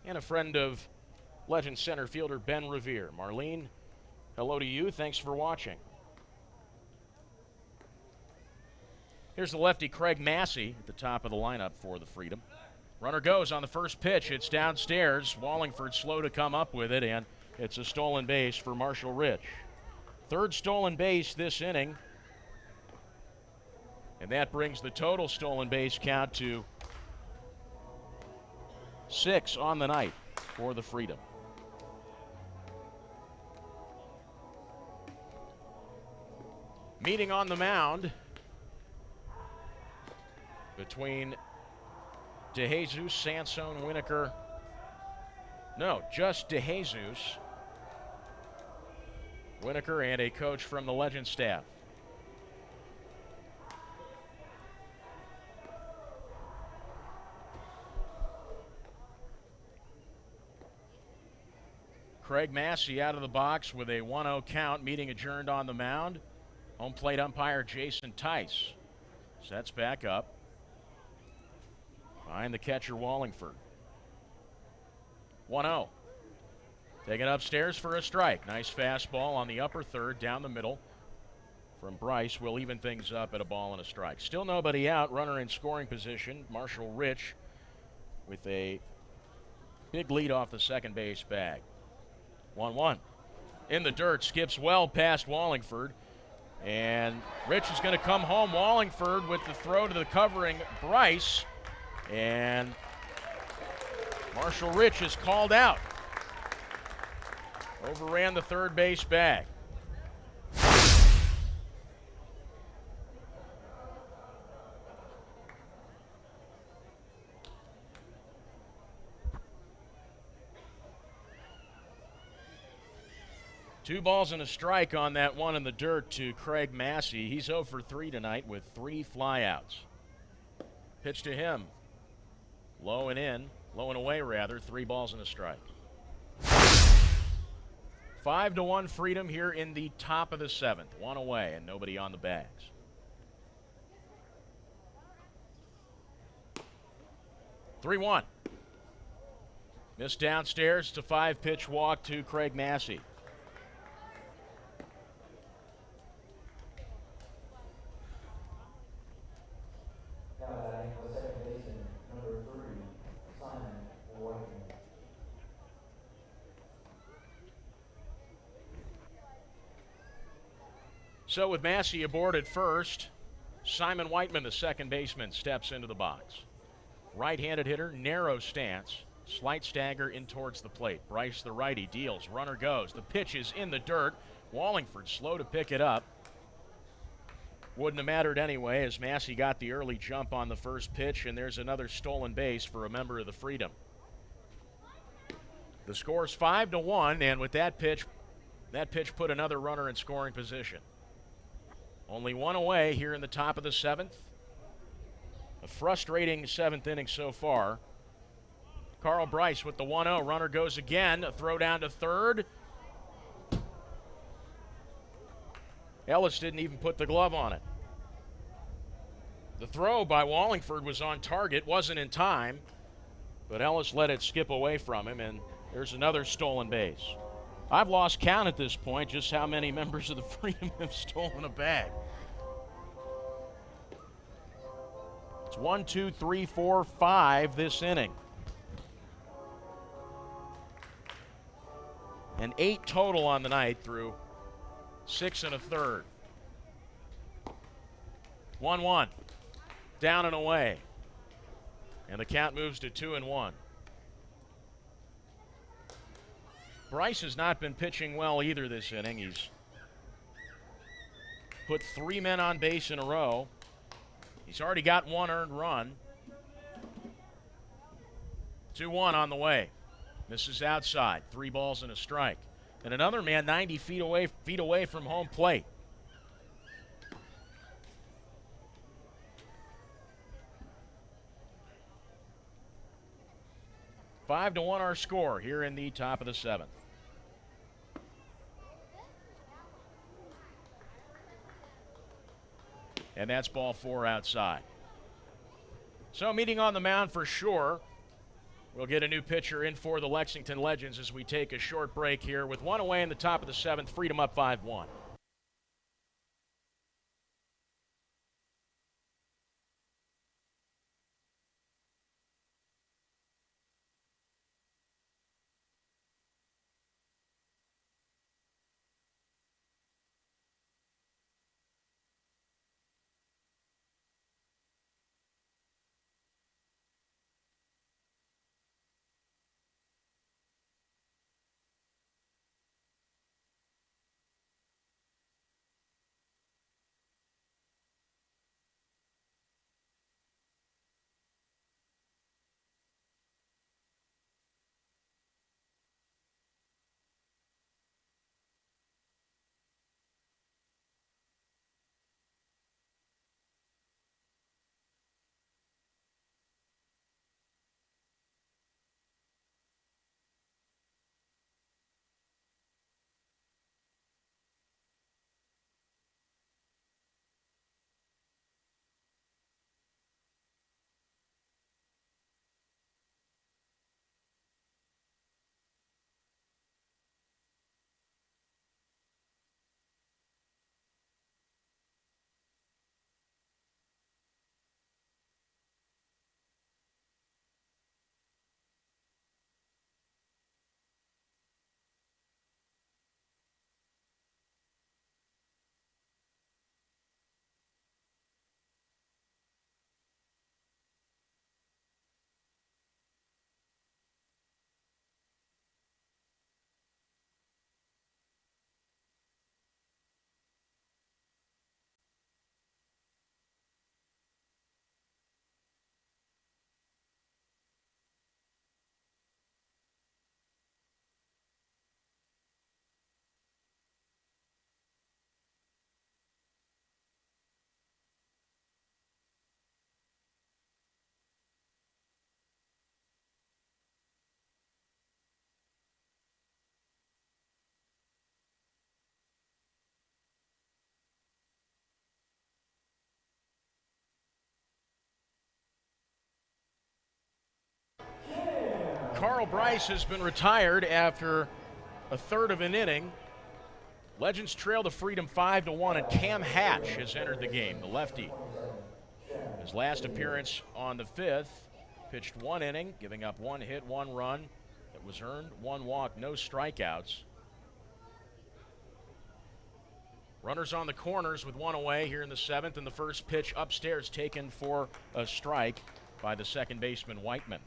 and a friend of Legend center fielder Ben Revere. Marlene, hello to you. Thanks for watching. Here's the lefty Craig Massey at the top of the lineup for the Freedom. Runner goes on the first pitch. It's downstairs. Wallingford slow to come up with it, and it's a stolen base for Marshall Rich. Third stolen base this inning. And that brings the total stolen base count to 6 on the night for the Freedom. Meeting on the mound between DeJesus, Sansone, Winokur. No, just DeJesus, Winokur, and a coach from the Legend staff. Craig Massey out of the box with a 1-0 count. Meeting adjourned on the mound. Home plate umpire Jason Tice sets back up behind the catcher Wallingford. 1-0. Taken upstairs for a strike. Nice fastball on the upper third, down the middle from Bryce. Will even things up at a ball and a strike. Still nobody out. Runner in scoring position. Marshall Rich with a big lead off the second base bag. 1-1. In the dirt, skips well past Wallingford. And Rich is going to come home. Wallingford with the throw to the covering Bryce. And Marshall Rich is called out. Overran the third base bag. Two balls and a strike on that one in the dirt to Craig Massey. He's 0 for 3 tonight with 3 flyouts. Pitch to him. Low and away rather, 3 balls and a strike. 5-1 Freedom here in the top of the 7th. 1 away and nobody on the bags. Three 1. Missed downstairs. It's a 5-pitch walk to Craig Massey. So with Massey aboard at first, Simon Whiteman, the second baseman, steps into the box. Right-handed hitter, narrow stance, slight stagger in towards the plate. Bryce, the righty, deals. Runner goes. The pitch is in the dirt. Wallingford slow to pick it up. Wouldn't have mattered anyway as Massey got the early jump on the first pitch, and there's another stolen base for a member of the Freedom. The score's 5-1, and with that pitch put another runner in scoring position. Only 1 away here in the top of the 7th. A frustrating 7th inning so far. Carl Bryce with the 1-0. Runner goes again. A throw down to third. Ellis didn't even put the glove on it. The throw by Wallingford was on target, wasn't in time, but Ellis let it skip away from him, and there's another stolen base. I've lost count at this point just how many members of the Freedom have stolen a bag. It's 1, 2, 3, 4, 5 this inning. And 8 total on the night through 6 1/3. 1-1. Down and away. And the count moves to 2-1. Bryce has not been pitching well either this inning. He's put 3 men on base in a row. He's already got 1 earned run. 2-1 on the way. Misses outside. 3 balls and a strike. And another man 90 feet away from home plate. Five to 1 our score here in the top of the 7th. And that's ball 4 outside. So meeting on the mound for sure. We'll get a new pitcher in for the Lexington Legends as we take a short break here with 1 away in the top of the 7th. Freedom up 5-1. Carl Bryce has been retired after a third of an inning. Legends trail the Freedom 5-1, and Cam Hatch has entered the game, the lefty. His last appearance on the 5th, pitched 1 inning, giving up 1 hit, 1 run that was earned, 1 walk, no strikeouts. Runners on the corners with 1 away here in the 7th, and the first pitch upstairs taken for a strike by the second baseman, Whiteman.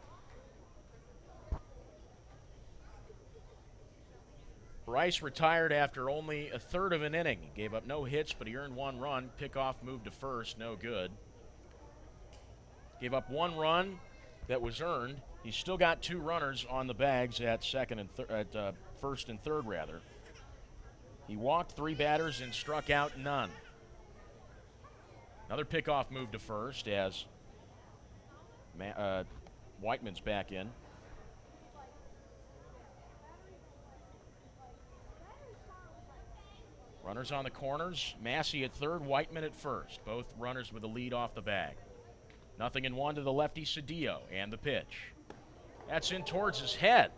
Bryce retired after only a third of an inning. He gave up no hits, but he earned 1 run. Pickoff move to first, no good. Gave up 1 run that was earned. He's still got 2 runners on the bags at first and third rather. He walked 3 batters and struck out none. Another pickoff move to first as Whiteman's back in. Runners on the corners. Massey at third, Whiteman at first. Both runners with a lead off the bag. 0-1 to the lefty Cedillo, and the pitch. That's in towards his head.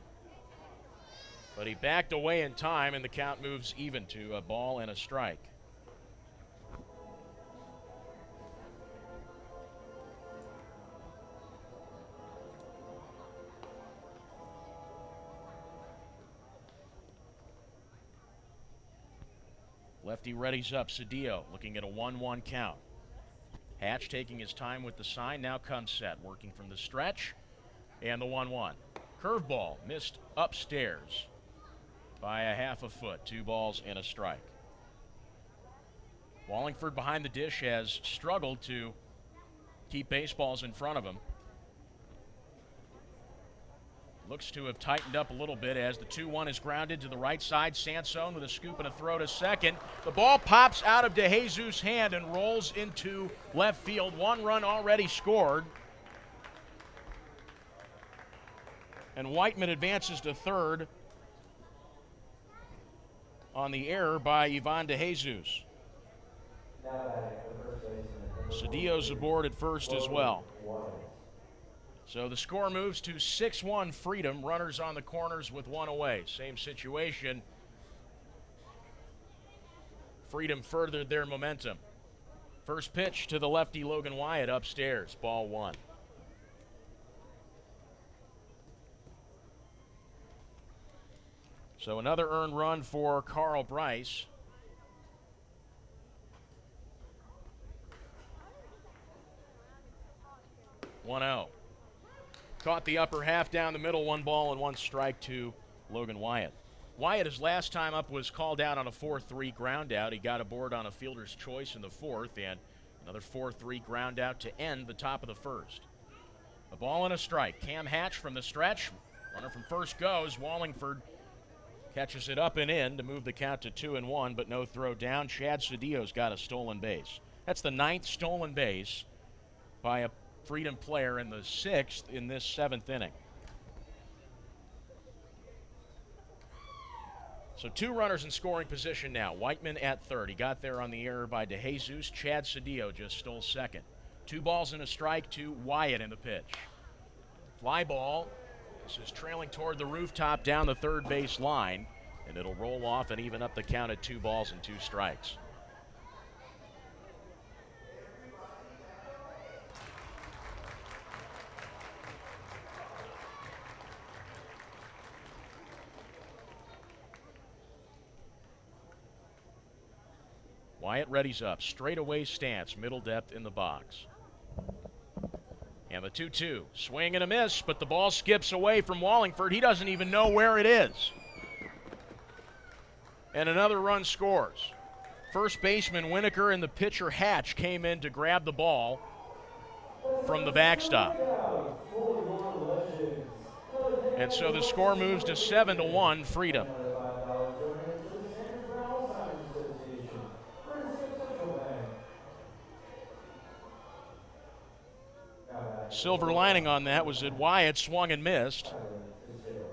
But he backed away in time, and the count moves even to a ball and a strike. Lefty readies up. Cedillo looking at a 1-1 count. Hatch taking his time with the sign. Now comes set. Working from the stretch. And the 1-1. Curveball missed upstairs by a half a foot. 2 balls and a strike. Wallingford behind the dish has struggled to keep baseballs in front of him. Looks to have tightened up a little bit as the 2-1 is grounded to the right side. Sansone with a scoop and a throw to second. The ball pops out of DeJesus' hand and rolls into left field. 1 run already scored. And Whiteman advances to third on the error by Ivan DeJesus. Cedillo's aboard at first as well. So the score moves to 6-1 Freedom. Runners on the corners with 1 away. Same situation. Freedom furthered their momentum. First pitch to the lefty Logan Wyatt upstairs. Ball 1. So another earned run for Carl Bryce. One-0. Caught the upper half down the middle, 1 ball and 1 strike to Logan Wyatt. Wyatt, his last time up, was called out on a 4-3 ground out. He got aboard on a fielder's choice in the 4th, and another 4-3 ground out to end the top of the 1st. A ball and a strike. Cam Hatch from the stretch. Runner from first goes. Wallingford catches it up and in to move the count to 2-1, but no throw down. Chad Cedillo's got a stolen base. That's the 9th stolen base by a Freedom player in the 6th in this 7th inning. So 2 runners in scoring position now. Whiteman at third. He got there on the error by DeJesus. Chad Cedillo just stole second. 2 balls and a strike to Wyatt in the pitch. Fly ball. This is trailing toward the rooftop down the third base line, and it'll roll off and even up the count at 2 balls and 2 strikes. Wyatt readies up. Straightaway stance, middle depth in the box. And the 2-2. Swing and a miss, but the ball skips away from Wallingford. He doesn't even know where it is. And another run scores. First baseman Winokur and the pitcher Hatch came in to grab the ball from the backstop. And so the score moves to 7-1 Freedom. Silver lining on that was that Wyatt swung and missed.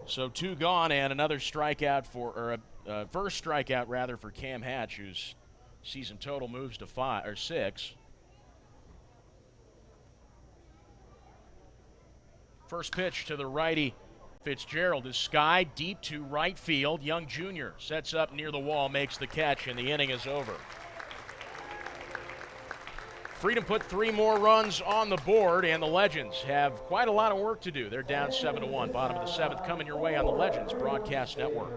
So 2 gone and another strikeout first strikeout rather for Cam Hatch, whose season total moves to 6. First pitch to the righty Fitzgerald is skied deep to right field. Young Jr. sets up near the wall, makes the catch, and the inning is over. Freedom put 3 more runs on the board, and the Legends have quite a lot of work to do. They're down 7-1. Bottom of the 7th coming your way on the Legends Broadcast Network.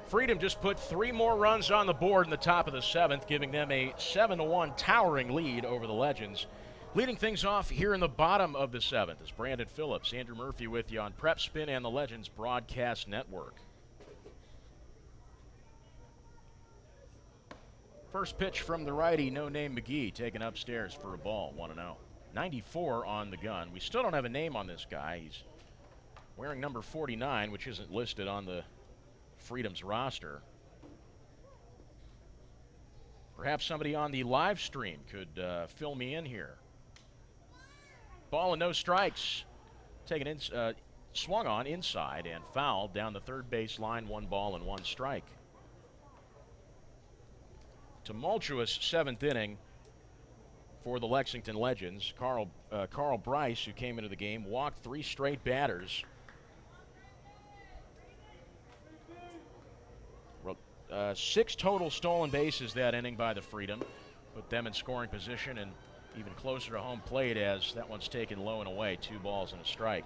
Freedom just put 3 more runs on the board in the top of the 7th, giving them a 7-1 towering lead over the Legends. Leading things off here in the bottom of the 7th is Brandon Phillips. Andrew Murphy with you on Prep Spin and the Legends Broadcast Network. First pitch from the righty, No Name McGee, taken upstairs for a ball, 1-0. 94 on the gun. We still don't have a name on this guy. He's wearing number 49, which isn't listed on the Freedom's roster. Perhaps somebody on the live stream could fill me in here. Ball and no strikes. Taken in, swung on inside and fouled down the third base line. 1 ball and 1 strike. Tumultuous 7th inning for the Lexington Legends. Carl Bryce, who came into the game, walked 3 straight batters. 6 total stolen bases that inning by the Freedom. Put them in scoring position and even closer to home plate as that one's taken low and away. 2 balls and a strike.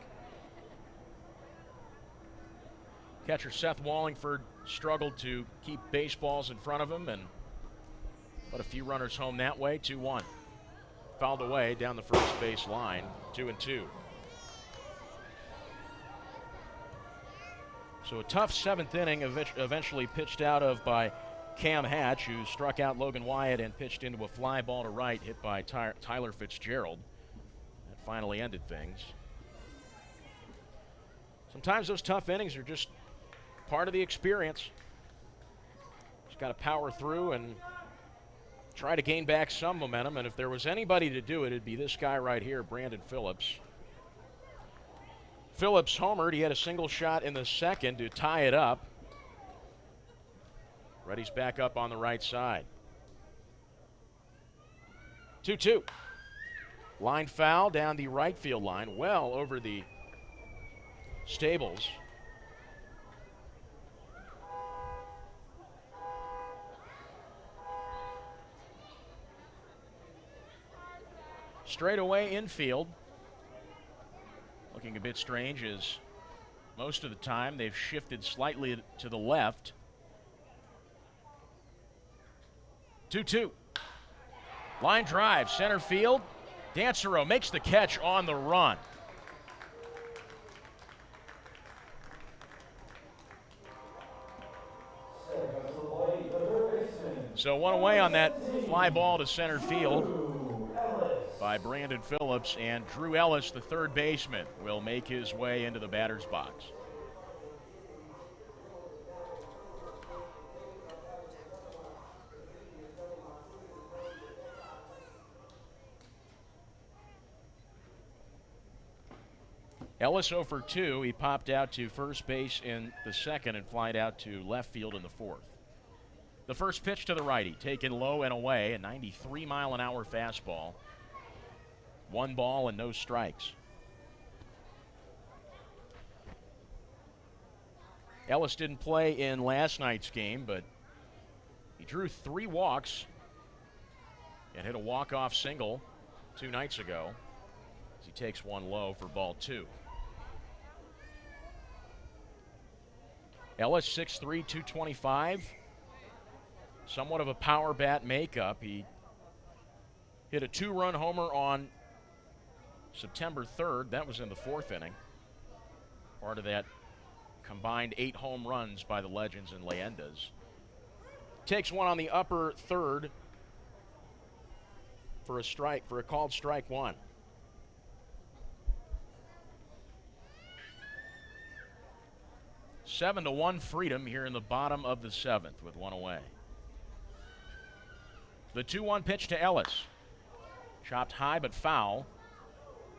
Catcher Seth Wallingford struggled to keep baseballs in front of him and put a few runners home that way. 2-1. Fouled away down the first base line. 2-2. So a tough 7th inning eventually pitched out of by Cam Hatch, who struck out Logan Wyatt and pitched into a fly ball to right, hit by Tyler Fitzgerald. That finally ended things. Sometimes those tough innings are just part of the experience. Just got to power through and try to gain back some momentum, and if there was anybody to do it, it'd be this guy right here, Brandon Phillips. Phillips homered. He had a single shot in the 2nd to tie it up. Reddy's back up on the right side. 2-2. Line foul down the right field line, well over the Stables. Straightaway infield. Looking a bit strange as most of the time they've shifted slightly to the left. 2-2. Line drive, center field. Dancero makes the catch on the run. So one away on that fly ball to center field by Brandon Phillips, and Drew Ellis, the third baseman, will make his way into the batter's box. Ellis 0 for 2. He popped out to first base in the second and flied out to left field in the fourth. The first pitch to the righty, taken low and away, a 93-mile-an-hour fastball. 1 ball and no strikes. Ellis didn't play in last night's game, but he drew 3 walks and hit a walk-off single 2 nights ago as he takes 1 low for ball 2. Ellis 6'3", 225. Somewhat of a power bat makeup. He hit a 2-run homer on September 3rd. That was in the 4th inning. Part of that combined 8 home runs by the Legends and Leyendas. Takes one on the upper third for a strike, for a called strike 1. Seven to 1 Freedom here in the bottom of the 7th with 1 away. The 2-1 pitch to Ellis. Chopped high but foul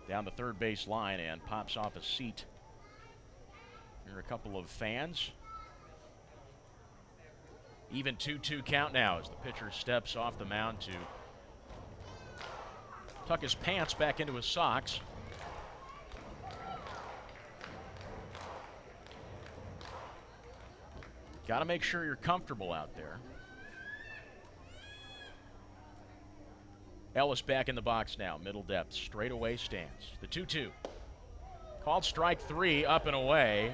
down the third base line and pops off a seat. Here are a couple of fans. Even 2-2 count now as the pitcher steps off the mound to tuck his pants back into his socks. Got to make sure you're comfortable out there. Ellis back in the box now, middle depth, straightaway stance. The 2-2. Called strike 3, up and away.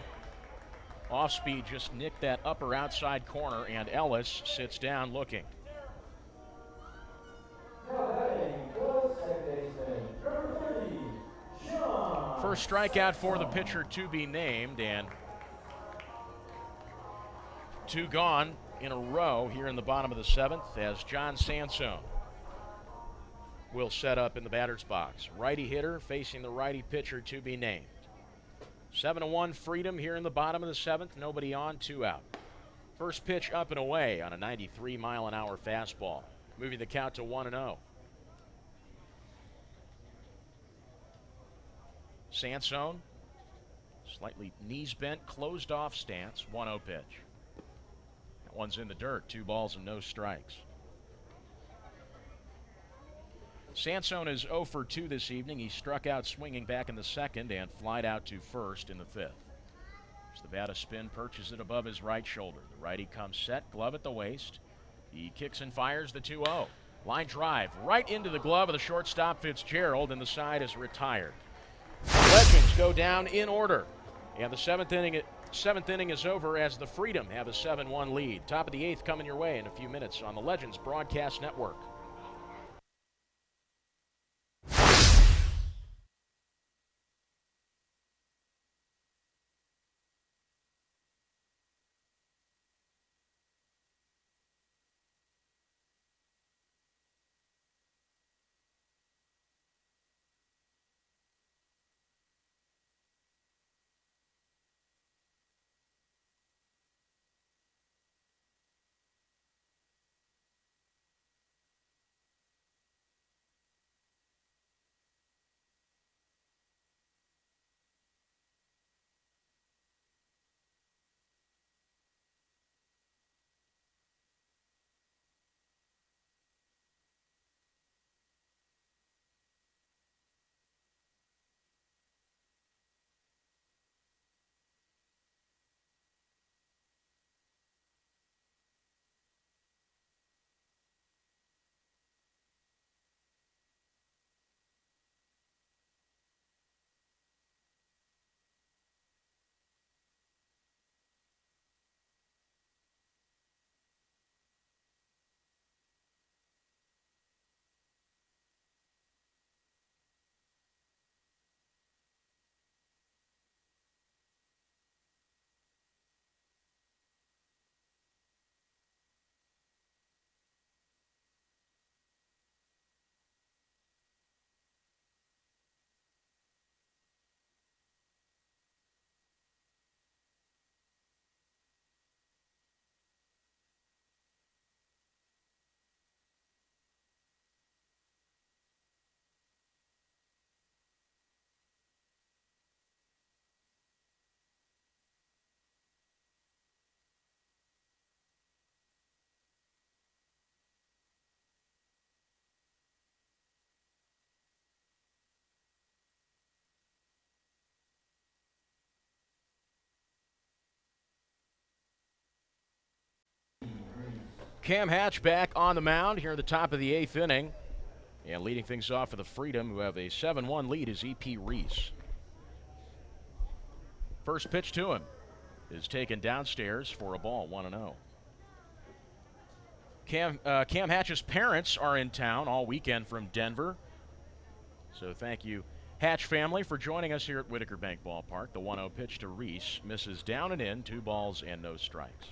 Off speed just nicked that upper outside corner, and Ellis sits down looking. First strikeout for the pitcher to be named, and 2 gone in a row here in the bottom of the 7th as John Sansone will set up in the batter's box. Righty hitter facing the righty pitcher to be named. 7-1 Freedom here in the bottom of the 7th. Nobody on, 2 out. First pitch up and away on a 93-mile-an-hour fastball, moving the count to 1-0. Sansone, slightly knees bent, closed off stance, 1-0 pitch. That one's in the dirt, 2 balls and no strikes. Sansone is 0 for 2 this evening. He struck out swinging back in the second and flied out to first in the 5th. As the bat a spin, perches it above his right shoulder. The righty comes set, glove at the waist. He kicks and fires the 2-0. Line drive right into the glove of the shortstop Fitzgerald, and the side is retired. The Legends go down in order, and the 7th inning is over as the Freedom have a 7-1 lead. Top of the 8th coming your way in a few minutes on the Legends Broadcast Network. Cam Hatch back on the mound here at the top of the 8th inning. And leading things off for the Freedom, who have a 7-1 lead, is E.P. Reese. First pitch to him is taken downstairs for a ball, 1-0. Cam Hatch's parents are in town all weekend from Denver. So thank you, Hatch family, for joining us here at Whitaker Bank Ballpark. The 1-0 pitch to Reese misses down and in, 2 balls and no strikes.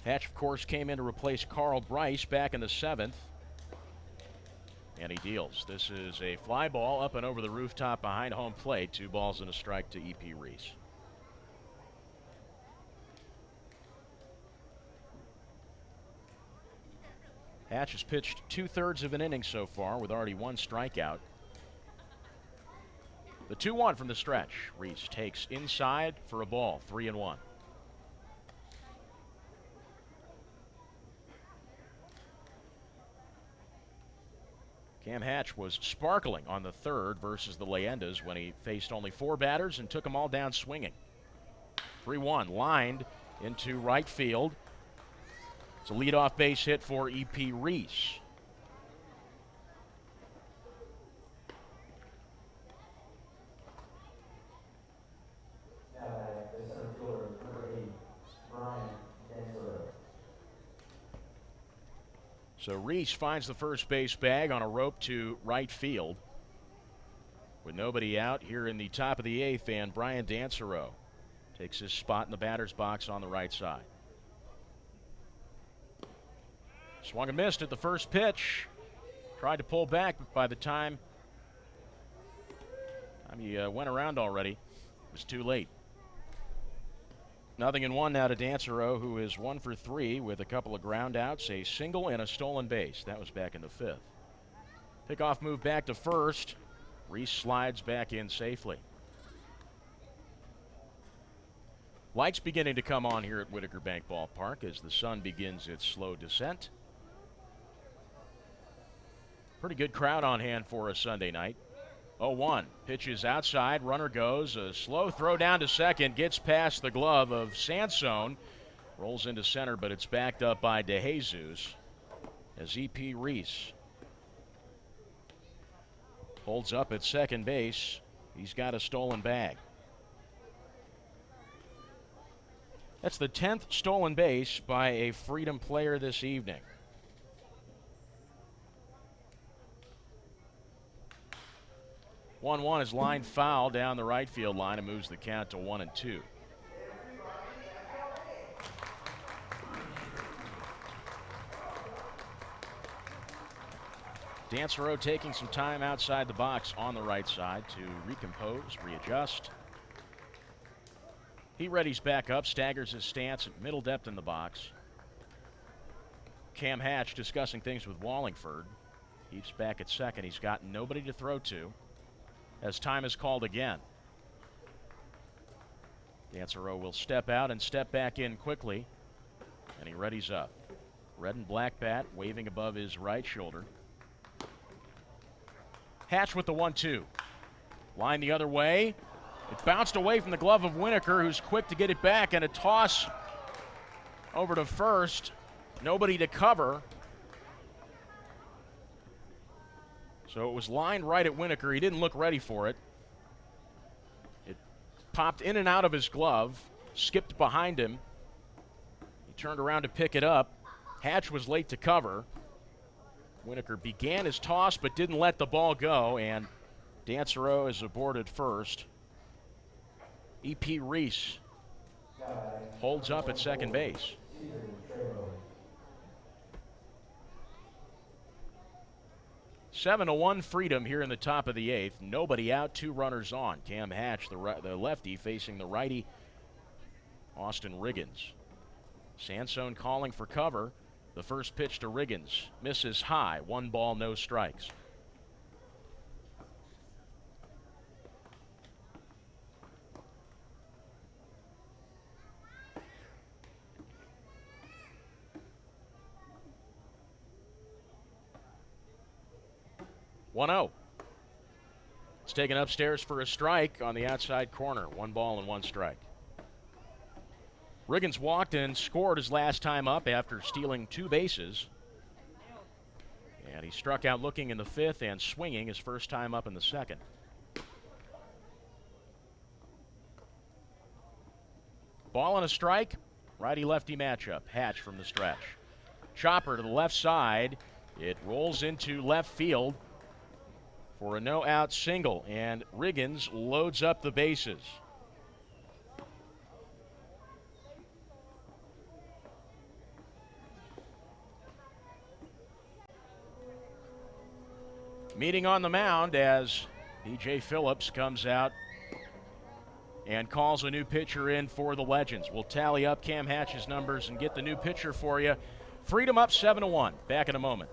Hatch, of course, came in to replace Carl Bryce back in the 7th. And he deals. This is a fly ball up and over the rooftop behind home plate. 2 balls and a strike to E.P. Reese. Hatch has pitched 2/3 of an inning so far with already 1 strikeout. The 2-1 from the stretch. Reese takes inside for a ball, 3-1. Cam Hatch was sparkling on the 3rd versus the Leyendas when he faced only 4 batters and took them all down swinging. 3-1, lined into right field. It's a leadoff base hit for E.P. Reese. So Reese finds the first base bag on a rope to right field. With nobody out here in the top of the 8th, and Brian Dansereau takes his spot in the batter's box on the right side. Swung and missed at the first pitch. Tried to pull back, but by the time he went around already, it was too late. 0-1 now to Dansereau, who is 1 for 3 with a couple of ground outs, a single, and a stolen base. That was back in the 5th. Pickoff move back to first. Reese slides back in safely. Lights beginning to come on here at Whitaker Bank Ballpark as the sun begins its slow descent. Pretty good crowd on hand for a Sunday night. 0-1. Pitches outside. Runner goes. A slow throw down to second. Gets past the glove of Sansone. Rolls into center, but it's backed up by DeJesus as E.P. Reese holds up at second base. He's got a stolen bag. That's the 10th stolen base by a Freedom player this evening. One is lined foul down the right field line and moves the count to 1-2. Dansereau taking some time outside the box on the right side to recompose, readjust. He readies back up, staggers his stance at middle depth in the box. Cam Hatch discussing things with Wallingford. He's back at second. He's got nobody to throw to as time is called again. Dansereau will step out and step back in quickly, and he readies up. Red and black bat waving above his right shoulder. Hatch with the 1-2. Line the other way. It bounced away from the glove of Whitaker, who's quick to get it back, and a toss over to first. Nobody to cover. So it was lined right at Whitaker. He didn't look ready for it. It popped in and out of his glove, skipped behind him. He turned around to pick it up. Hatch was late to cover. Whitaker began his toss but didn't let the ball go, and Dansereau is aboarded first. E.P. Reese holds up at second base. Seven to 1 Freedom here in the top of the 8th. Nobody out, 2 runners on. Cam Hatch, the lefty, facing the righty, Austin Riggins. Sansone calling for cover. The first pitch to Riggins misses high. 1 ball, no strikes. It's taken upstairs for a strike on the outside corner. 1 ball and 1 strike. Riggins walked and scored his last time up after stealing 2 bases. And he struck out looking in the 5th and swinging his first time up in the 2nd. Ball and a strike. Righty-lefty matchup. Hatch from the stretch. Chopper to the left side. It rolls into left field for a no-out single, and Riggins loads up the bases. Meeting on the mound as B.J. Phillips comes out and calls a new pitcher in for the Legends. We'll tally up Cam Hatch's numbers and get the new pitcher for you. Freedom up 7-1. Back in a moment.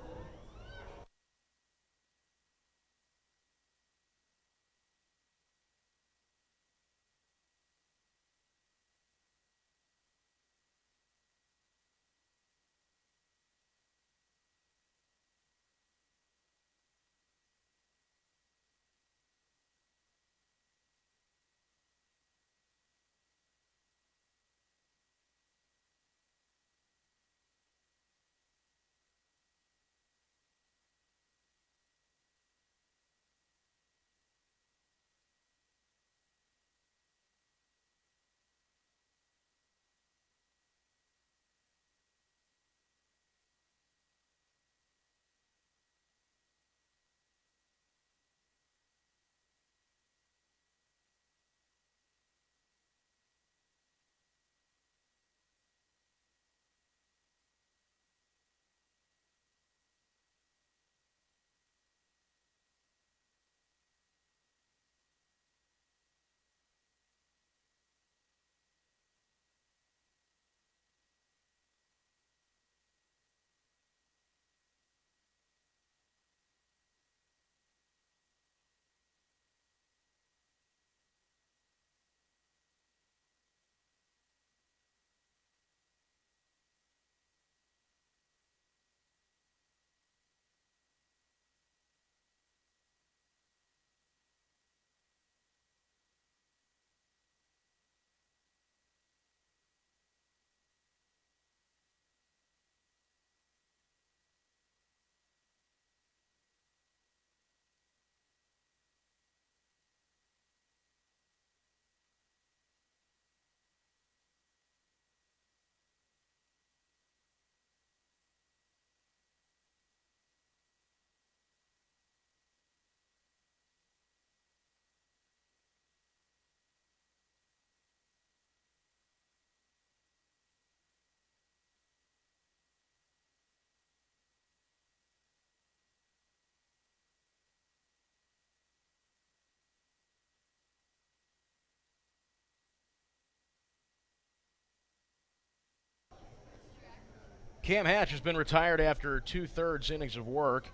Cam Hatch has been retired after 2/3 innings of work,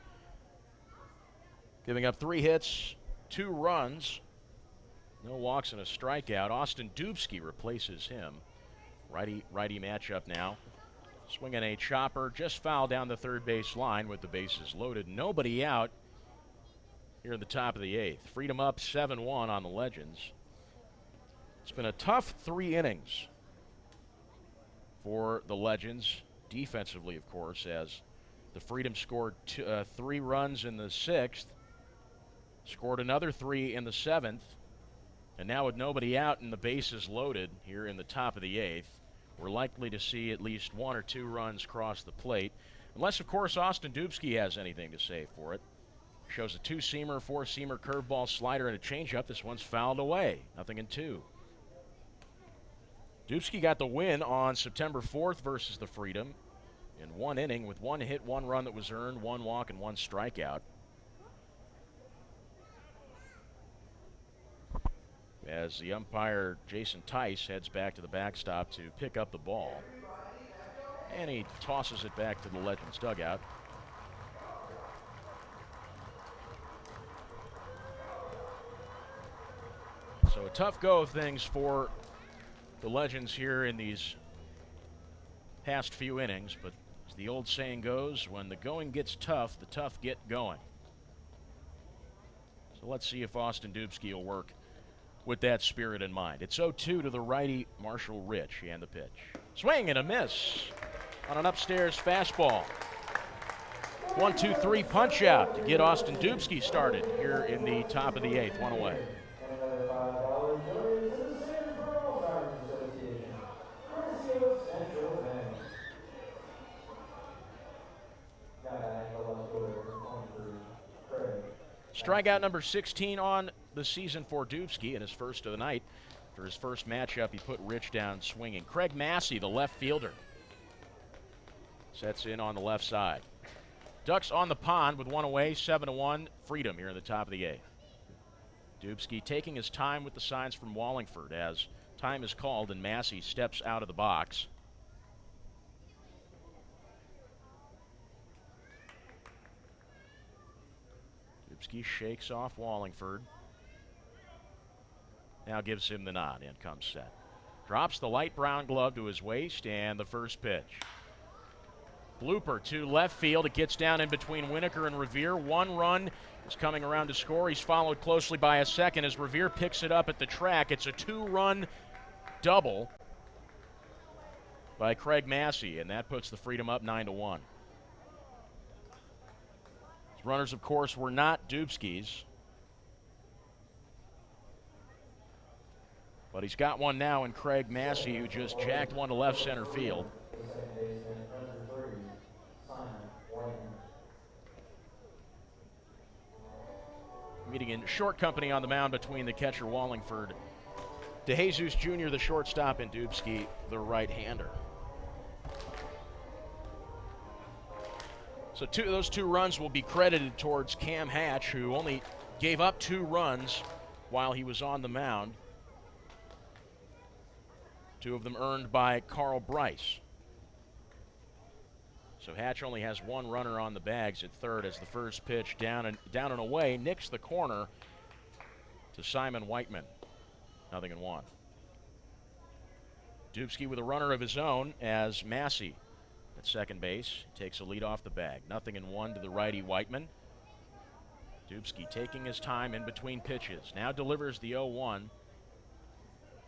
giving up 3 hits, 2 runs, no walks and a strikeout. Austin Dubsky replaces him. Righty matchup now. Swinging a chopper, just fouled down the third base line with the bases loaded. Nobody out here at the top of the 8th. Freedom up 7-1 on the Legends. It's been a tough 3 innings for the Legends. Defensively, of course, as the Freedom scored 3 runs in the 6th, scored another 3 in the 7th, and now with nobody out and the bases loaded here in the top of the 8th, we're likely to see at least 1 or 2 runs cross the plate, unless, of course, Austin Dubsky has anything to say for it. Shows a 2-seamer, 4-seamer, curveball, slider, and a changeup. This one's fouled away. 0-2. Dubsky got the win on September 4th versus the Freedom in 1 inning with 1 hit, 1 run that was earned, 1 walk, and 1 strikeout. As the umpire, Jason Tice, heads back to the backstop to pick up the ball. And he tosses it back to the Legends dugout. So a tough go of things for the Legends here in these past few innings, but as the old saying goes, when the going gets tough, the tough get going. So let's see if Austin Dubsky will work with that spirit in mind. It's 0-2 to the righty, Marshall Rich, and the pitch. Swing and a miss on an upstairs fastball. 1-2-3 punch out to get Austin Dubsky started here in the top of the 8th, one away. Strikeout number 16 on the season for Dubsky in his first of the night. For his first matchup, he put Rich down swinging. Craig Massey, the left fielder, sets in on the left side. Ducks on the pond with one away, 7-1, Freedom here in the top of the 8th. Dubsky taking his time with the signs from Wallingford as time is called and Massey steps out of the box. Dubsky shakes off Wallingford. Now gives him the nod. In comes set. Drops the light brown glove to his waist and the first pitch. Blooper to left field. It gets down in between Winokur and Revere. One run is coming around to score. He's followed closely by a second as Revere picks it up at the track. It's a 2-run double by Craig Massey, and that puts the Freedom up 9-1. His runners, of course, were not Dubsky's. But he's got one now in Craig Massey, who just jacked one to left center field. Meeting in short company on the mound between the catcher Wallingford, DeJesus Jr., the shortstop, and Dubsky, the right-hander. So those two runs will be credited towards Cam Hatch, who only gave up 2 runs while he was on the mound. 2 of them earned by Carl Bryce. So Hatch only has 1 runner on the bags at third as the first pitch down and away nicks the corner to Simon Whiteman. 0-1. Dubsky with a runner of his own as Massey at second base takes a lead off the bag. 0-1 to the righty Whiteman. Dubsky taking his time in between pitches. Now delivers the 0-1.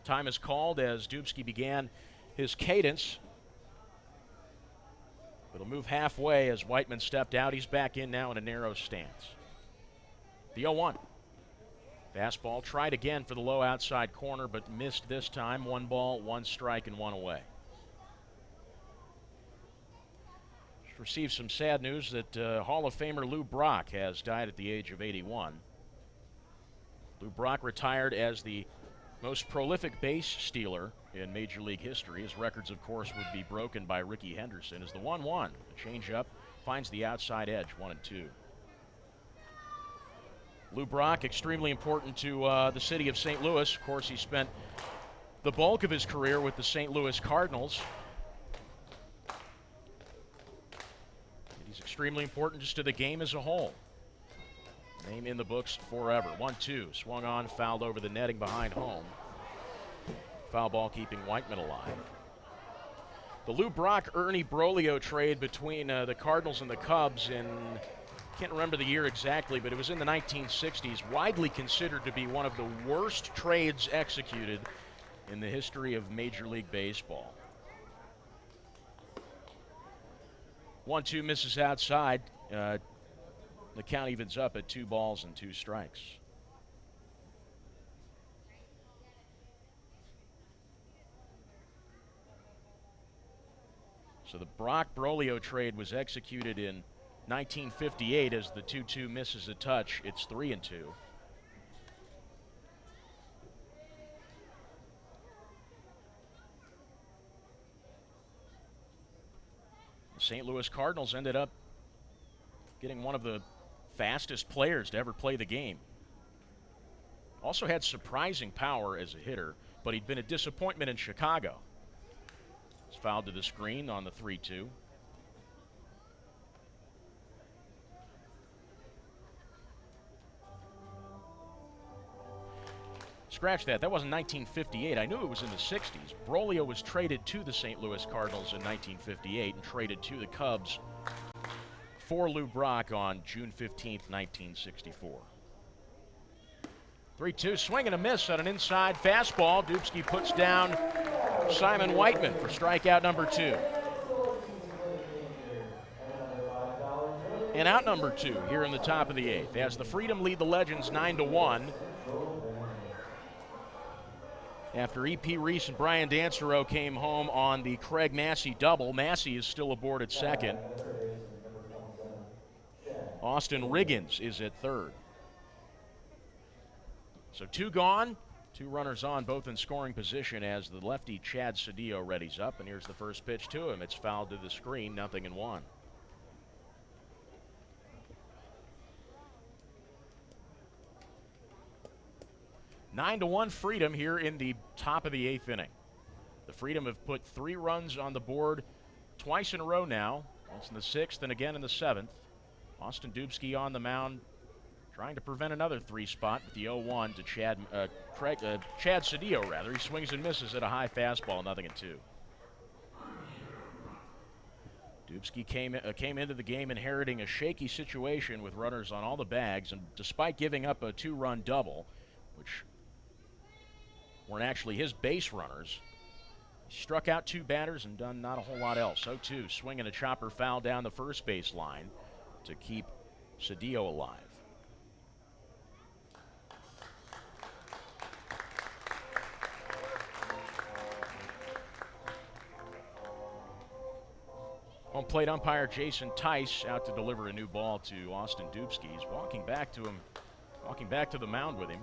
Time is called as Dubsky began his cadence. It'll move halfway as Whiteman stepped out. He's back in now in a narrow stance. The 0-1. Fastball tried again for the low outside corner, but missed this time. 1 ball, 1 strike, and 1 away. Just received some sad news that Hall of Famer Lou Brock has died at the age of 81. Lou Brock retired as the most prolific base stealer in Major League history. His records, of course, would be broken by Ricky Henderson as the 1-1. A changeup finds the outside edge, 1-2. Lou Brock, extremely important to the city of St. Louis. Of course, he spent the bulk of his career with the St. Louis Cardinals. And he's extremely important just to the game as a whole. Name in the books forever. 1-2, swung on, fouled over the netting behind home. Foul ball keeping Whiteman alive. The Lou Brock-Ernie Broglio trade between the Cardinals and the Cubs in, can't remember the year exactly, but it was in the 1960s, widely considered to be one of the worst trades executed in the history of Major League Baseball. 1-2 misses outside. The count evens up at 2 balls and 2 strikes. So the Brock-Broglio trade was executed in 1958 as the 2-2 misses a touch. It's 3-2. The St. Louis Cardinals ended up getting one of the fastest players to ever play the game. Also had surprising power as a hitter, but he'd been a disappointment in Chicago. It's fouled to the screen on the 3-2. Scratch that. That wasn't 1958. I knew it was in the 60s. Broglio was traded to the St. Louis Cardinals in 1958 and traded to the Cubs for Lou Brock on June 15th, 1964. 3-2, swing and a miss on an inside fastball. Dubsky puts down Simon Whiteman for strikeout number 2. And out number 2 here in the top of the 8th as the Freedom lead the Legends 9-1. After E.P. Reese and Brian Dansereau came home on the Craig Massey double, Massey is still aboard at second. Austin Riggins is at third. So 2 gone, 2 runners on, both in scoring position as the lefty Chad Cedillo readies up. And here's the first pitch to him. It's fouled to the screen, 0-1. Nine to 1 Freedom here in the top of the 8th inning. The Freedom have put 3 runs on the board twice in a row now. Once in the 6th and again in the 7th. Austin Dubsky on the mound, trying to prevent another 3 spot with the 0-1 to Chad Cedillo rather. He swings and misses at a high fastball, 0-2. Dubsky came into the game inheriting a shaky situation with runners on all the bags, and despite giving up a 2-run double, which weren't actually his base runners, he struck out 2 batters and done not a whole lot else. 0-2, swinging a chopper foul down the first base line to keep Cedillo alive. Home plate umpire Jason Tice out to deliver a new ball to Austin Dubsky. He's walking back to the mound with him.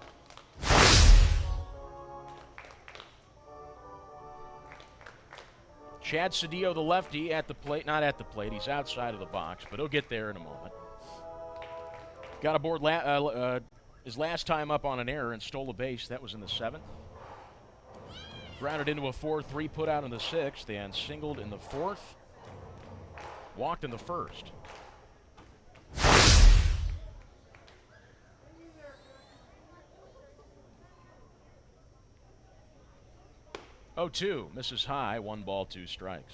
Chad Cedillo, the lefty, at the plate. Not at the plate. He's outside of the box, but he'll get there in a moment. Got aboard his last time up on an error and stole a base. That was in the 7th. Grounded into a 4-3 put out in the 6th and singled in the 4th. Walked in the 1st. 0-2, misses high, 1 ball, 2 strikes.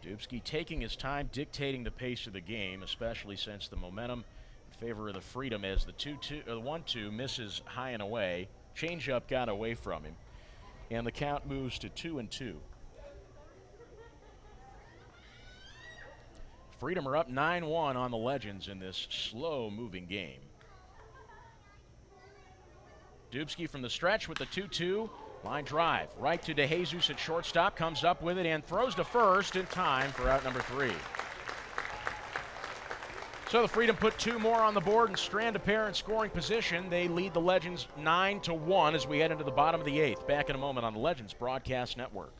Dubsky taking his time, dictating the pace of the game, especially since the momentum in favor of the Freedom as the 1-2 misses high and away. Changeup got away from him, and the count moves to 2-2. Freedom are up 9-1 on the Legends in this slow-moving game. Dubsky from the stretch with the 2-2. Line drive right to DeJesus at shortstop. Comes up with it and throws to first in time for out number 3. So the Freedom put 2 more on the board and strand a pair in scoring position. They lead the Legends 9-1 as we head into the bottom of the 8th. Back in a moment on the Legends Broadcast Network.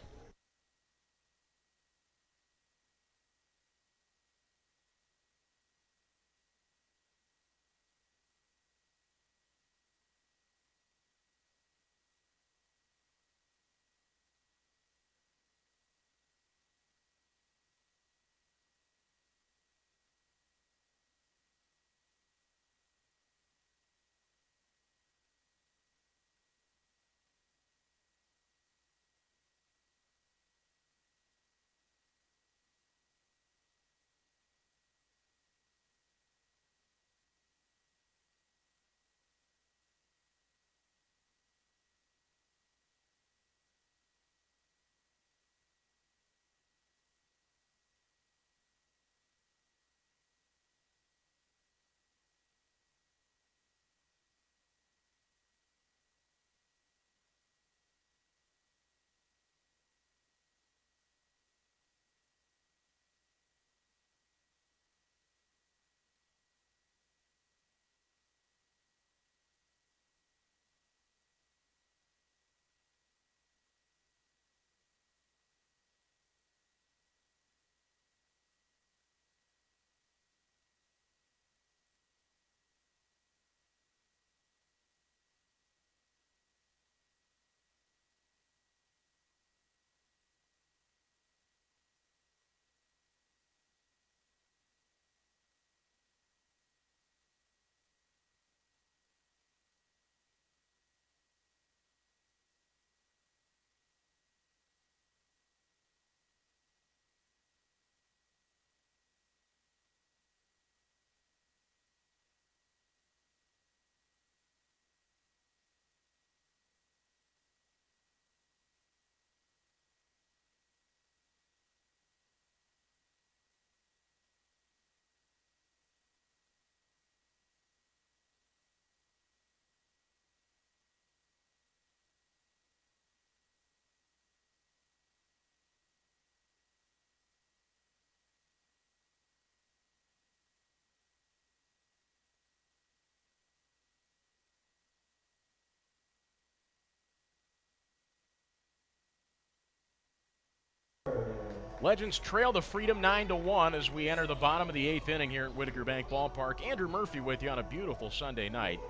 Legends trail the Freedom 9-1 as we enter the bottom of the 8th inning here at Whitaker Bank Ballpark. Andrew Murphy with you on a beautiful Sunday night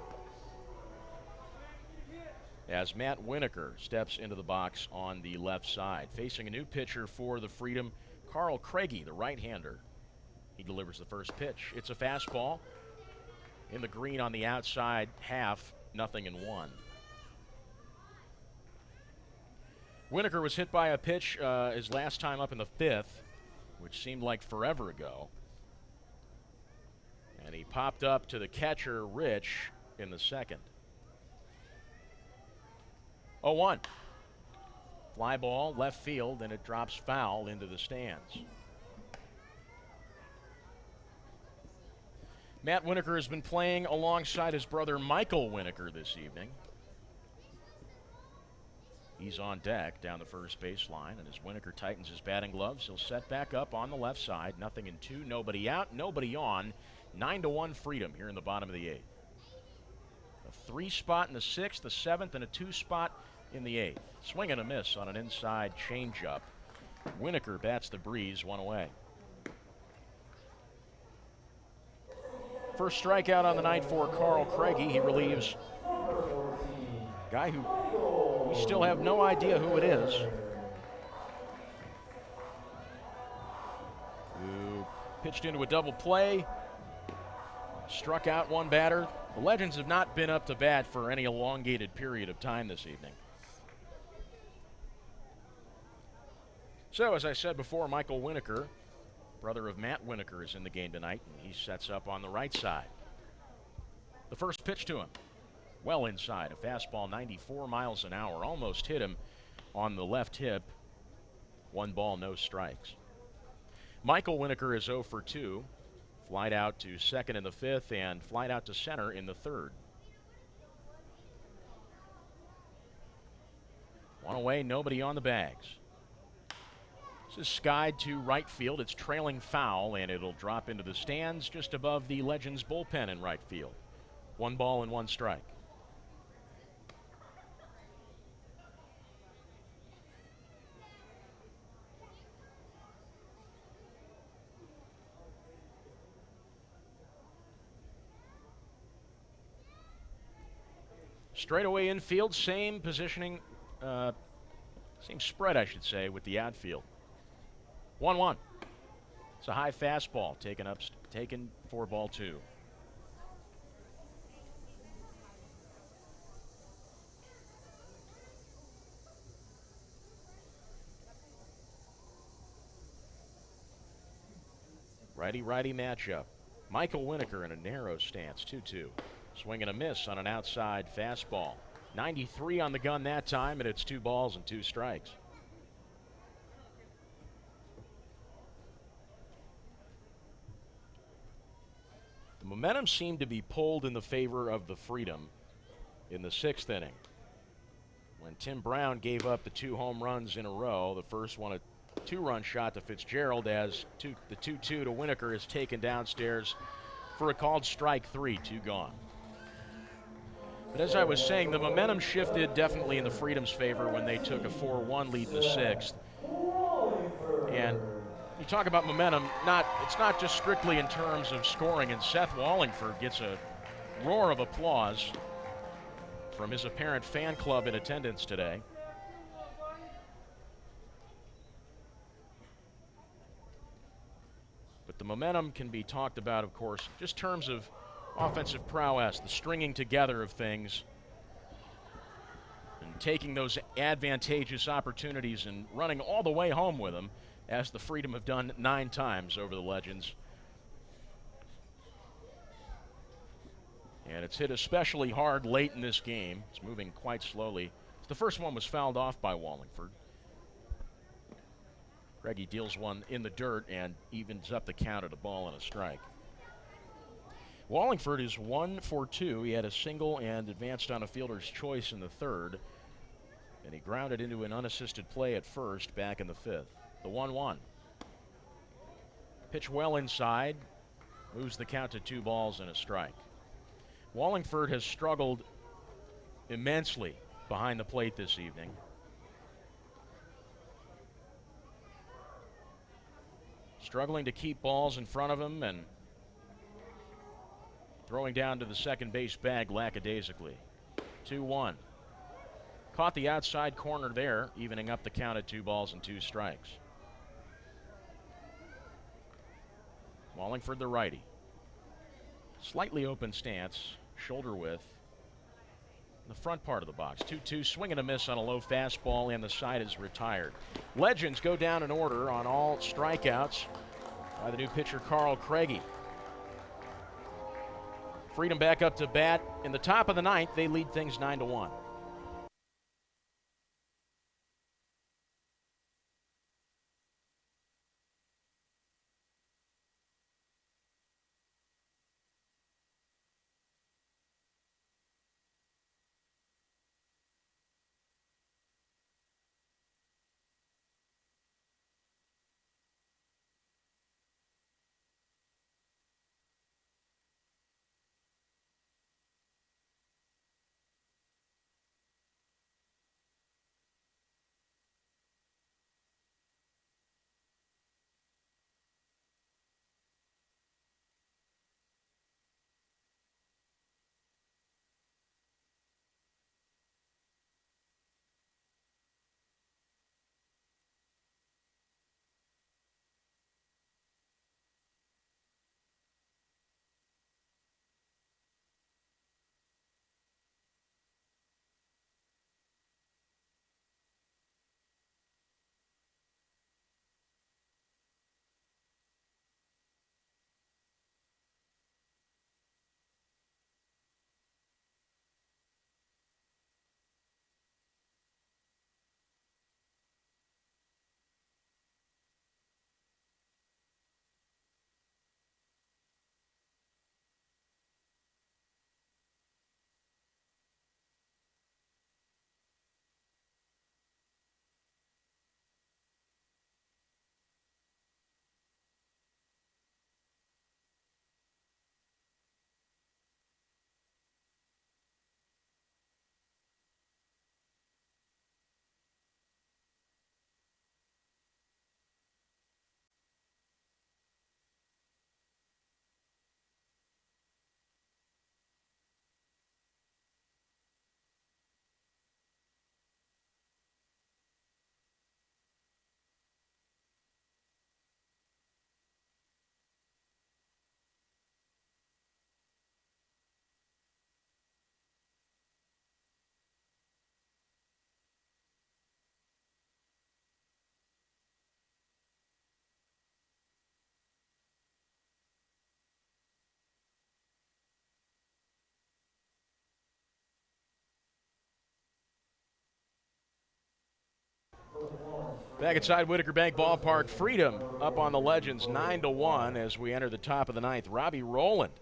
as Matt Winokur steps into the box on the left side. Facing a new pitcher for the Freedom, Carl Craigie, the right-hander. He delivers the first pitch. It's a fastball in the green on the outside half, 0-1. Winokur was hit by a pitch his last time up in the 5th, which seemed like forever ago. And he popped up to the catcher, Rich, in the 2nd. 0-1. Fly ball, left field, and it drops foul into the stands. Matt Winokur has been playing alongside his brother Michael Winokur this evening. He's on deck down the first baseline, and as Winokur tightens his batting gloves, he'll set back up on the left side. 0-2, nobody out, nobody on. 9-1 Freedom here in the bottom of the 8th. A 3 spot in the 6th, the 7th, and a 2 spot in the 8th. Swing and a miss on an inside changeup. Winokur bats the breeze, 1 away. First strikeout on the night for Carl Craigie. He relieves a guy who we still have no idea who it is. Who pitched into a double play, struck out one batter. The Legends have not been up to bat for any elongated period of time this evening. So, as I said before, Michael Winokur, brother of Matt Winokur, is in the game tonight, and he sets up on the right side. The first pitch to him, well inside, a fastball 94 miles an hour, almost hit him on the left hip. 1 ball, no strikes. Michael Winokur is 0 for 2, flied out to second in the 5th and flied out to center in the 3rd. 1 away, nobody on the bags. This is skied to right field. It's trailing foul, and it'll drop into the stands just above the Legends bullpen in right field. 1 ball and 1 strike. Straightaway infield, same positioning, same spread, I should say, with the outfield. 1-1. It's a high fastball taken for ball 2. Righty-righty matchup. Michael Winokur in a narrow stance, 2-2. Swing and a miss on an outside fastball. 93 on the gun that time, and it's 2 balls and 2 strikes. The momentum seemed to be pulled in the favor of the Freedom in the 6th inning, when Tim Brown gave up the 2 home runs in a row. The first one, a 2-run shot to Fitzgerald, as the 2-2 to Winokur is taken downstairs for a called strike 3, 2 gone. But as I was saying, the momentum shifted definitely in the Freedom's favor when they took a 4-1 lead in the 6th. And you talk about momentum, it's not just strictly in terms of scoring, and Seth Wallingford gets a roar of applause from his apparent fan club in attendance today. But the momentum can be talked about, of course, just in terms of offensive prowess, the stringing together of things, and taking those advantageous opportunities and running all the way home with them, as the Freedom have done 9 times over the Legends. And it's hit especially hard late in this game. It's moving quite slowly. The first one was fouled off by Wallingford. Craigie deals one in the dirt and evens up the count at a ball and a strike. Wallingford is 1 for 2. He had a single and advanced on a fielder's choice in the 3rd. And he grounded into an unassisted play at first back in the 5th. The 1-1. Pitch well inside. Moves the count to 2 balls and a strike. Wallingford has struggled immensely behind the plate this evening. struggling to keep balls in front of him and throwing down to the second base bag lackadaisically. 2-1. Caught the outside corner there, evening up the count at 2 balls and 2 strikes. Wallingford, the righty. Slightly open stance, shoulder width. The front part of the box. 2-2, swing and a miss on a low fastball, and the side is retired. Legends go down in order on all strikeouts by the new pitcher, Carl Craigie. Freedom back up to bat in the top of the 9th. They lead things 9-1. Back inside Whitaker Bank Ballpark, Freedom up on the Legends 9-1 as we enter the top of the 9th. Robbie Rowland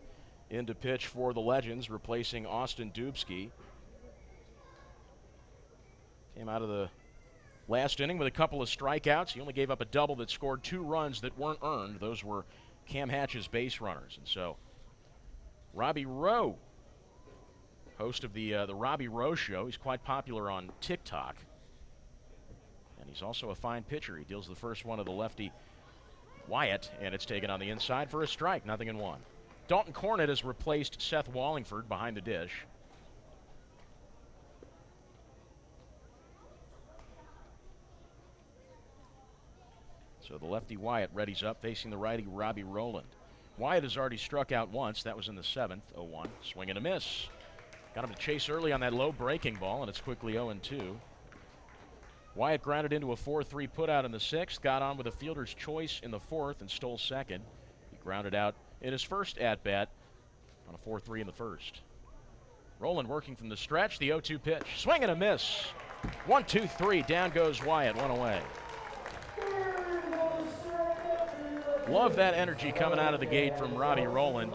in to pitch for the Legends, replacing Austin Dubsky. Came out of the last inning with a couple of strikeouts. He only gave up a double that scored 2 runs that weren't earned. Those were Cam Hatch's base runners. And so Robbie Rowe, host of the Robbie Rowe Show. He's quite popular on TikTok. And he's also a fine pitcher. He deals the first one of the lefty Wyatt, and it's taken on the inside for a strike, 0-1. Dalton Cornett has replaced Seth Wallingford behind the dish. So the lefty Wyatt readies up, facing the righty Robbie Rowland. Wyatt has already struck out once. That was in the 7th, 0-1. Swing and a miss. Got him to chase early on that low breaking ball, and it's quickly 0-2. Wyatt grounded into a 4-3 putout in the 6th, got on with a fielder's choice in the 4th and stole second. He grounded out in his first at-bat on a 4-3 in the 1st. Rowland working from the stretch, the 0-2 pitch. Swing and a miss. 1-2-3, down goes Wyatt, 1 away. Love that energy coming out of the gate from Robbie Rowland.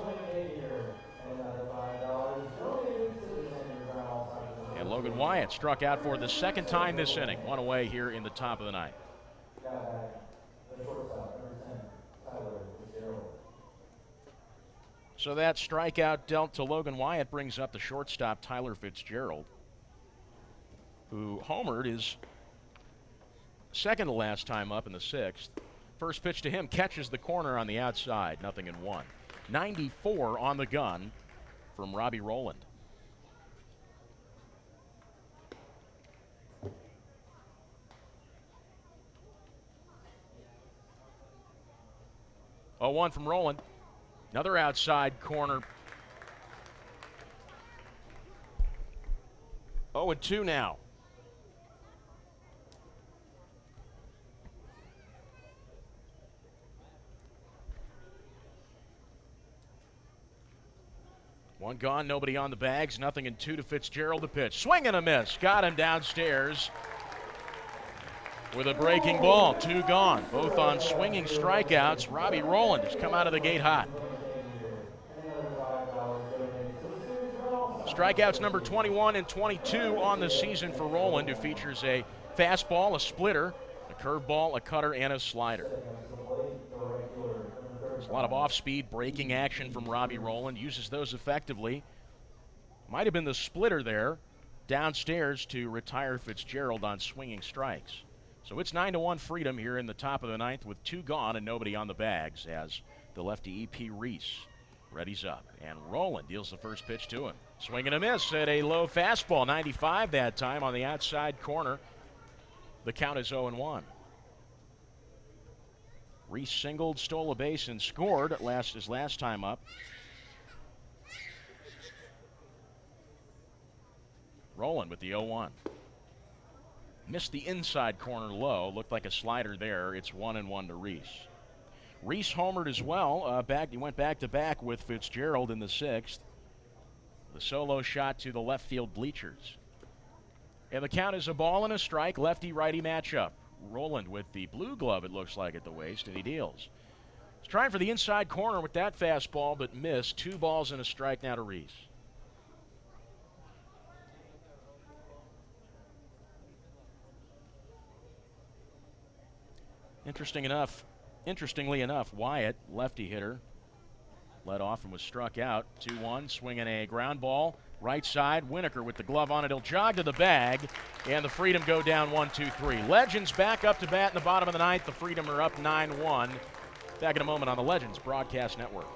And Logan Wyatt struck out for the 2nd time this inning. 1 away here in the top of the 9th. So that strikeout dealt to Logan Wyatt brings up the shortstop Tyler Fitzgerald, who homered his second to last time up in the 6th. First pitch to him catches the corner on the outside, 0-1. 94 on the gun from Robbie Rowland. Oh, 1 from Rowland. Another outside corner. 0-2 now. One gone, nobody on the bags, 0-2 to Fitzgerald to pitch. Swing and a miss. Got him downstairs with a breaking ball. 2 gone, both on swinging strikeouts. Robbie Rowland has come out of the gate hot. Strikeouts number 21 and 22 on the season for Rowland, who features a fastball, a splitter, a curveball, a cutter, and a slider. There's a lot of off-speed breaking action from Robbie Rowland. Uses those effectively. Might have been the splitter there downstairs to retire Fitzgerald on swinging strikes. So it's 9-1 Freedom here in the top of the ninth with 2 gone and nobody on the bags as the lefty E.P. Reese readies up. And Rowland deals the first pitch to him. Swing and a miss at a low fastball. 95 that time on the outside corner. The count is 0-1. Reese singled, stole a base, and scored his last time up. Rowland with the 0-1. Missed the inside corner low. Looked like a slider there. It's 1-1 to Reese. Reese homered as well. He went back-to-back with Fitzgerald in the 6th. The solo shot to the left field bleachers. And the count is a ball and a strike, lefty-righty matchup. Rowland with the blue glove, it looks like, at the waist, and he deals. He's trying for the inside corner with that fastball, but missed. 2 balls and a strike now to Reese. Interestingly enough, Wyatt, lefty hitter, led off and was struck out. 2-1, swinging a ground ball. Right side, Winokur with the glove on it. He'll jog to the bag, and the Freedom go down 1-2-3. Legends back up to bat in the bottom of the ninth. The Freedom are up 9-1. Back in a moment on the Legends Broadcast Network.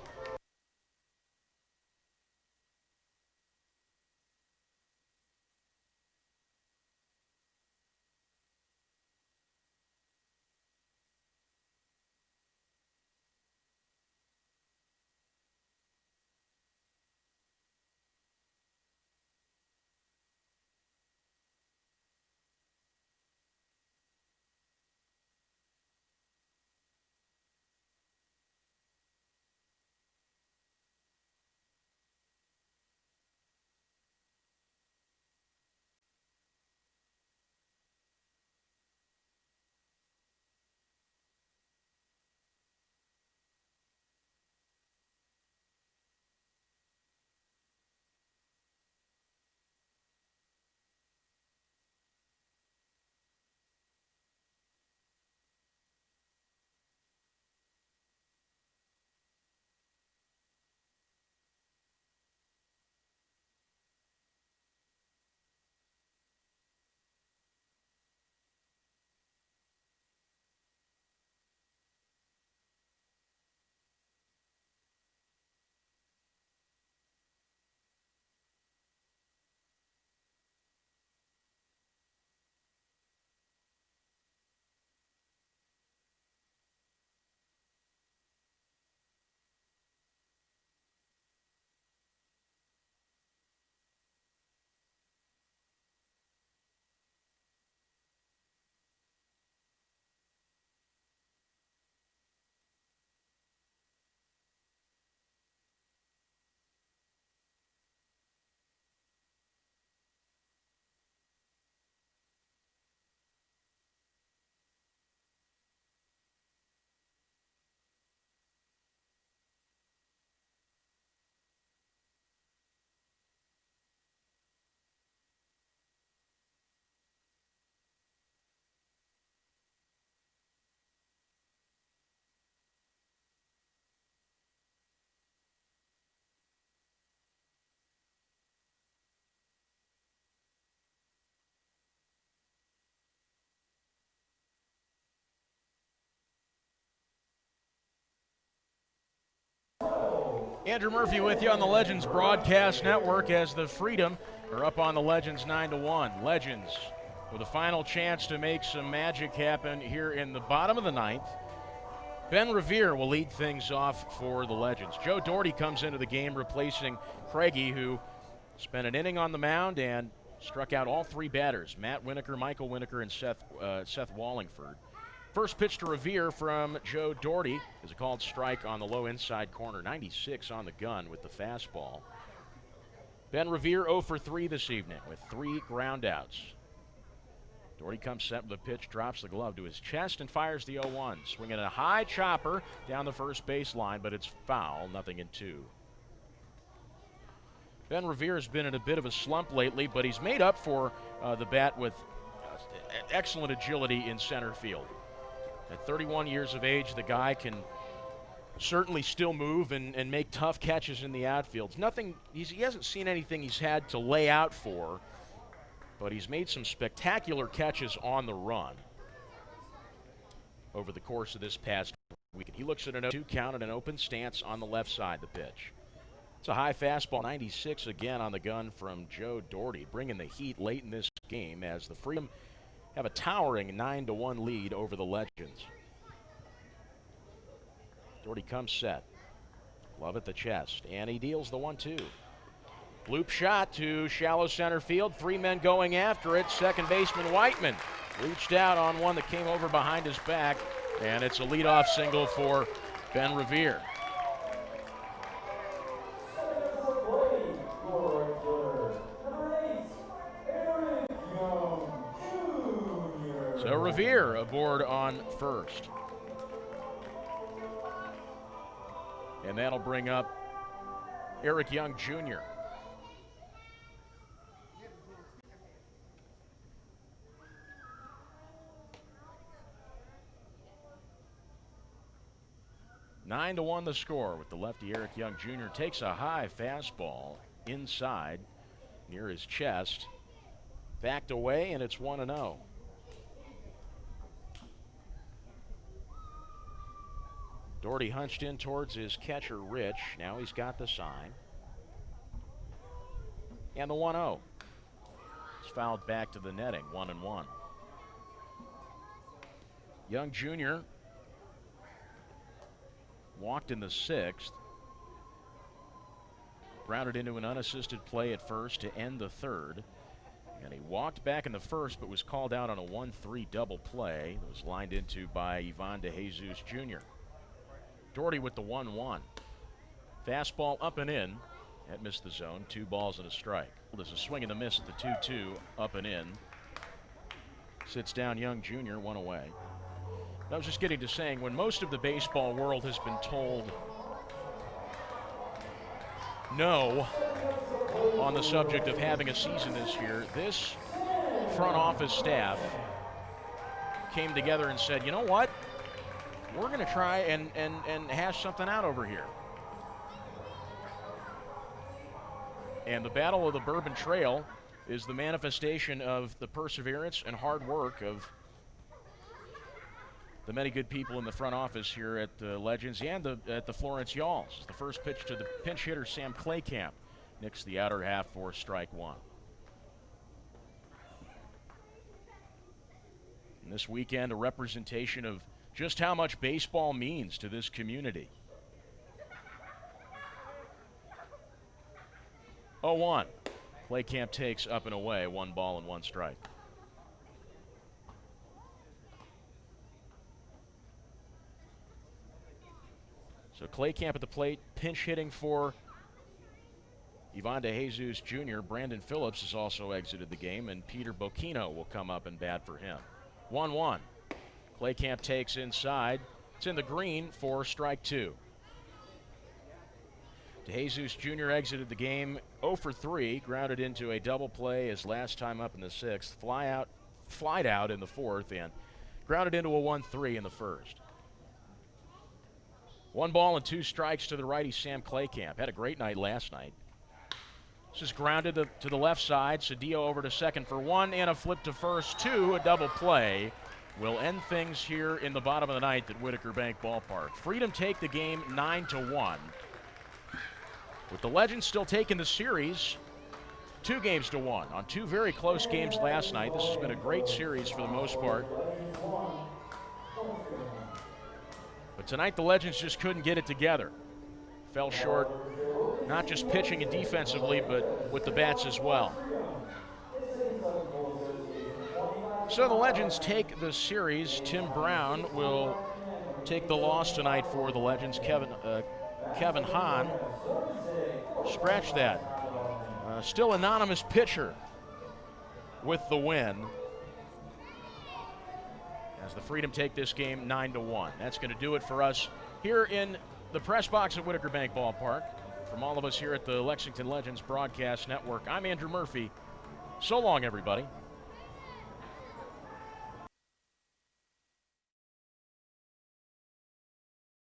Andrew Murphy with you on the Legends Broadcast Network as the Freedom are up on the Legends 9-1. Legends with a final chance to make some magic happen here in the bottom of the ninth. Ben Revere will lead things off for the Legends. Joe Doherty comes into the game replacing Craigie, who spent an inning on the mound and struck out all three batters, Matt Winokur, Michael Winokur, and Seth Wallingford. First pitch to Revere from Joe Doherty is a called strike on the low inside corner. 96 on the gun with the fastball. Ben Revere 0 for 3 this evening with 3 groundouts. Doherty comes set with a pitch, drops the glove to his chest, and fires the 0-1. Swinging a high chopper down the first baseline, but it's foul, 0-2. Ben Revere has been in a bit of a slump lately, but he's made up for the bat with excellent agility in center field. At 31 years of age, the guy can certainly still move and make tough catches in the outfield. He hasn't seen anything he's had to lay out for, but he's made some spectacular catches on the run over the course of this past weekend. He looks at an 0-2 count and an open stance on the left side, the pitch. It's a high fastball, 96 again on the gun from Joe Doherty, bringing the heat late in this game as the Freedom have a towering 9-1 lead over the Legends. Doherty comes set. Glove at the chest, and he deals the 1-2. Loop shot to shallow center field. 3 men going after it. Second baseman Whiteman reached out on one that came over behind his back, and it's a leadoff single for Ben Revere. So Revere aboard on first. And that'll bring up Eric Young Jr. Nine to 1 the score with the lefty Eric Young Jr. takes a high fastball inside near his chest. Backed away, and it's 1-0. Doherty hunched in towards his catcher, Rich. Now he's got the sign. And the 1-0. It's fouled back to the netting, 1-1. Young Jr. walked in the 6th. Grounded into an unassisted play at first to end the 3rd. And he walked back in the 1st, but was called out on a 1-3 double play that was lined into by Ivan DeJesus Jr. Doherty with the 1-1. Fastball up and in. That missed the zone. 2 balls and a strike. There's a swing and a miss at the 2-2. Up and in. Sits down Young Jr. 1 away. I was just getting to saying, when most of the baseball world has been told no on the subject of having a season this year, this front office staff came together and said, you know what? We're going to try and hash something out over here. And the Battle of the Bourbon Trail is the manifestation of the perseverance and hard work of the many good people in the front office here at the Legends and at the Florence Yalls. The first pitch to the pinch hitter, Sam Claycamp, nicks the outer half for strike 1. And this weekend, a representation of just how much baseball means to this community. 0-1. Claycamp takes up and away, 1 ball and 1 strike. So Claycamp at the plate, pinch hitting for Ivan DeJesus Jr. Brandon Phillips has also exited the game, and Peter Bocchino will come up and bat for him. 1-1. Claycamp takes inside. It's in the green for strike 2. DeJesus Jr. exited the game 0 for 3, grounded into a double play his last time up in the 6th, flied out in the 4th, and grounded into a 1-3 in the 1st. 1 ball and 2 strikes to the righty Sam Claycamp. Had a great night last night. This is grounded to the left side. Cedillo over to second for 1, and a flip to first 2, a double play. Will end things here in the bottom of the ninth at Whitaker Bank Ballpark. Freedom take the game 9-1. With the Legends still taking the series 2-1 on 2 very close games last night. This has been a great series for the most part. But tonight the Legends just couldn't get it together. Fell short, not just pitching and defensively, but with the bats as well. So the Legends take the series. Tim Brown will take the loss tonight for the Legends. Kevin Hahn, scratch that. Still anonymous pitcher with the win. As the Freedom take this game 9-1. That's going to do it for us here in the press box at Whitaker Bank Ballpark. From all of us here at the Lexington Legends Broadcast Network, I'm Andrew Murphy. So long, everybody.